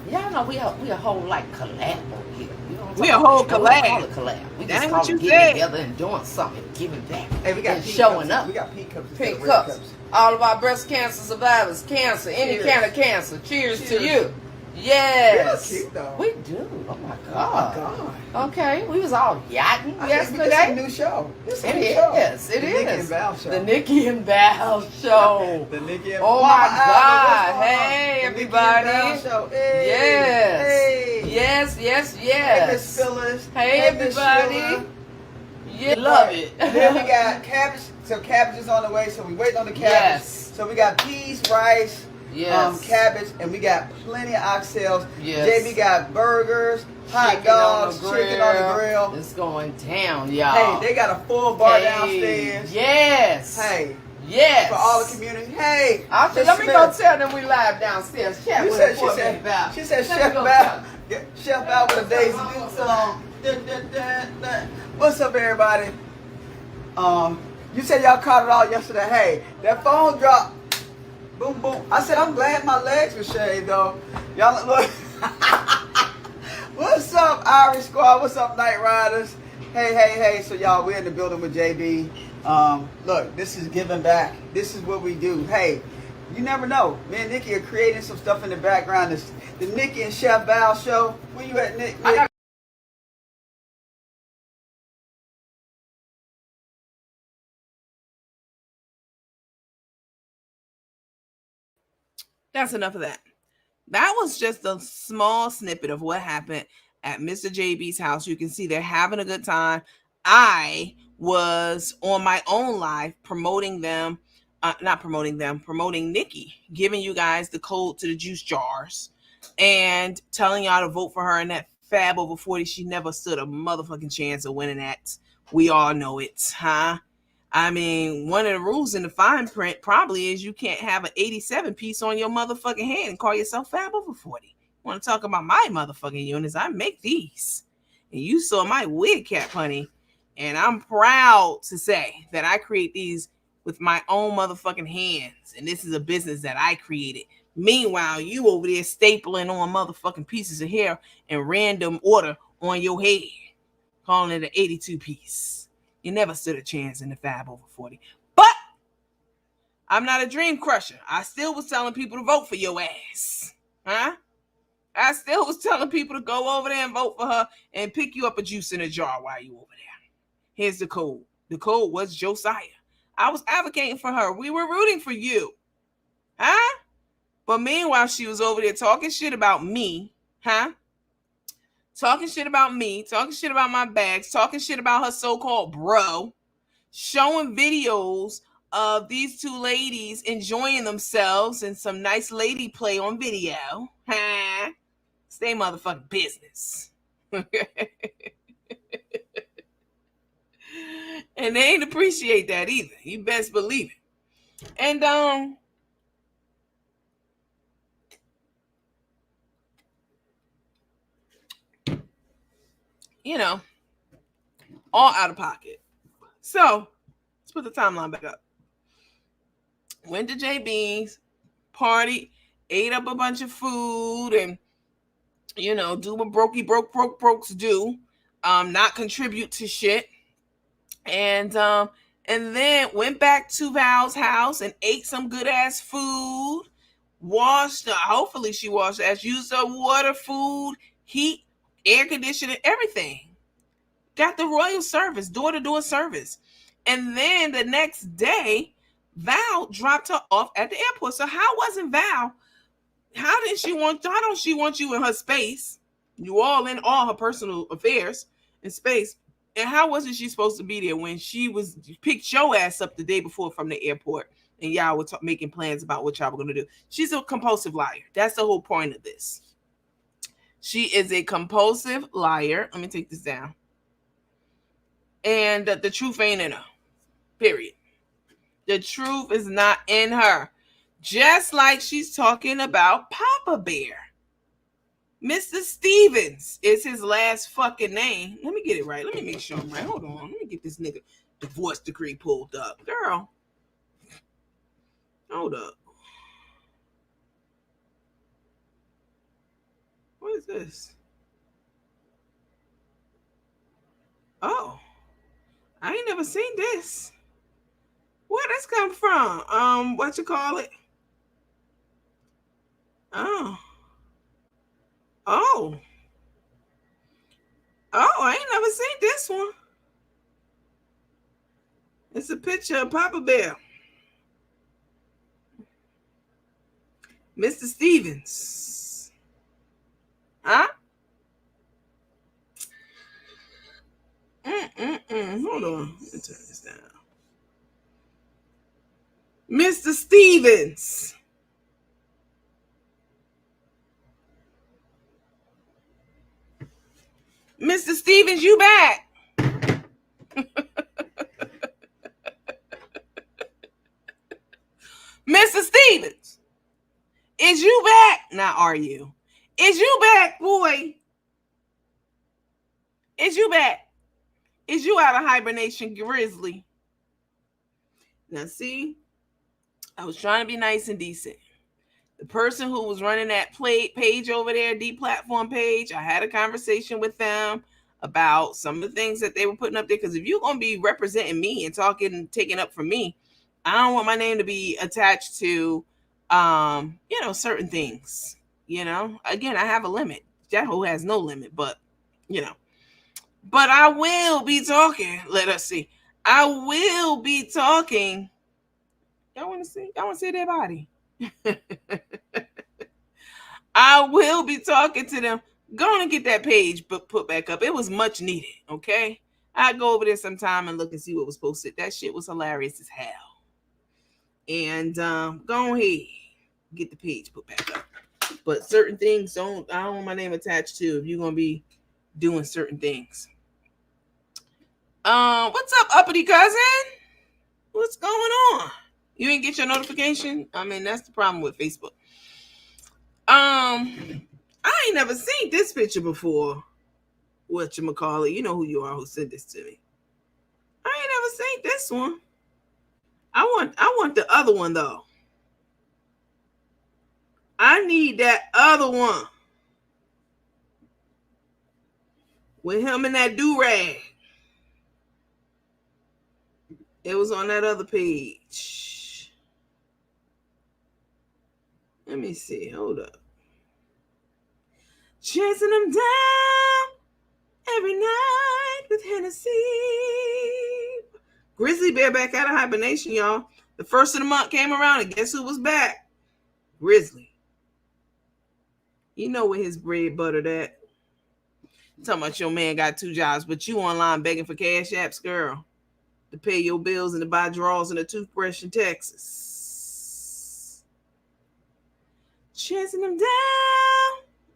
Y'all know we a whole like collab over here. You know what I'm We a talking whole about? We don't call collab. it collab. We That just ain't call what it you getting said. together and doing something, giving back, Hey, we got and pink showing cups. up. We got pink cups. instead Pink of red cups. All of our breast cancer survivors, cancer, any Cheers. kind of cancer. Cheers to Cheers. you. Yes. We look cute, though. We do. Oh my Oh, God. my God. Okay, we was all yachting This is a yesterday. new show. This is a It new show. is. It the is. Niki and Val show. The Niki and Val show. The Niki and Oh Mama my Alva, God. what's going on? Hey, The everybody. Niki and Val show. Hey. Yes. Hey. Yes. Hey, Miss Phyllis. Hey, Miss everybody. Sheila. Yeah, love it. And then we got cabbage. So cabbage is on the way. So we waiting on the cabbage. Yes. So we got peas, rice, Yes. cabbage, and we got plenty of oxtails. Yes. JB got burgers, hot Chicken dogs, on the chicken on the grill. It's going down, y'all. Hey, they got a full bar downstairs. Yes. Hey, Yes. For all the community. Hey, let me go tell them we live downstairs. Chef, she said Chef Val with a Daisy Duke song. What's up, everybody? You said y'all caught it all yesterday. Hey, that phone dropped. Boom, boom. I said I'm glad my legs were shaved, though. Y'all look. What's up, Irish Squad? What's up, Night Riders? Hey. So y'all, we're in the building with JB. Look, this is giving back. This is what we do. Hey, you never know. Me and Niki are creating some stuff in the background. This, the Niki and Chef Val show. Where you at, Nick? That's enough of that. That was just a small snippet of what happened at Mr. JB's house. You can see they're having a good time. I was on my own live promoting them, promoting Niki, giving you guys the code to the juice jars and telling y'all to vote for her in that Fab over 40. She never stood a motherfucking chance of winning that. We all know it, huh? I mean, one of the rules in the fine print probably is you can't have an 87 piece on your motherfucking hand and call yourself Fab over 40. Want to talk about my motherfucking units? I make these. And you saw my wig cap, honey. And I'm proud to say that I create these with my own motherfucking hands. And this is a business that I created. Meanwhile, you over there stapling on motherfucking pieces of hair in random order on your head, calling it an 82 piece. You never stood a chance in the Fab over 40. But I'm not a dream crusher. I still was telling people to vote for your ass. Huh? I still was telling people to go over there and vote for her and pick you up a juice in a jar while you over there. Here's the code. The code was Josiah. I was advocating for her. We were rooting for you. Huh? But meanwhile, she was over there talking shit about me. Huh? Talking shit about me, talking shit about my bags, talking shit about her so-called bro, showing videos of these two ladies enjoying themselves and some nice lady play on video. Huh? Stay motherfucking business. And they ain't appreciate that either. You best believe it. And you know, all out of pocket. So let's put the timeline back up. Went to JB's, party, ate up a bunch of food, and do what brokes do, not contribute to shit, and then went back to Val's house and ate some good ass food. Washed, hopefully she washed as used her water, food, heat, air conditioning, everything. Got the royal service, door-to-door service. And then the next day, Val dropped her off at the airport. So how wasn't Val? How don't she want you in her space? You all in all her personal affairs in space. And how wasn't she supposed to be there when she was picked your ass up the day before from the airport and y'all were making plans about what y'all were going to do? She's a compulsive liar. That's the whole point of this. She is a compulsive liar. Let me take this down. And the truth ain't in her. Period. The truth is not in her. Just like she's talking about Papa Bear. Mr. Stevens is his last fucking name. Let me get it right. Let me make sure I'm right. Hold on. Let me get this nigga divorce decree pulled up. Girl. Hold up. What is this? Oh. I ain't never seen this. Where this come from? What you call it? Oh. Oh, I ain't never seen this one. It's a picture of Papa Bear. Mr. Stevens. Huh? Hold on. Let me turn this down. Mr. Stevens. Mr. Stevens, you back. Mr. Stevens, is you back? Now, are you? Is you back, boy? Is you back? Is you out of hibernation, Grizzly? Now, see, I was trying to be nice and decent. The person who was running that page over there, deplatform page, I had a conversation with them about some of the things that they were putting up there. Because if you're going to be representing me and taking up for me, I don't want my name to be attached to, certain things. Again, I have a limit. That whole has no limit, but, But I will be talking. Let us see. I will be talking. Y'all want to see? Y'all want to see their body? I will be talking to them. Go and get that page put back up. It was much needed, okay? I go over there sometime and look and see what was posted. That shit was hilarious as hell. And go ahead, get the page put back up. But certain things I don't want my name attached to if you're gonna be doing certain things. What's up, uppity cousin? What's going on? You didn't get your notification? I mean, that's the problem with Facebook. I ain't never seen this picture before. Whatchamacallit, you know who you are who sent this to me. I ain't never seen this one. I want the other one though. I need that other one. With him in that do-rag. It was on that other page. Let me see. Hold up. Chasing them down every night with Hennessy. Grizzly Bear back out of hibernation, y'all. The first of the month came around, and guess who was back? Grizzly. You know where his bread buttered at. Talking about your man got 2 jobs, but you online begging for cash apps, girl, to pay your bills and to buy drawers and a toothbrush in Texas. Chasing them down.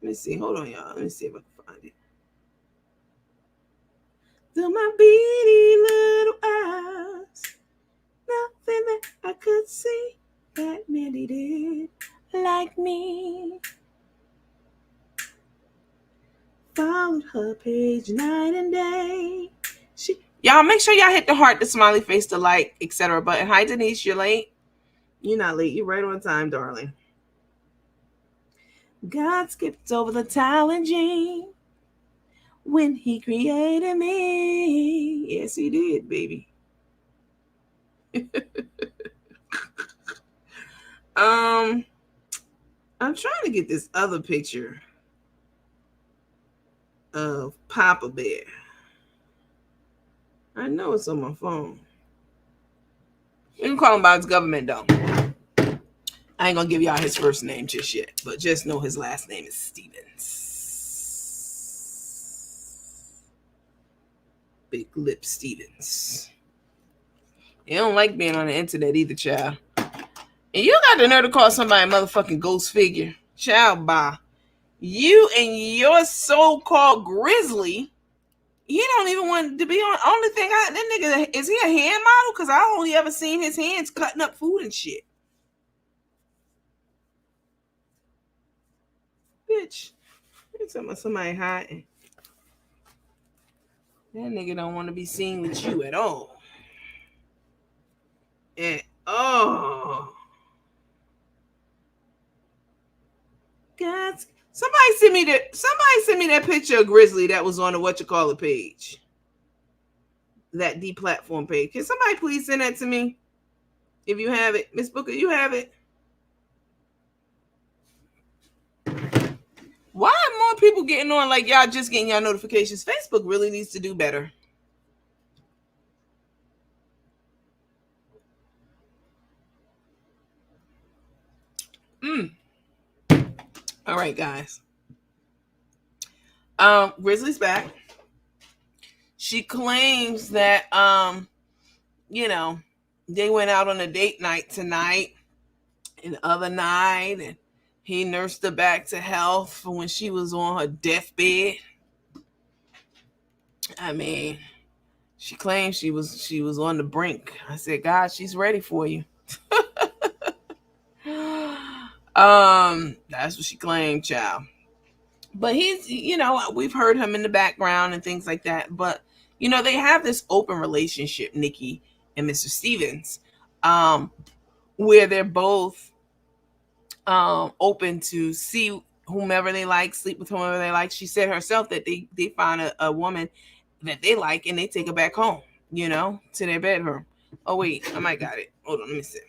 Let me see. Hold on, y'all. Let me see if I can find it. Through my beady little eyes, nothing that I could see that Mandy did like me. Followed her page night and day. Y'all make sure y'all hit the heart, the smiley face, the like, etc. button. Hi, Denise. You're late. You're not late. You're right on time, darling. God skipped over the talent gene when he created me. Yes, he did, baby. I'm trying to get this other picture of Papa Bear. I know it's on my phone. You can call him by his government, though. I ain't gonna give y'all his first name just yet, but just know his last name is Stevens. Big Lip Stevens. You don't like being on the internet either, child. And you got the nerve to call somebody a motherfucking ghost figure. Child, bye. You and your so-called Grizzly, he don't even want to be on. Only thing that nigga, is he a hand model? Because I only ever seen his hands cutting up food and shit. Bitch, you talking about somebody hiding. That nigga don't want to be seen with you at all. And oh, God, somebody send me that picture of Grizzly that was on the whatchamacallit page. That deplatform page. Can somebody please send that to me? If you have it. Miss Booker, you have it. Why are more people getting on like y'all just getting y'all notifications? Facebook really needs to do better. All right, guys. Grizzly's back. She claims that they went out on a date night tonight and the other night, and he nursed her back to health for when she was on her deathbed. I mean, she claims she was on the brink. I said, God, she's ready for you. That's what she claimed, child. But he's, we've heard him in the background and things like that. But, they have this open relationship, Niki and Mr. Stevens, where they're both open to see whomever they like, sleep with whomever they like. She said herself that they find a woman that they like and they take her back home, to their bedroom. Oh, wait, I might got it. Hold on, let me see.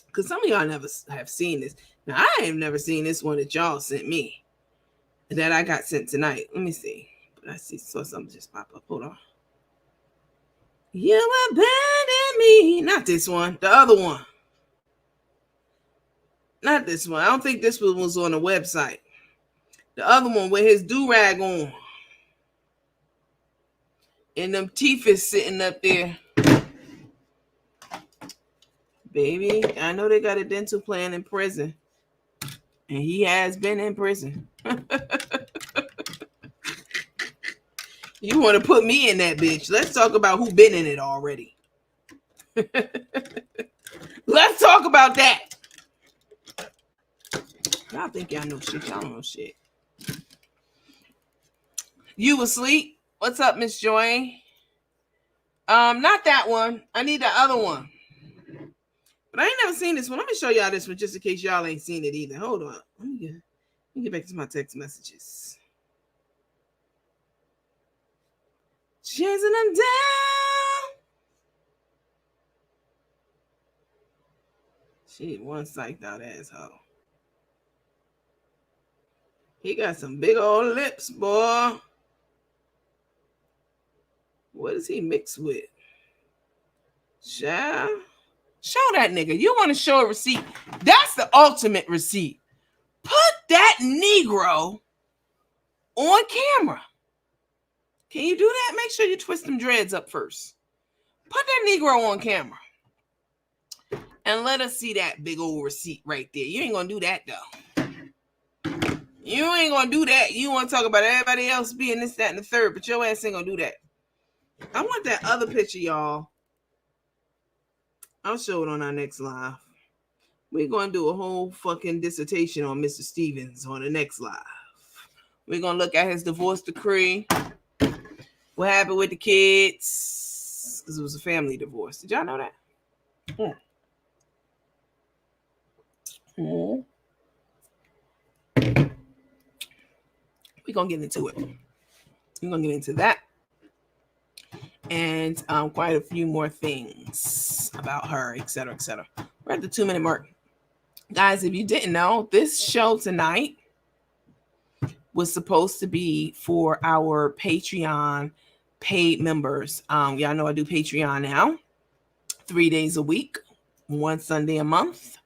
Because some of y'all never have seen this. Now, I have never seen this one that y'all sent me. That I got sent tonight. Let me see. But saw something just pop up. Hold on. You abandoned me. Not this one. The other one. Not this one. I don't think this one was on the website. The other one with his do-rag on. And them teeth is sitting up there. Baby, I know they got a dental plan in prison. And he has been in prison. You want to put me in that bitch. Let's talk about who been in it already. Let's talk about that. Y'all think y'all know shit. Y'all don't know shit. You asleep? What's up, Miss Joy? Not that one. I need the other one. But I ain't never seen this one. Let me show y'all this one just in case y'all ain't seen it either. Hold on. Let me get back to my text messages. Chasing them down. She one psyched out asshole. He got some big old lips, boy. What is he mixed with? Show that nigga. You want to show a receipt? That's the ultimate receipt. Put that Negro on camera. Can you do that? Make sure you twist them dreads up first. Put that Negro on camera. And let us see that big old receipt right there. You ain't going to do that, though. You ain't going to do that. You want to talk about everybody else being this, that, and the third, but your ass ain't going to do that. I want that other picture, y'all. I'll show it on our next live. We're going to do a whole fucking dissertation on Mr. Stevens on the next live. We're going to look at his divorce decree. What happened with the kids? Because it was a family divorce. Did y'all know that? We're going to get into it. We're going to get into that. And quite a few more things about her, etc., etc. We're at the 2-minute mark. Guys, if you didn't know, this show tonight was supposed to be for our Patreon paid members. Y'all know I do Patreon now 3 days a week, one Sunday a month.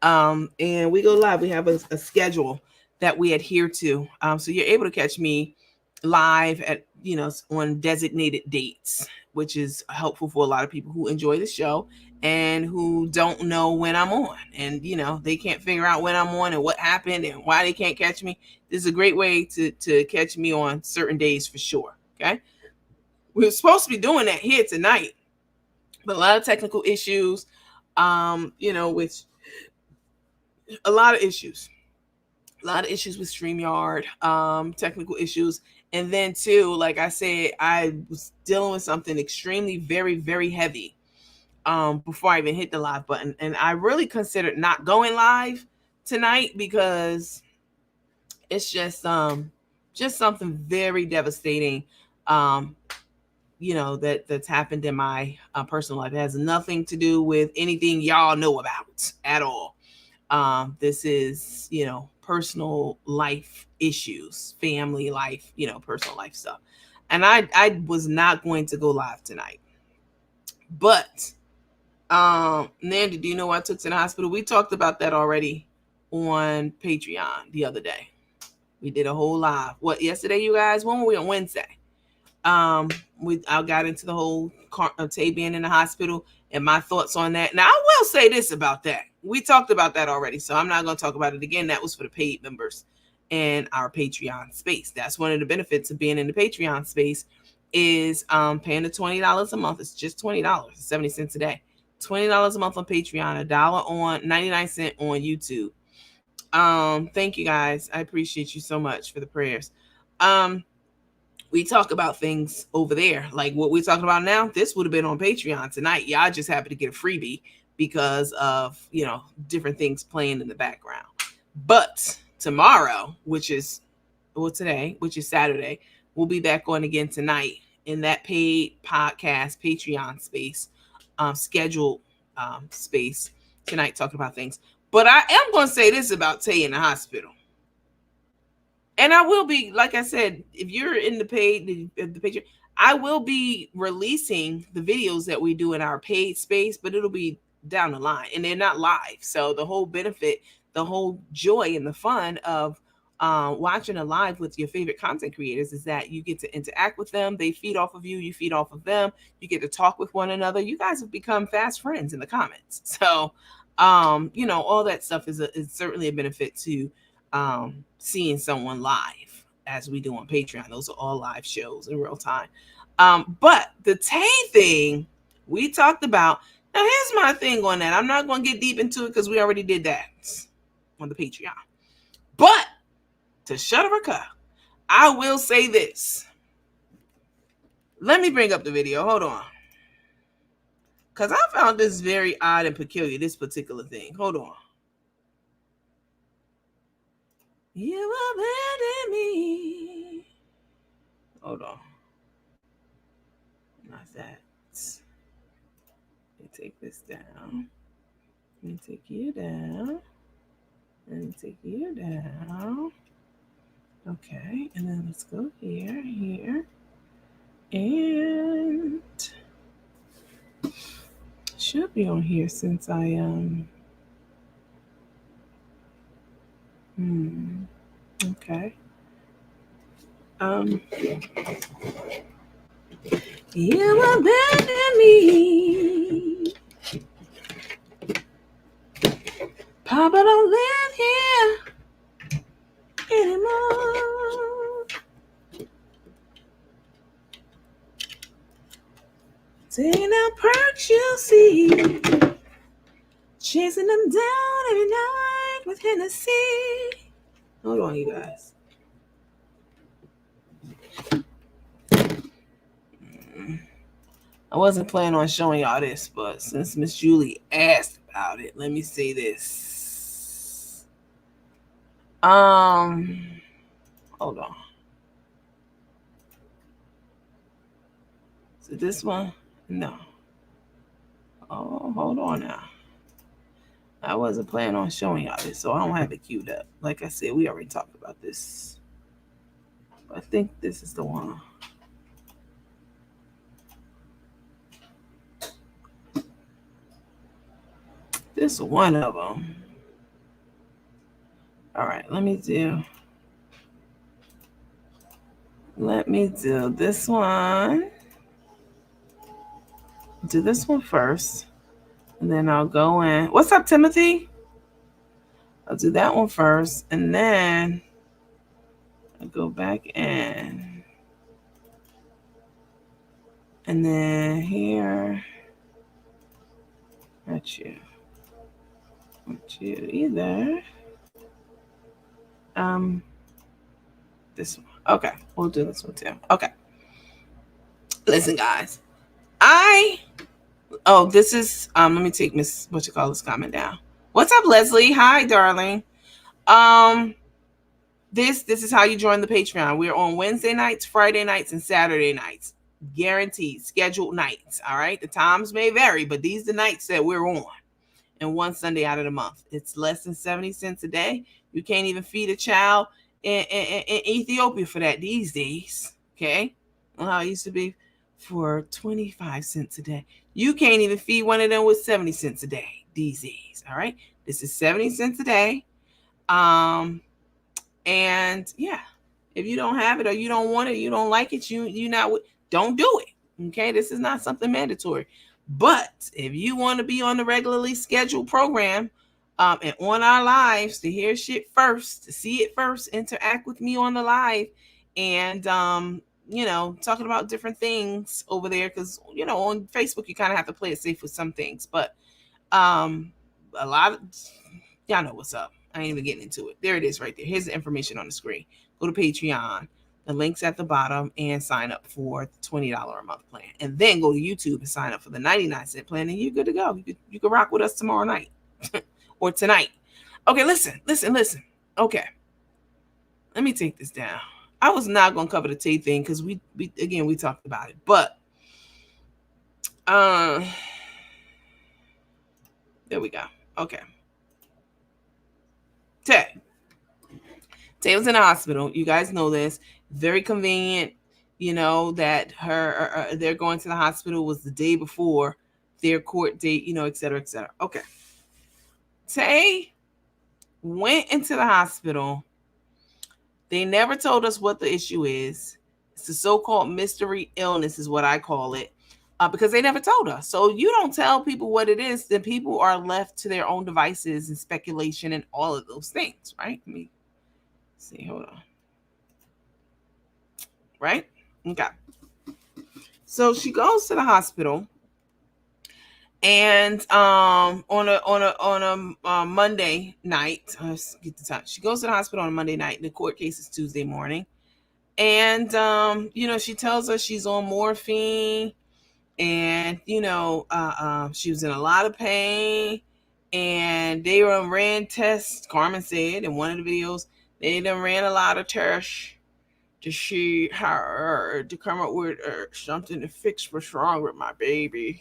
And we go live. We have a schedule that we adhere to. So you're able to catch me live at, on designated dates, which is helpful for a lot of people who enjoy the show and who don't know when I'm on. And, they can't figure out when I'm on and what happened and why they can't catch me. This is a great way to catch me on certain days for sure. Okay. We were supposed to be doing that here tonight, but a lot of technical issues, which a lot of issues with StreamYard, technical issues. And then too, like I said, I was dealing with something extremely, very, very heavy before I even hit the live button. And I really considered not going live tonight because it's just something very devastating, that's happened in my personal life. It has nothing to do with anything y'all know about at all. This is, personal life issues, family life, personal life stuff. And I was not going to go live tonight. But, Nandy, do you know what I took to the hospital? We talked about that already on Patreon the other day. We did a whole live. What, yesterday, you guys? When were we on Wednesday? I got into the whole Tay being in the hospital and my thoughts on that. Now, I will say this about that. We talked about that already, so I'm not going to talk about it again. That was for the paid members and our Patreon space. That's one of the benefits of being in the Patreon space is paying the $20 a month. It's just $20, 70 cents a day $20 a month on Patreon, $1 on 99 cents on YouTube. Thank you guys. I appreciate you so much for the prayers. We talk about things over there, like what we're talking about now. This would have been on Patreon tonight. Y'all just happened to get a freebie because of, different things playing in the background. But tomorrow, today, which is Saturday, we'll be back on again tonight in that paid podcast Patreon space, scheduled space tonight, talking about things. But I am going to say this about Tay in the hospital. And I will be, like I said, if you're in the Patreon, I will be releasing the videos that we do in our paid space, but it'll be down the line and they're not live. So the whole benefit, the whole joy and the fun of watching a live with your favorite content creators is that you get to interact with them. They feed off of you. You feed off of them. You get to talk with one another. You guys have become fast friends in the comments. So, all that stuff is certainly a benefit to seeing someone live as we do on Patreon. Those are all live shows in real time. But the Tay thing we talked about. Now, here's my thing on that. I'm not going to get deep into it because we already did that on the Patreon. But to shut up her cup, I will say this. Let me bring up the video. Hold on. Because I found this very odd and peculiar, this particular thing. Hold on. You abandoned me. Hold on. Not that. Let me take this down. Let me take you down. Let me take you down. Okay, and then let's go here, and should be on here since I okay. You abandoned me. Papa don't live here anymore. Taking out perks you see, chasing them down every night with Hennessy. Hold on, you guys. I wasn't planning on showing y'all this, but since Miss Julie asked about it, let me say this. Hold on. So this one, no. Oh, hold on now. I wasn't planning on showing y'all this, so I don't have it queued up. Like I said, we already talked about this. I think this is the one. This is one of them. All right, let me do this one. Do this one first, and then I'll go in. What's up, Timothy? I'll do that one first, and then I'll go back in. And then here, not you. Not you either. This one. Okay, we'll do this one too. Okay. Listen, guys. This is let me take Miss comment down. What's up, Leslie? Hi, darling. This is how you join the Patreon. We're on Wednesday nights, Friday nights, and Saturday nights. Guaranteed, scheduled nights. All right. The times may vary, but these are the nights that we're on. And one Sunday out of the month. It's less than 70 cents a day. You can't even feed a child in Ethiopia for that these days. Okay. Well, how it used to be for 25 cents a day. You can't even feed one of them with 70 cents a day these days. All right. This is 70 cents a day. And yeah, if you don't have it or you don't want it, you don't like it, don't do it. Okay. This is not something mandatory. But if you want to be on the regularly scheduled program and on our lives to hear shit first, to see it first, interact with me on the live, and talking about different things over there, because on Facebook you kind of have to play it safe with some things, but a lot of y'all know what's up. I ain't even getting into it. There it is right there. Here's the information on the screen. Go to Patreon. The link's at the bottom, and sign up for the $20 a month plan. And then go to YouTube and sign up for the 99-cent plan, and you're good to go. You can rock with us tomorrow night or tonight. Okay, listen. Okay. Let me take this down. I was not going to cover the Tay thing because we talked about it. But there we go. Okay. Tay was in the hospital. You guys know this. Very convenient, that they're going to the hospital was the day before their court date, et cetera, et cetera. Okay. Tay went into the hospital. They never told us what the issue is. It's the so-called mystery illness is what I call it, because they never told us. So you don't tell people what it is, then people are left to their own devices and speculation and all of those things, right? Let me see, hold on. Right? Okay. So she goes to the hospital, and on a Monday night, let's get the time. She goes to the hospital on a Monday night. The court case is Tuesday morning, and she tells us she's on morphine, and she was in a lot of pain, and they ran tests. Carmen said in one of the videos they ran a lot of tests to see to come up with something to fix what's wrong with my baby.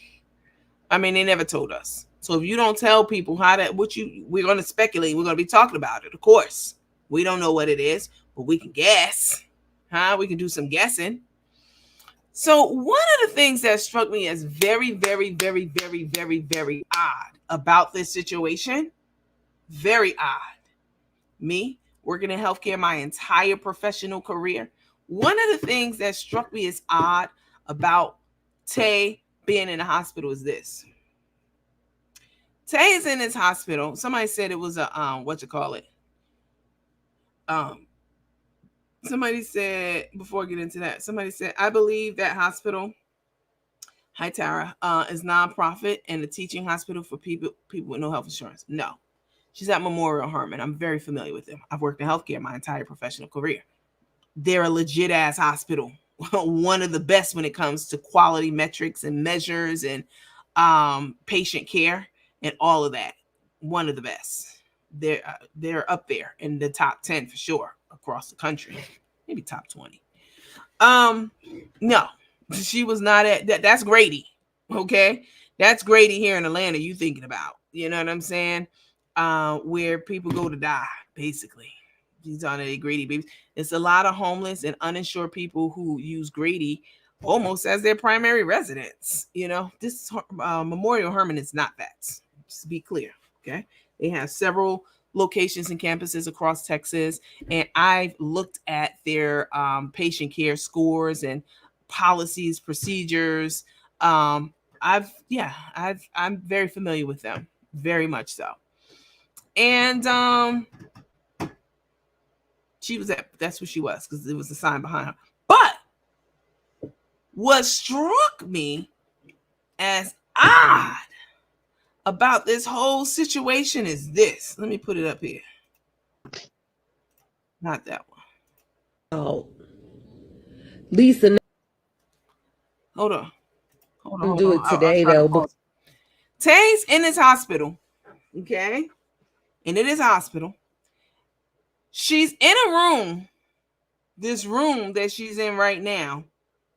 I mean, they never told us. So if you don't tell people we're going to speculate. We're going to be talking about it. Of course, we don't know what it is, but we can guess. We can do some guessing. So one of the things that struck me as very, very, very, very, very, very odd about this situation, very odd. Me, working in healthcare my entire professional career, one of the things that struck me as odd about Tay being in the hospital is this. Tay is in this hospital. Somebody said it was a somebody said, before I get into that, somebody said, I believe that hospital, hi Tara, is nonprofit and a teaching hospital for people with no health insurance. No. She's at Memorial Hermann. I'm very familiar with them. I've worked in healthcare my entire professional career. They're a legit ass hospital. One of the best when it comes to quality metrics and measures and patient care and all of that. One of the best. They're up there in the top 10 for sure across the country. Maybe top 20. No, she was not at that. That's Grady. Okay. That's Grady here in Atlanta. You thinking about, you know what I'm saying? Where people go to die, basically. These are the Grady babies. It's a lot of homeless and uninsured people who use Grady almost as their primary residence. This Memorial Hermann is not that. Just to be clear, okay? They have several locations and campuses across Texas, and I've looked at their patient care scores and policies, procedures. I'm very familiar with them, very much so. And that's what she was, because it was a sign behind her. But what struck me as odd about this whole situation is this. Let me put it up here. Not that one. Oh, Lisa, Hold on. do it today though. Tay's in this hospital, okay? And in this hospital, she's in a room, this room that she's in right now,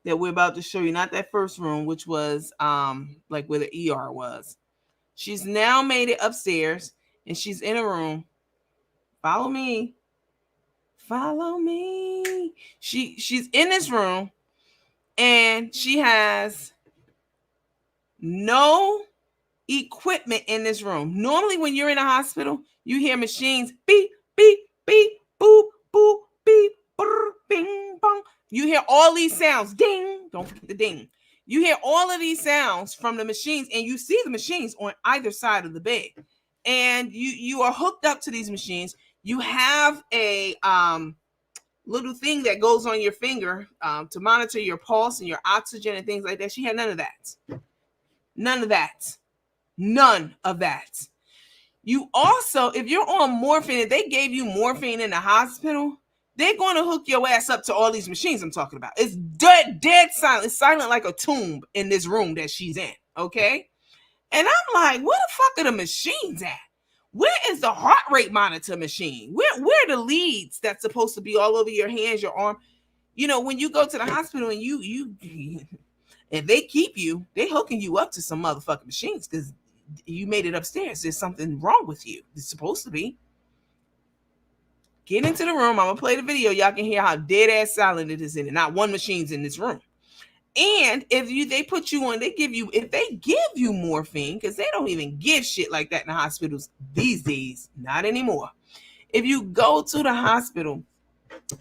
that we're about to show you, not that first room, which was like where the ER was. She's now made it upstairs, and she's in a room. Follow me. She's in this room, and she has no equipment in this room. Normally, when you're in a hospital, you hear machines beep, beep, beep, boop, boop, beep, brr, bing, bong. You hear all these sounds. Ding. Don't forget the ding. You hear all of these sounds from the machines, and you see the machines on either side of the bed. And you are hooked up to these machines. You have a little thing that goes on your finger to monitor your pulse and your oxygen and things like that. She had none of that. None of that. None of that. You also, if you're on morphine, if they gave you morphine in the hospital, they're going to hook your ass up to all these machines I'm talking about. It's dead silent. It's silent like a tomb in this room that she's in, okay? And I'm like, where the fuck are the machines at? Where is the heart rate monitor machine? Where are the leads that's supposed to be all over your hands, your arm? You know, when you go to the hospital and you if they keep you, they hooking you up to some motherfucking machines because you made it upstairs. There's something wrong with you. It's supposed to be. Get into the room. I'm gonna play the video. Y'all can hear how dead ass silent it is in it. Not one machine's in this room. And if they put you on, if they give you morphine, because they don't even give shit like that in the hospitals these days, not anymore. If you go to the hospital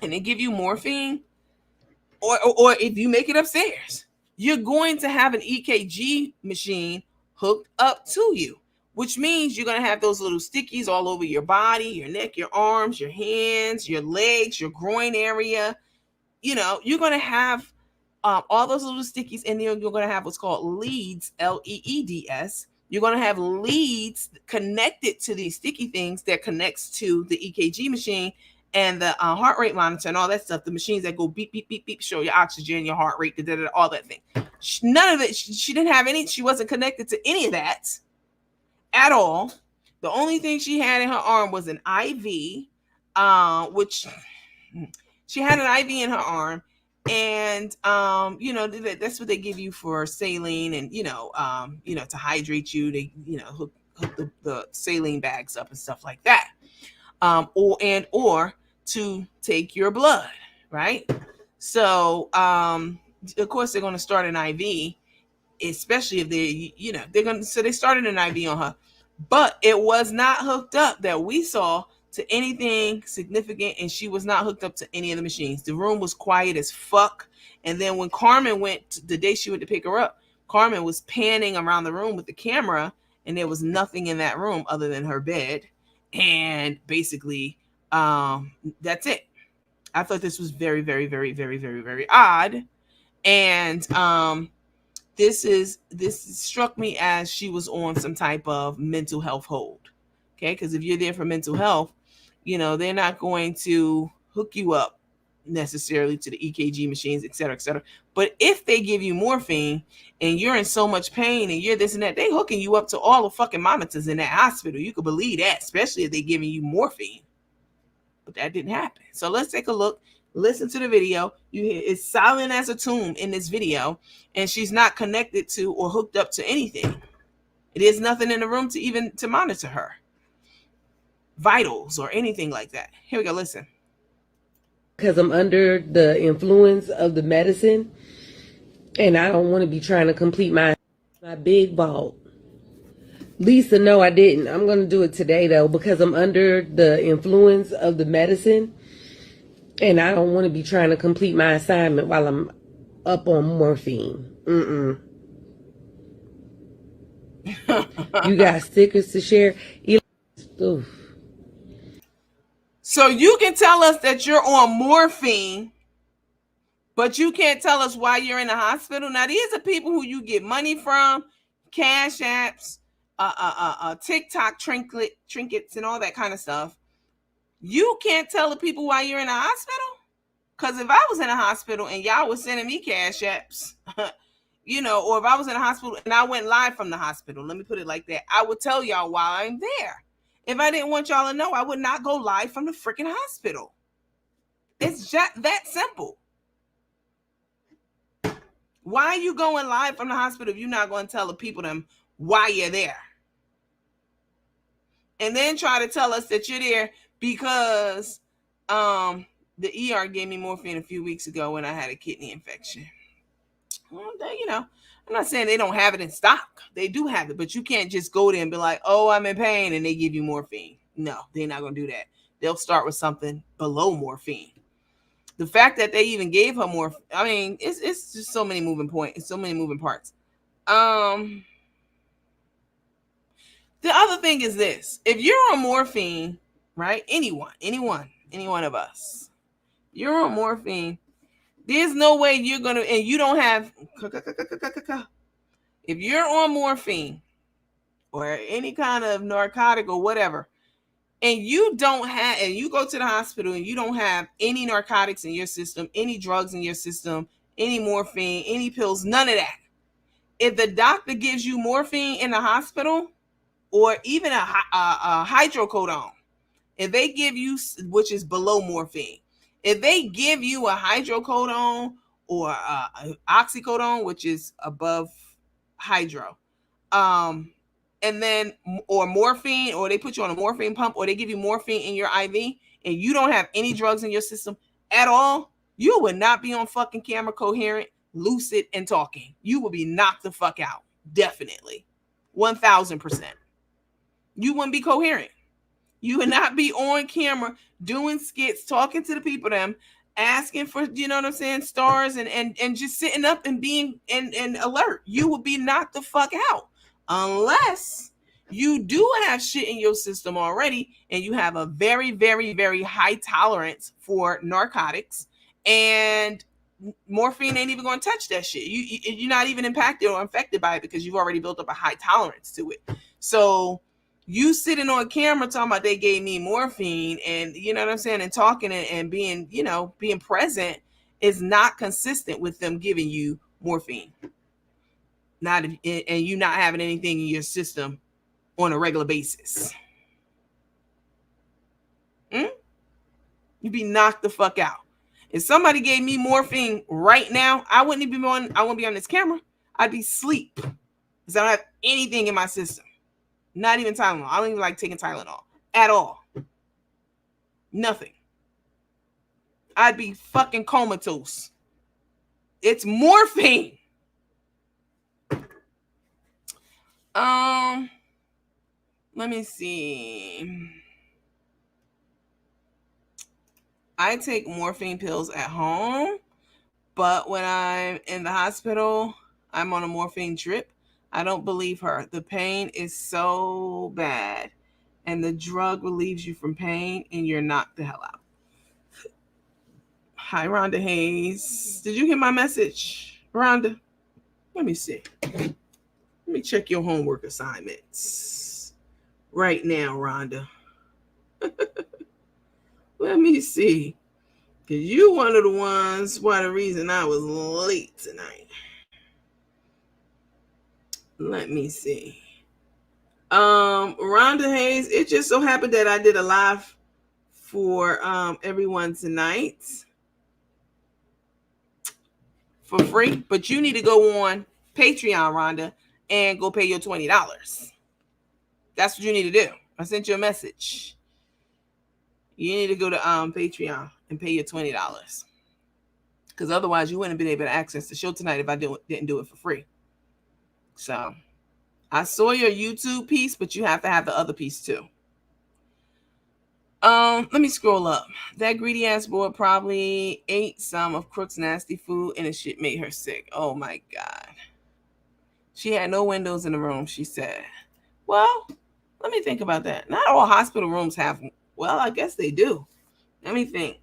and they give you morphine, or if you make it upstairs, you're going to have an EKG machine hooked up to you, which means you're going to have those little stickies all over your body, your neck, your arms, your hands, your legs, your groin area. You know, you're going to have all those little stickies, and then you're going to have what's called leads, LEEDS. You're going to have leads connected to these sticky things that connects to the EKG machine and the heart rate monitor and all that stuff. The machines that go beep, beep, beep, beep, show your oxygen, your heart rate, all that thing. None of it. She didn't have any. She wasn't connected to any of that at all. The only thing she had in her arm was an IV, which she had an IV in her arm. And you know, that's what they give you for saline, and you know, to hydrate you. They, you know, hook the saline bags up and stuff like that. Or to take your blood, right? So of course they're going to start an IV, especially if they started an IV on her, but it was not hooked up that we saw to anything significant, and she was not hooked up to any of the machines. The room was quiet as fuck. And then when Carmen went, the day she went to pick her up, Carmen was panning around the room with the camera, and there was nothing in that room other than her bed. And basically, that's it. I thought this was very, very, very, very, very, very odd. And this struck me as she was on some type of mental health hold. Okay, because if you're there for mental health, you know, they're not going to hook you up necessarily to the EKG machines, et cetera, et cetera. But if they give you morphine and you're in so much pain and you're this and that, they hooking you up to all the fucking monitors in that hospital. You could believe that, especially if they're giving you morphine. But that didn't happen. So let's take a look. Listen to the video. You hear it's silent as a tomb in this video, and she's not connected to or hooked up to anything. It is nothing in the room to monitor her vitals or anything like that. Here we go. Listen. Because I'm under the influence of the medicine, and I don't want to be trying to complete my big vault. Lisa, no, I didn't. I'm going to do it today, though, because I'm under the influence of the medicine, and I don't want to be trying to complete my assignment while I'm up on morphine. You got stickers to share? Oof. So you can tell us that you're on morphine, but you can't tell us why you're in the hospital. Now, these are people who you get money from, cash apps, TikTok trinkets, and all that kind of stuff. You can't tell the people why you're in the hospital? Because if I was in a hospital and y'all was sending me cash apps, you know, or if I was in a hospital and I went live from the hospital, let me put it like that, I would tell y'all why I'm there. If I didn't want y'all to know, I would not go live from the freaking hospital. It's just that simple. Why are you going live from the hospital if you're not going to tell the people them why you're there? And then try to tell us that you're there because the ER gave me morphine a few weeks ago when I had a kidney infection. Well, you know, I'm not saying they don't have it in stock. They do have it, but you can't just go there and be like, oh, I'm in pain, and they give you morphine. No, they're not going to do that. They'll start with something below morphine. The fact that they even gave her morphine, I mean, it's just so many moving points. It's so many moving parts. The other thing is this. If you're on morphine, right, any one of us, You're on morphine. There's no way you're gonna, and you don't have. If you're on morphine or any kind of narcotic or whatever, and you don't have, and you go to the hospital and you don't have any narcotics in your system, any drugs in your system, any morphine, any pills, none of that. If the doctor gives you morphine in the hospital, or even a hydrocodone, if they give you, which is below morphine, if they give you a hydrocodone or oxycodone, which is above hydro, and then, or morphine, or they put you on a morphine pump, or they give you morphine in your IV, and you don't have any drugs in your system at all, you would not be on fucking camera coherent, lucid, and talking. You will be knocked the fuck out. Definitely. 1000%. You wouldn't be coherent. You would not be on camera doing skits, talking to the people, them asking for, you know what I'm saying, stars, and just sitting up and being and alert. You would be knocked the fuck out. Unless you do have shit in your system already and you have a very, very, very high tolerance for narcotics, and morphine ain't even going to touch that shit. You're not even impacted or infected by it because you've already built up a high tolerance to it. So you sitting on camera talking about they gave me morphine, and you know what I'm saying, and talking and being, you know, being present is not consistent with them giving you morphine. Not if, and you not having anything in your system on a regular basis. You'd be knocked the fuck out. If somebody gave me morphine right now, I wouldn't be on this camera. I'd be asleep because I don't have anything in my system. Not even Tylenol. I don't even like taking Tylenol at all. Nothing. I'd be fucking comatose. It's morphine. Let me see. I take morphine pills at home, but when I'm in the hospital, I'm on a morphine drip. I don't believe her. The pain is so bad, and the drug relieves you from pain, and you're knocked the hell out. Hi, Rhonda Hayes. Did you get my message, Rhonda? Let me see. Let me check your homework assignments right now, Rhonda. Let me see. Because you one of the ones why the reason I was late tonight. Let me see. Rhonda Hayes, it just so happened that I did a live for everyone tonight for free, but you need to go on Patreon, Rhonda, and go pay your $20. That's what you need to do. I sent you a message. You need to go to Patreon and pay your $20, because otherwise you wouldn't have been able to access the show tonight if I didn't do it for free. So I saw your YouTube piece, but you have to have the other piece too. Let me scroll up. That greedy ass boy probably ate some of Crook's nasty food and the shit made her sick. Oh my God. She had no windows in the room, she said. Well, let me think about that. Not all hospital rooms have, well, I guess they do. Let me think.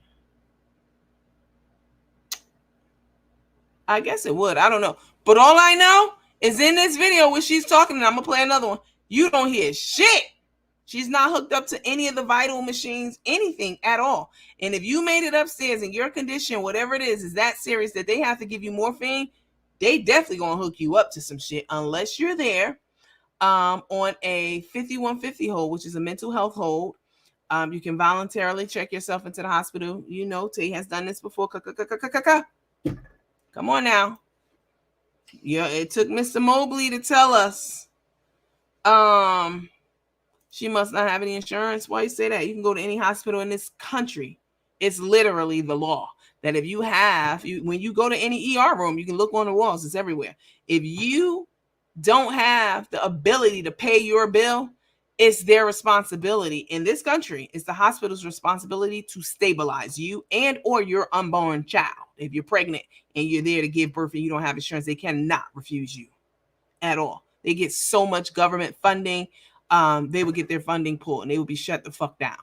I guess it would. I don't know. But all I know is in this video where she's talking, and I'm going to play another one, you don't hear shit. She's not hooked up to any of the vital machines, anything at all. And if you made it upstairs and your condition, whatever it is that serious that they have to give you morphine, they definitely going to hook you up to some shit unless you're there on a 5150 hold, which is a mental health hold. You can voluntarily check yourself into the hospital. You know, Tay has done this before. Come on now. Yeah, it took Mr. Mobley to tell us. She must not have any insurance. Why you say that? You can go to any hospital in this country. It's literally the law that if you have, when you go to any ER room, you can look on the walls. It's everywhere. If you don't have the ability to pay your bill, it's their responsibility. In this country, it's the hospital's responsibility to stabilize you and or your unborn child. If you're pregnant and you're there to give birth and you don't have insurance, they cannot refuse you at all. They get so much government funding. They would get their funding pulled and they would be shut the fuck down.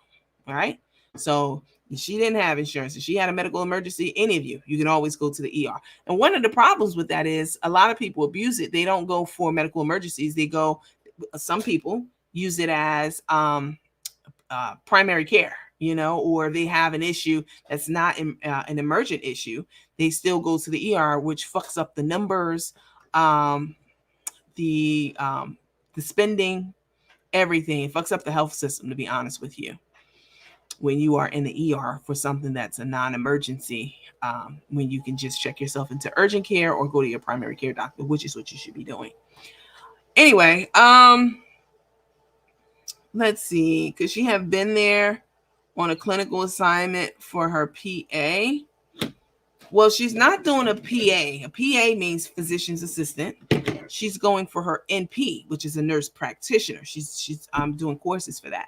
All right. So she didn't have insurance, if she had a medical emergency, any of you can always go to the ER. And one of the problems with that is a lot of people abuse it. They don't go for medical emergencies. Some people use it as primary care, or they have an issue that's not an emergent issue. They still go to the ER, which fucks up the numbers, the spending, everything. It fucks up the health system, to be honest with you, when you are in the ER for something that's a non-emergency, when you can just check yourself into urgent care or go to your primary care doctor, which is what you should be doing. Anyway, let's see, could she have been there on a clinical assignment for her PA? Well, she's not doing a PA. A PA means physician's assistant. She's going for her NP, which is a nurse practitioner. She's doing courses for that.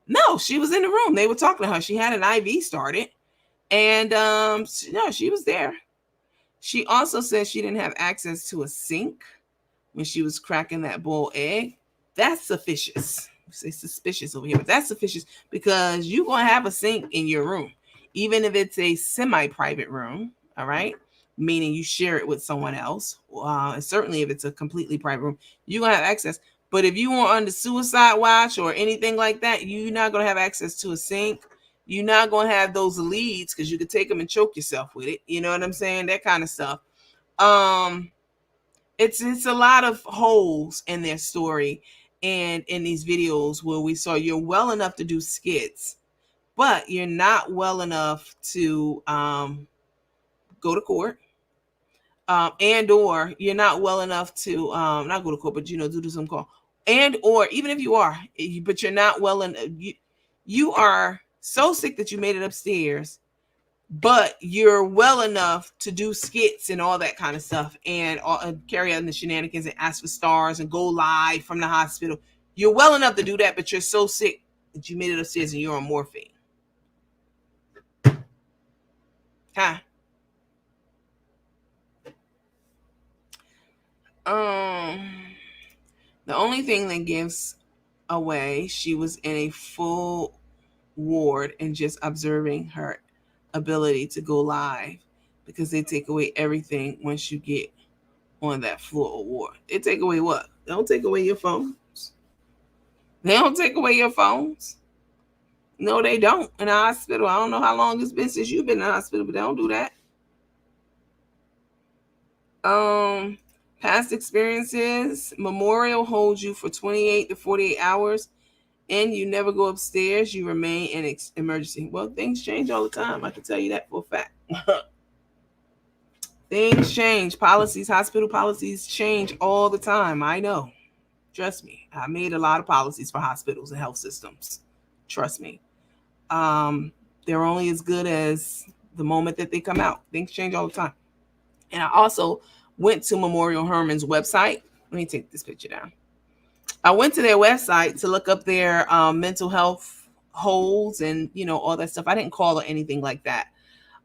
No, she was in the room. They were talking to her. She had an IV started, and no, she was there. She also said she didn't have access to a sink when she was cracking that boiled egg. That's suspicious. Say suspicious over here, but that's suspicious because you're going to have a sink in your room, even if it's a semi-private room, all right? Meaning you share it with someone else. Certainly if it's a completely private room, you're going to have access. But if you are under suicide watch or anything like that, you're not going to have access to a sink. You're not going to have those leads because you could take them and choke yourself with it. You know what I'm saying? That kind of stuff. It's a lot of holes in their story and in these videos where we saw you're well enough to do skits, but you're not well enough to go to court, and or you're not well enough to not go to court, but do some call, and or even if you are, but you're not well enough. You are so sick that you made it upstairs, but you're well enough to do skits and all that kind of stuff and carry on the shenanigans and ask for stars and go live from the hospital. You're well enough to do that, but you're so sick that you made it upstairs and you're on morphine. Huh? The only thing that gives away she was in a full ward and just observing her ability to go live, because they take away everything once you get on that floor award. They take away what? They don't take away your phones. They don't take away your phones. No, they don't. In a hospital, I don't know how long it's been since you've been in the hospital, but they don't do that. Past experiences, memorial holds you for 28 to 48 hours, and you never go upstairs. You remain in emergency. Well, things change all the time. I can tell you that for a fact. Things change. Policies, hospital policies change all the time. I know. Trust me. I made a lot of policies for hospitals and health systems. Trust me. They're only as good as the moment that they come out. Things change all the time. And I also went to Memorial Herman's website. Let me take this picture down. I went to their website to look up their mental health holds and, all that stuff. I didn't call or anything like that.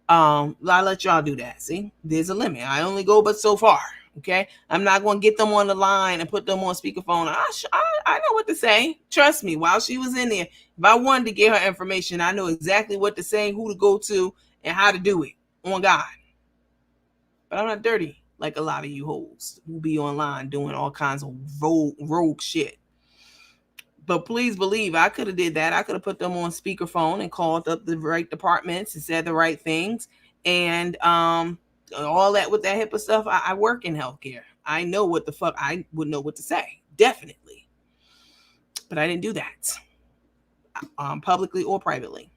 I let y'all do that. See, there's a limit. I only go but so far. Okay. I'm not going to get them on the line and put them on speakerphone. I know what to say. Trust me. While she was in there, if I wanted to get her information, I know exactly what to say, who to go to, and how to do it. On God. But I'm not dirty like a lot of you hoes who be online doing all kinds of rogue shit. But please believe I could have did that. I could have put them on speakerphone and called up the right departments and said the right things. And all that with that HIPAA stuff. I work in healthcare. I know what the fuck I would know what to say. Definitely. But I didn't do that. Publicly or privately.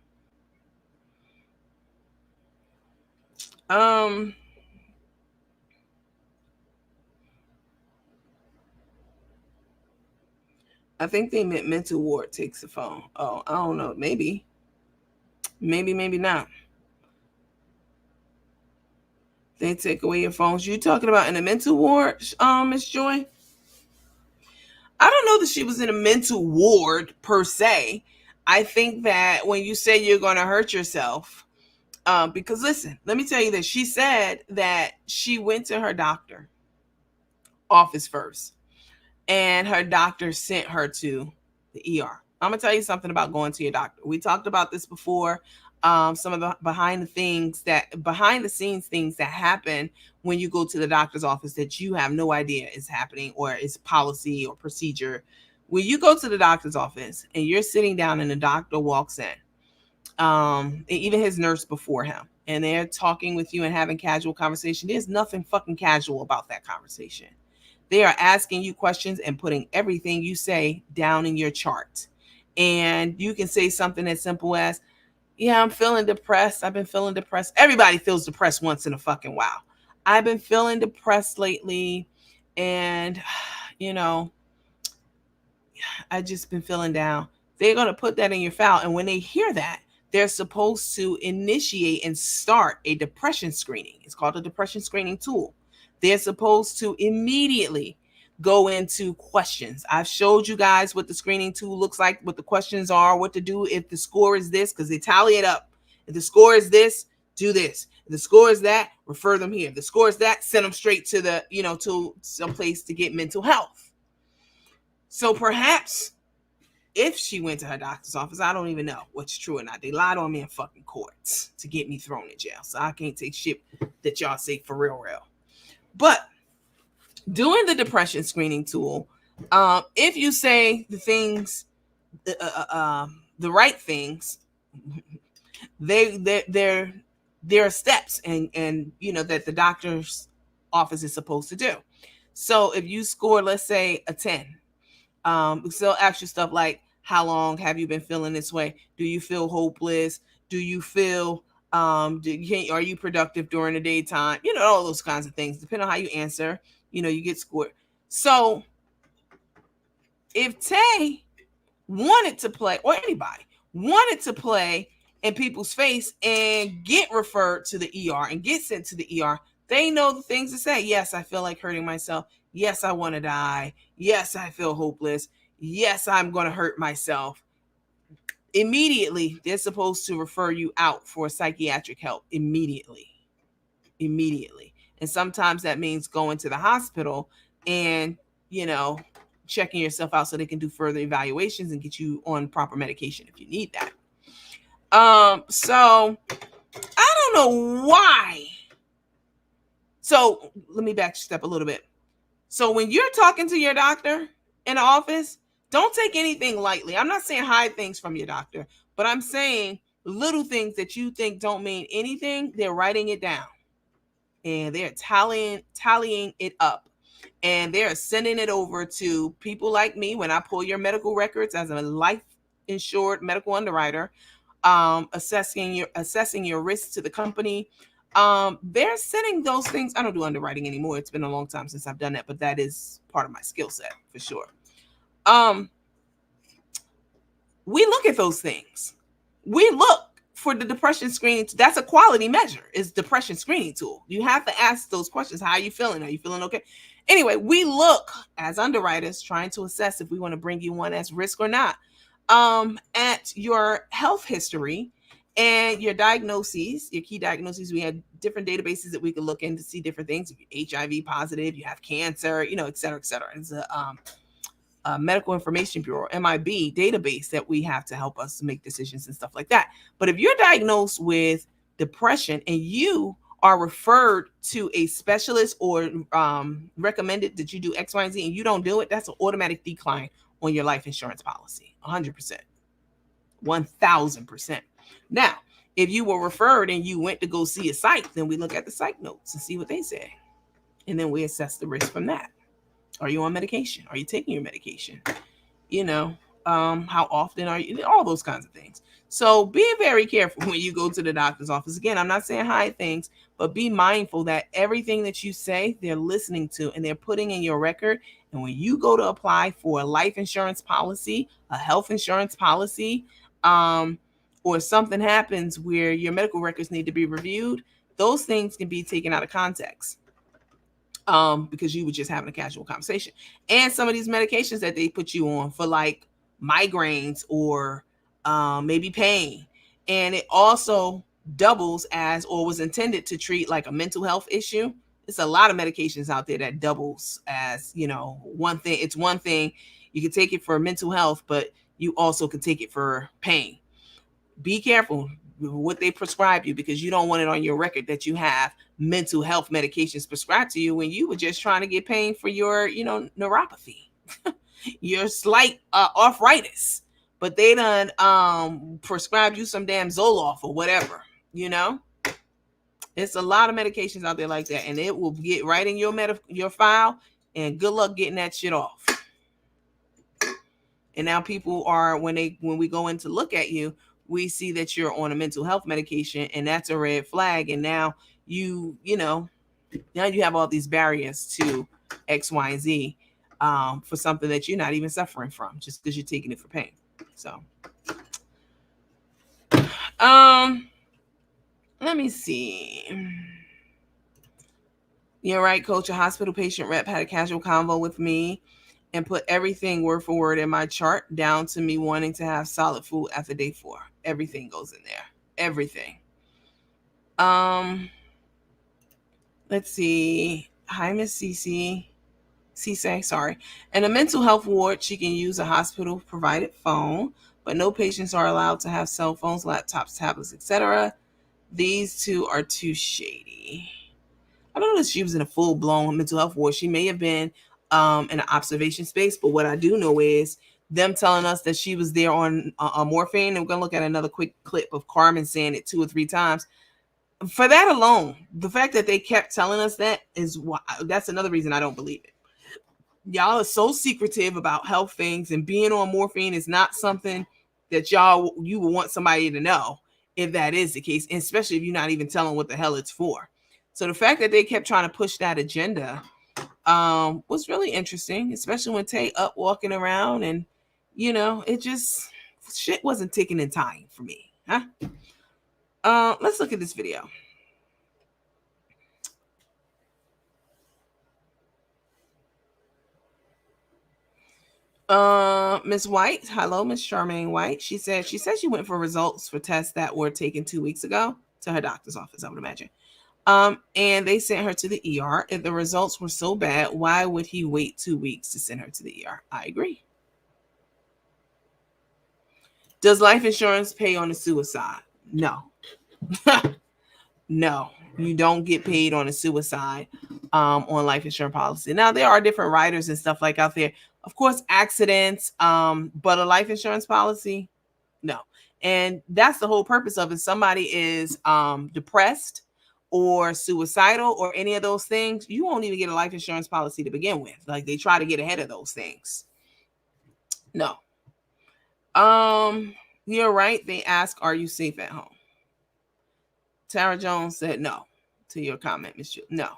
I think they meant mental ward takes the phone. Oh, I don't know. Maybe not. They take away your phones. You talking about in a mental ward, Miss Joy? I don't know that she was in a mental ward per se. I think that when you say you're going to hurt yourself, because listen, let me tell you this. She said that she went to her doctor office first, and her doctor sent her to the ER. I'm going to tell you something about going to your doctor. We talked about this before. some of the behind the scenes things that happen when you go to the doctor's office that you have no idea is happening or is policy or procedure. When you go to the doctor's office and you're sitting down and the doctor walks in, even his nurse before him, and they're talking with you and having casual conversation, there's nothing fucking casual about that conversation. They are asking you questions and putting everything you say down in your chart. And you can say something as simple as, yeah, I'm feeling depressed. I've been feeling depressed. Everybody feels depressed once in a fucking while. I've been feeling depressed lately. And, you know, I just been feeling down. They're going to put that in your file. And when they hear that, they're supposed to initiate and start a depression screening. It's called a depression screening tool. They're supposed to immediately go into questions. I've showed you guys what the screening tool looks like, what the questions are, what to do if the score is this, because they tally it up. If the score is this, do this. If the score is that, refer them here. If the score is that, send them straight to the, to some place to get mental health. So perhaps if she went to her doctor's office, I don't even know what's true or not. They lied on me in fucking courts to get me thrown in jail. So I can't take shit that y'all say for real. But doing the depression screening tool, if you say the things, the right things, there are steps and that the doctor's office is supposed to do. So if you score, let's say a 10, so ask you stuff like, how long have you been feeling this way? Do you feel hopeless? Do you feel, are you productive during the daytime? All those kinds of things. Depending on how you answer, you get scored. So if Tay wanted to play, or anybody wanted to play in people's face and get referred to the ER and get sent to the ER, they know the things to say. Yes, I feel like hurting myself. Yes, I want to die. Yes, I feel hopeless. Yes, I'm going to hurt myself. Immediately, they're supposed to refer you out for psychiatric help immediately. And sometimes that means going to the hospital and, checking yourself out so they can do further evaluations and get you on proper medication if you need that. So I don't know why. So let me backstep a little bit. So when you're talking to your doctor in the office, don't take anything lightly. I'm not saying hide things from your doctor, but I'm saying little things that you think don't mean anything, they're writing it down. And they're tallying it up. And they're sending it over to people like me when I pull your medical records as a life insured medical underwriter, assessing your risks to the company. They're sending those things. I don't do underwriting anymore. It's been a long time since I've done that, but that is part of my skill set for sure. We look at those things. We look for the depression screening. That's a quality measure, is depression screening tool. You have to ask those questions. How are you feeling? Are you feeling okay? Anyway, we look as underwriters trying to assess if we want to bring you on as risk or not, at your health history and your diagnoses, your key diagnoses. We had different databases that we could look in to see different things. If you're HIV positive, you have cancer, et cetera, et cetera. It's a Medical Information Bureau, MIB database that we have to help us make decisions and stuff like that. But if you're diagnosed with depression and you are referred to a specialist or recommended that you do X, Y, and Z, and you don't do it, that's an automatic decline on your life insurance policy. 100%. 1000%. Now, if you were referred and you went to go see a psych, then we look at the psych notes and see what they say. And then we assess the risk from that. Are you on medication? Are you taking your medication? How often are you? All those kinds of things. So be very careful when you go to the doctor's office. Again, I'm not saying hide things, but be mindful that everything that you say, they're listening to and they're putting in your record. And when you go to apply for a life insurance policy, a health insurance policy, or something happens where your medical records need to be reviewed, those things can be taken out of context. Because you were just having a casual conversation. And some of these medications that they put you on for like migraines or maybe pain. And it also doubles as, or was intended to treat like a mental health issue. It's a lot of medications out there that doubles as, one thing. It's one thing. You can take it for mental health, but you also can take it for pain. Be careful. what they prescribe you, because you don't want it on your record that you have mental health medications prescribed to you when you were just trying to get pain for your, neuropathy, your slight arthritis, but they done prescribed you some damn Zoloft or whatever. It's a lot of medications out there like that, and it will get right in your file, and good luck getting that shit off. And now people are, when we go in to look at you, we see that you're on a mental health medication, and that's a red flag. And now now you have all these barriers to X, Y, and Z for something that you're not even suffering from, just because you're taking it for pain. So, let me see. You're right, Coach. A hospital patient rep had a casual convo with me and put everything word for word in my chart, down to me wanting to have solid food after day 4. Everything goes in there. Everything. Let's see. Hi, Miss Cece, sorry. In a mental health ward, she can use a hospital provided phone, but no patients are allowed to have cell phones, laptops, tablets, etc. These two are too shady. I don't know if she was in a full-blown mental health ward. She may have been in an observation space, but what I do know is them telling us that she was there on morphine. And we're going to look at another quick clip of Carmen saying it 2 or 3 times. For that alone, the fact that they kept telling us that that's another reason I don't believe it. Y'all are so secretive about health things, and being on morphine is not something that you would want somebody to know if that is the case, especially if you're not even telling what the hell it's for. So the fact that they kept trying to push that agenda was really interesting, especially when Tay up walking around, and it just, shit wasn't ticking in time for me. Let's look at this video. Miss White, hello, Miss Charmaine White. She said she went for results for tests that were taken 2 weeks ago to her doctor's office, I would imagine. And they sent her to the ER. If the results were so bad, why would he wait 2 weeks to send her to the ER? I agree. Does life insurance pay on a suicide? No. No, you don't get paid on a suicide on life insurance policy. Now, there are different riders and stuff like out there. Of course, accidents, but a life insurance policy, no. And that's the whole purpose of it. Somebody is depressed or suicidal or any of those things, you won't even get a life insurance policy to begin with. Like, they try to get ahead of those things. No. You're right. They ask, are you safe at home? Tara Jones said no to your comment, Miss Jill. No.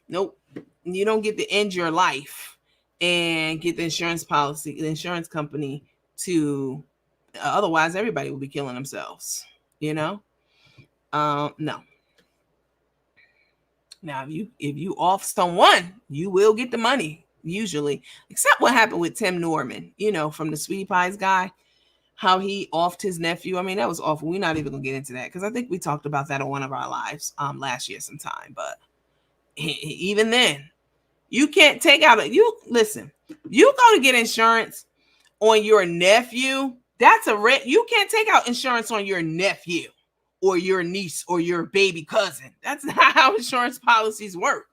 Nope. You don't get to end your life and get the insurance policy, the insurance company to, otherwise everybody will be killing themselves, No. Now, if you off someone, you will get the money, usually, except what happened with Tim Norman, from the Sweetie Pies guy, how he offed his nephew. I mean, that was awful. We're not even gonna get into that, because I think we talked about that on one of our lives last year sometime. But even then, you can't take out listen, you go to get insurance on your nephew, you can't take out insurance on your nephew or your niece or your baby cousin. That's not how insurance policies work.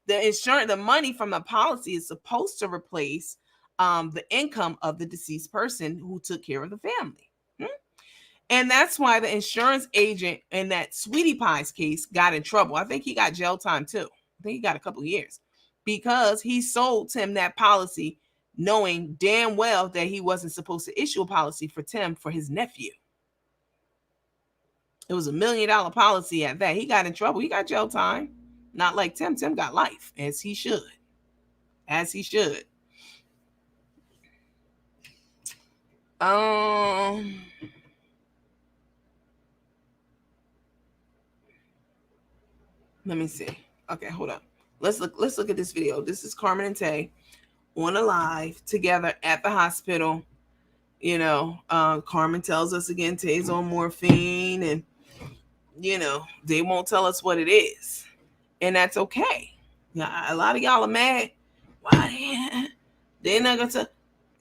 The money from the policy is supposed to replace the income of the deceased person who took care of the family. And that's why the insurance agent in that Sweetie Pies case got in trouble. I think he got jail time too. I think he got a couple of years, because he sold Tim that policy knowing damn well that he wasn't supposed to issue a policy for Tim for his nephew. It was $1 million policy at that. He got in trouble. He got jail time. Not like Tim. Tim got life, as he should. As he should. Let me see. Okay, hold up. Let's look at this video. This is Carmen and Tay on a live together at the hospital. Carmen tells us again Tay's on morphine, and they won't tell us what it is, and that's okay. A lot of y'all are mad. Why they're not gonna tell?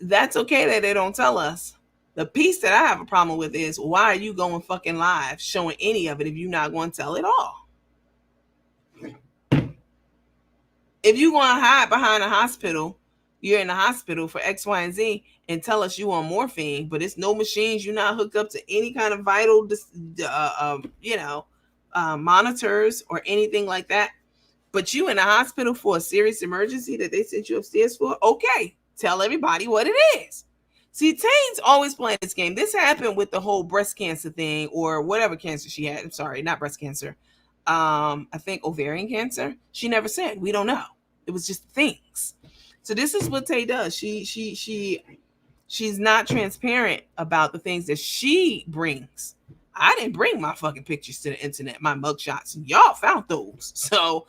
That's okay that they don't tell us. The piece that I have a problem with is, why are you going fucking live showing any of it if you're not going to tell it all? If you want to hide behind a hospital, you're in the hospital for X, Y, and Z, and tell us you on morphine, but it's no machines, you're not hooked up to any kind of vital, monitors or anything like that. But you in the hospital for a serious emergency that they sent you upstairs for, okay, tell everybody what it is. See, Tane's always playing this game. This happened with the whole breast cancer thing, or whatever cancer she had. I'm sorry, not breast cancer. I think ovarian cancer. She never said. We don't know. It was just things. So this is what Tay does. She's not transparent about the things that she brings. I didn't bring my fucking pictures to the internet, my mugshots. Y'all found those. So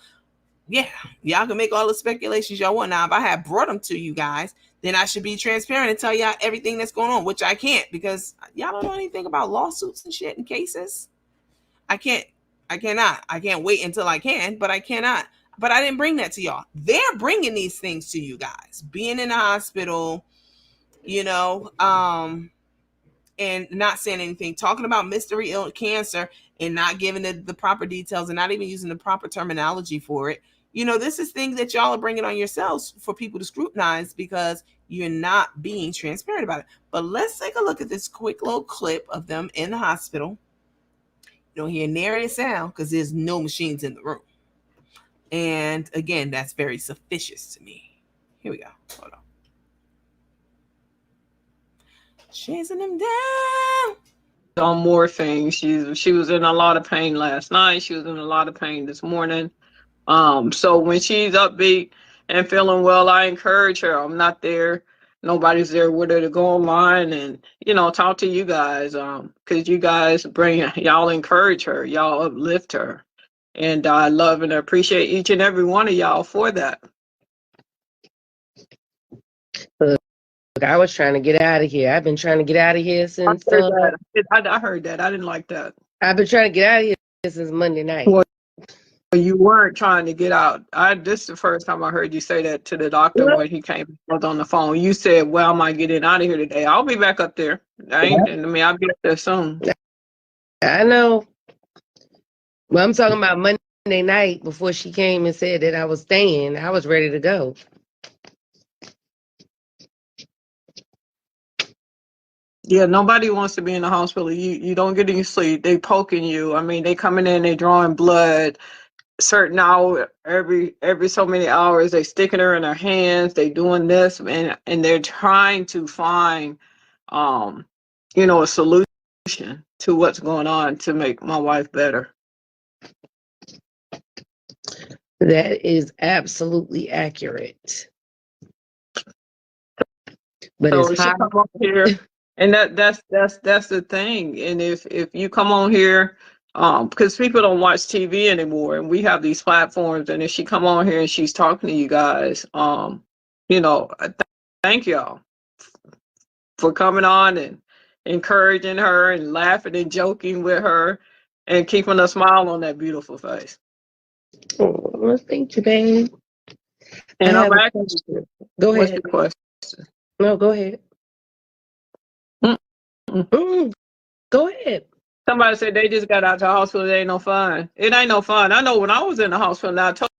yeah, y'all can make all the speculations y'all want. Now, if I had brought them to you guys, then I should be transparent and tell y'all everything that's going on, which I can't, because y'all don't know anything about lawsuits and shit and cases. I cannot. I can't wait until I can, but I cannot. But I didn't bring that to y'all. They're bringing these things to you guys. Being in the hospital, and not saying anything, talking about mystery ill cancer and not giving the proper details and not even using the proper terminology for it. This is things that y'all are bringing on yourselves for people to scrutinize because you're not being transparent about it. But let's take a look at this quick little clip of them in the hospital. You don't hear nary a sound because there's no machines in the room. And again, that's very suspicious to me. Here we go. Hold on. Chasing them down. On morphine. She was in a lot of pain last night. She was in a lot of pain this morning. So when she's upbeat and feeling well, I encourage her. I'm not there. Nobody's there with her to go online and, talk to you guys. Because you guys y'all encourage her. Y'all uplift her. And I love and appreciate each and every one of y'all for that. Look, I was trying to get out of here. I've been trying to get out of here since. I heard that. I didn't like that. I've been trying to get out of here since Monday night. Well, you weren't trying to get out. This is the first time I heard you say that to the doctor when he came on the phone. You said, "Well, I might get out of here today. I'll be back up there. I'll be up there soon." I know. Well, I'm talking about Monday night before she came and said that I was staying. I was ready to go. Yeah, nobody wants to be in the hospital. You don't get any sleep. They poking you. They coming in, they drawing blood. Certain hour, every so many hours, they sticking her in her hands. They doing this, and they're trying to find, a solution to what's going on to make my wife better. That is absolutely accurate. But So it's she hot. come up here, and that's the thing. And if you come on here, because people don't watch TV anymore, and we have these platforms, and if she come on here and she's talking to you guys, thank y'all for coming on and encouraging her and laughing and joking with her and keeping a smile on that beautiful face. Oh, well, thank you, babe. And I'm asking you, go what's ahead. your question? No, go ahead. Go ahead. Somebody said they just got out the hospital. It ain't no fun. It ain't no fun. I know when I was in the hospital, now I told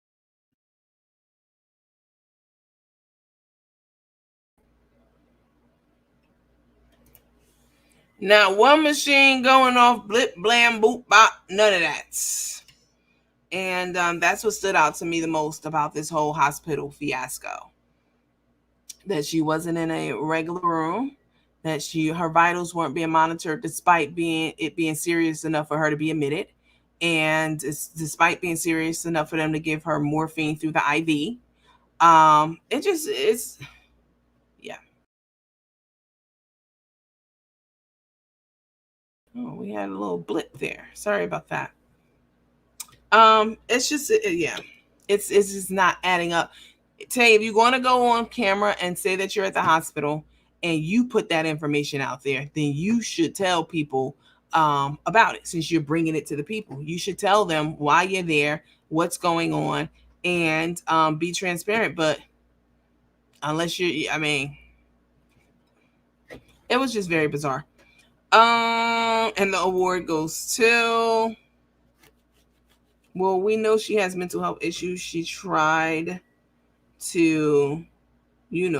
Now, one machine going off, blip, blam, boop, bop, none of that. And that's what stood out to me the most about this whole hospital fiasco. That she wasn't in a regular room, that her vitals weren't being monitored despite it being serious enough for her to be admitted, and despite being serious enough for them to give her morphine through the IV. Yeah. Oh, we had a little blip there. Sorry about that. It's just yeah, it's just not adding up. Tay, if you're going to go on camera and say that you're at the hospital and you put that information out there, then you should tell people about it. Since you're bringing it to the people, you should tell them why you're there, what's going on, and be transparent. But unless It was just very bizarre. And the award goes to, well, we know she has mental health issues. She tried to,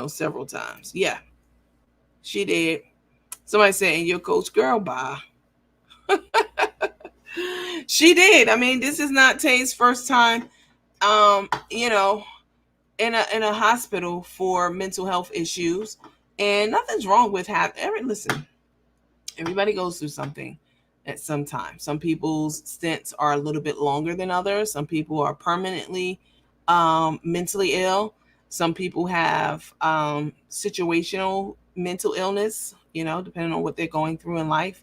several times. Yeah, she did. Somebody said, and your coach girl, bye. She did. I mean, this is not Tay's first time, in a hospital for mental health issues. And nothing's wrong with listen, everybody goes through something at some time. Some people's stints are a little bit longer than others. Some people are permanently mentally ill. Some people have situational mental illness, depending on what they're going through in life.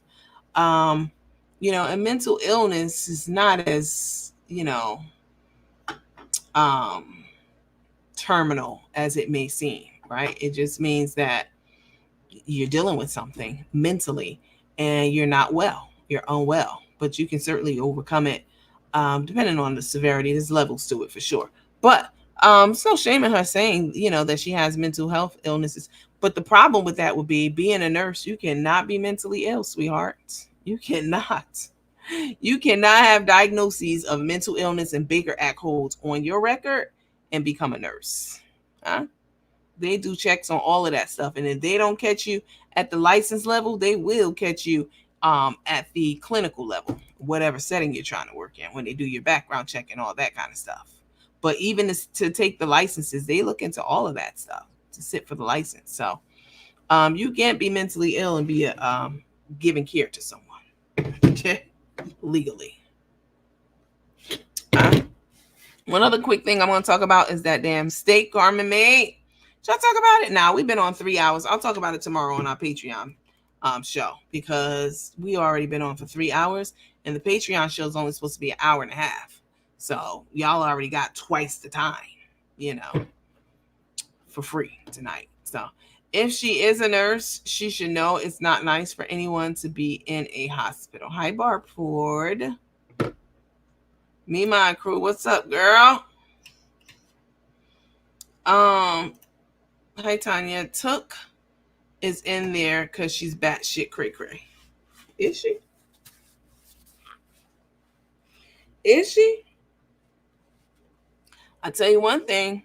And mental illness is not as, um, terminal as it may seem, right? It just means that you're dealing with something mentally and you're not well, you're unwell, but you can certainly overcome it, depending on the severity. There's levels to it for sure. But it's no shame in her saying, that she has mental health illnesses. But the problem with that would be, being a nurse, you cannot be mentally ill, sweetheart. You cannot. You cannot have diagnoses of mental illness and Baker Act holds on your record and become a nurse. Huh? They do checks on all of that stuff. And if they don't catch you at the license level, they will catch you at the clinical level, whatever setting you're trying to work in, when they do your background check and all that kind of stuff. But even to take the licenses, they look into all of that stuff to sit for the license. So you can't be mentally ill and be giving care to someone legally. One other quick thing I want to talk about is that damn steak Carmen made. Should I talk about it? Now, we've been on 3 hours. I'll talk about it tomorrow on our Patreon show, because we already been on for 3 hours, and the Patreon show is only supposed to be an hour and a half. So y'all already got twice the time, for free tonight. So if she is a nurse, she should know it's not nice for anyone to be in a hospital. Hi, Barb Ford. Me, my crew. What's up, girl? Hi, Tanya. Took is in there because she's batshit cray cray. Is she? Is she? I tell you one thing.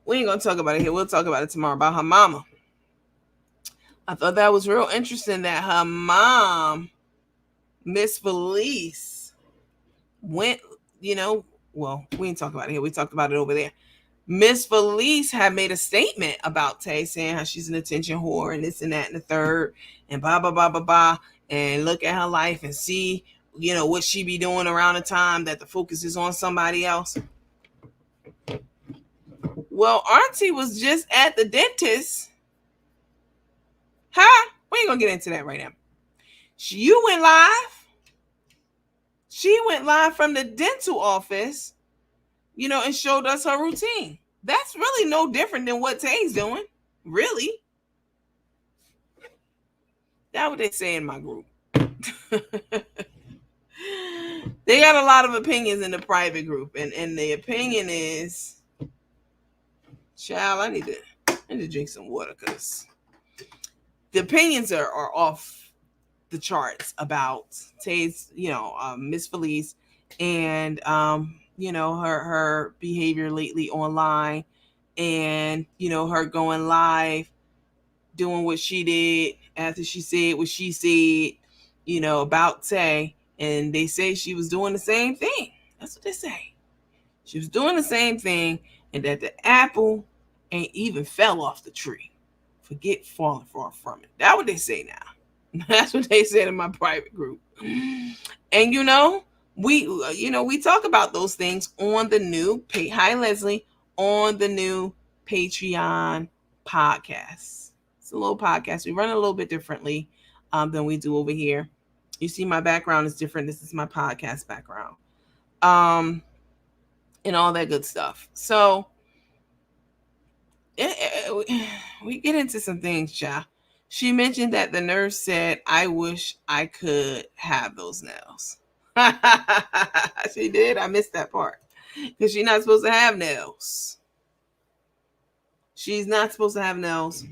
We ain't gonna talk about it here. We'll talk about it tomorrow, about her mama. I thought that was real interesting that her mom, Miss Felice, went, well, we ain't talk about it here. We talked about it over there. Miss Felice had made a statement about Tay, saying how she's an attention whore and this and that and the third and blah, blah, blah, blah, blah. And look at her life and see, what she be doing around the time that the focus is on somebody else. Well, Auntie was just at the dentist. Huh? We ain't gonna get into that right now. You went live. She went live from the dental office, and showed us her routine. That's really no different than what Tay's doing. Really. That's what they say in my group. They got a lot of opinions in the private group. And the opinion is, child, I need to drink some water, because the opinions are off the charts about Tay's, Miss Felice, and her behavior lately online, and her going live, doing what she did after she said what she said, about Tay. And they say she was doing the same thing. That's what they say. She was doing the same thing, and that the apple ain't even fell off the tree. Forget falling far from it. That's what they say now. That's what they said in my private group. And we talk about those things on the new Hi Leslie, on the new Patreon podcast. It's a little podcast. We run a little bit differently than we do over here. You see, my background is different. This is my podcast background. And all that good stuff. So we get into some things, child. She mentioned that the nurse said, "I wish I could have those nails." She did. I missed that part, because she's not supposed to have nails. She's not supposed to have nails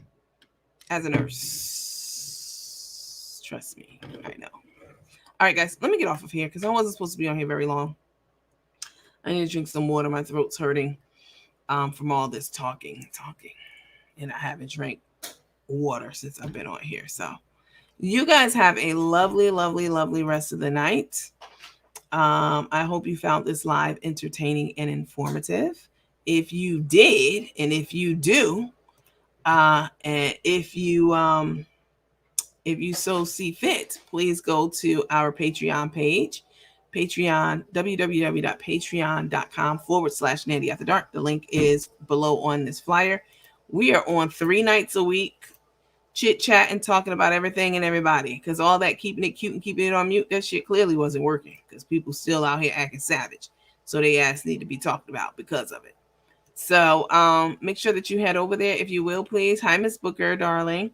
as a nurse. Trust me, I know. All right, guys, let me get off of here because I wasn't supposed to be on here very long. I need to drink some water. My throat's hurting from all this talking. And I haven't drank water since I've been on here. So you guys have a lovely, lovely, lovely rest of the night. I hope you found this live entertaining and informative. If you did, and if you do, and if you so see fit, please go to our Patreon page, www.patreon.com/Nandy After Dark. The link is below on this flyer. We are on 3 nights a week, chit chat and talking about everything and everybody. Because all that keeping it cute and keeping it on mute, that shit clearly wasn't working. Because people still out here acting savage. So they ass need to be talked about because of it. So make sure that you head over there, if you will, please. Hi, Miss Booker, darling.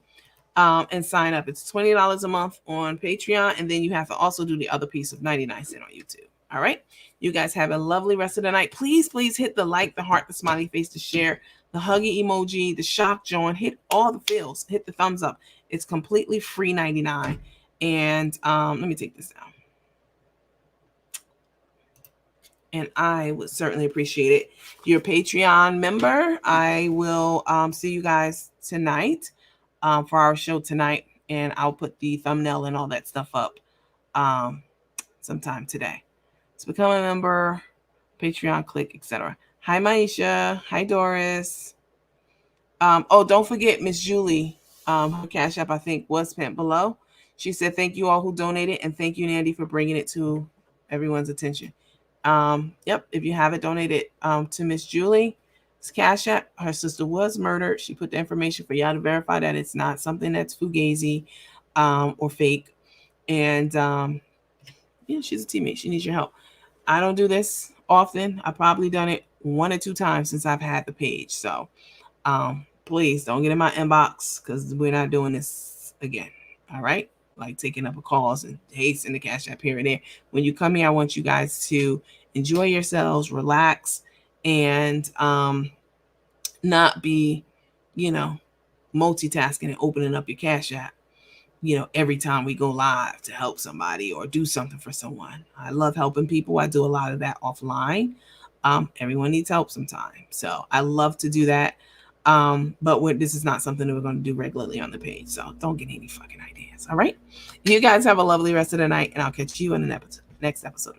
And sign up. It's $20 a month on Patreon. And then you have to also do the other piece of 99 cents on YouTube. All right. You guys have a lovely rest of the night. Please, please hit the like, the heart, the smiley face, the share, the huggy emoji, the shock join. Hit all the feels. Hit the thumbs up. It's completely free 99. And let me take this down. And I would certainly appreciate it. If you're a Patreon member, I will see you guys tonight for our show tonight. And I'll put the thumbnail and all that stuff up sometime today. So become a member, Patreon, click, etc. Hi, Maisha. Hi, Doris. Oh, don't forget Miss Julie. Her Cash App, I think, was pinned below. She said, thank you all who donated. And thank you, Nandy, for bringing it to everyone's attention. Yep, if you haven't donated to Miss Julie's Cash App, her sister was murdered. She put the information for y'all to verify that it's not something that's fugazi or fake. And yeah, she's a teammate. She needs your help. I don't do this often. I've probably done it 1 or 2 times since I've had the page. So please don't get in my inbox because we're not doing this again. All right. Like taking up calls and hasting the Cash App here and there. When you come here, I want you guys to enjoy yourselves, relax, and not be, multitasking and opening up your Cash App, every time we go live to help somebody or do something for someone. I love helping people. I do a lot of that offline. Everyone needs help sometime. So I love to do that. But this is not something that we're going to do regularly on the page. So don't get any fucking ideas. All right. You guys have a lovely rest of the night, and I'll catch you in the next episode.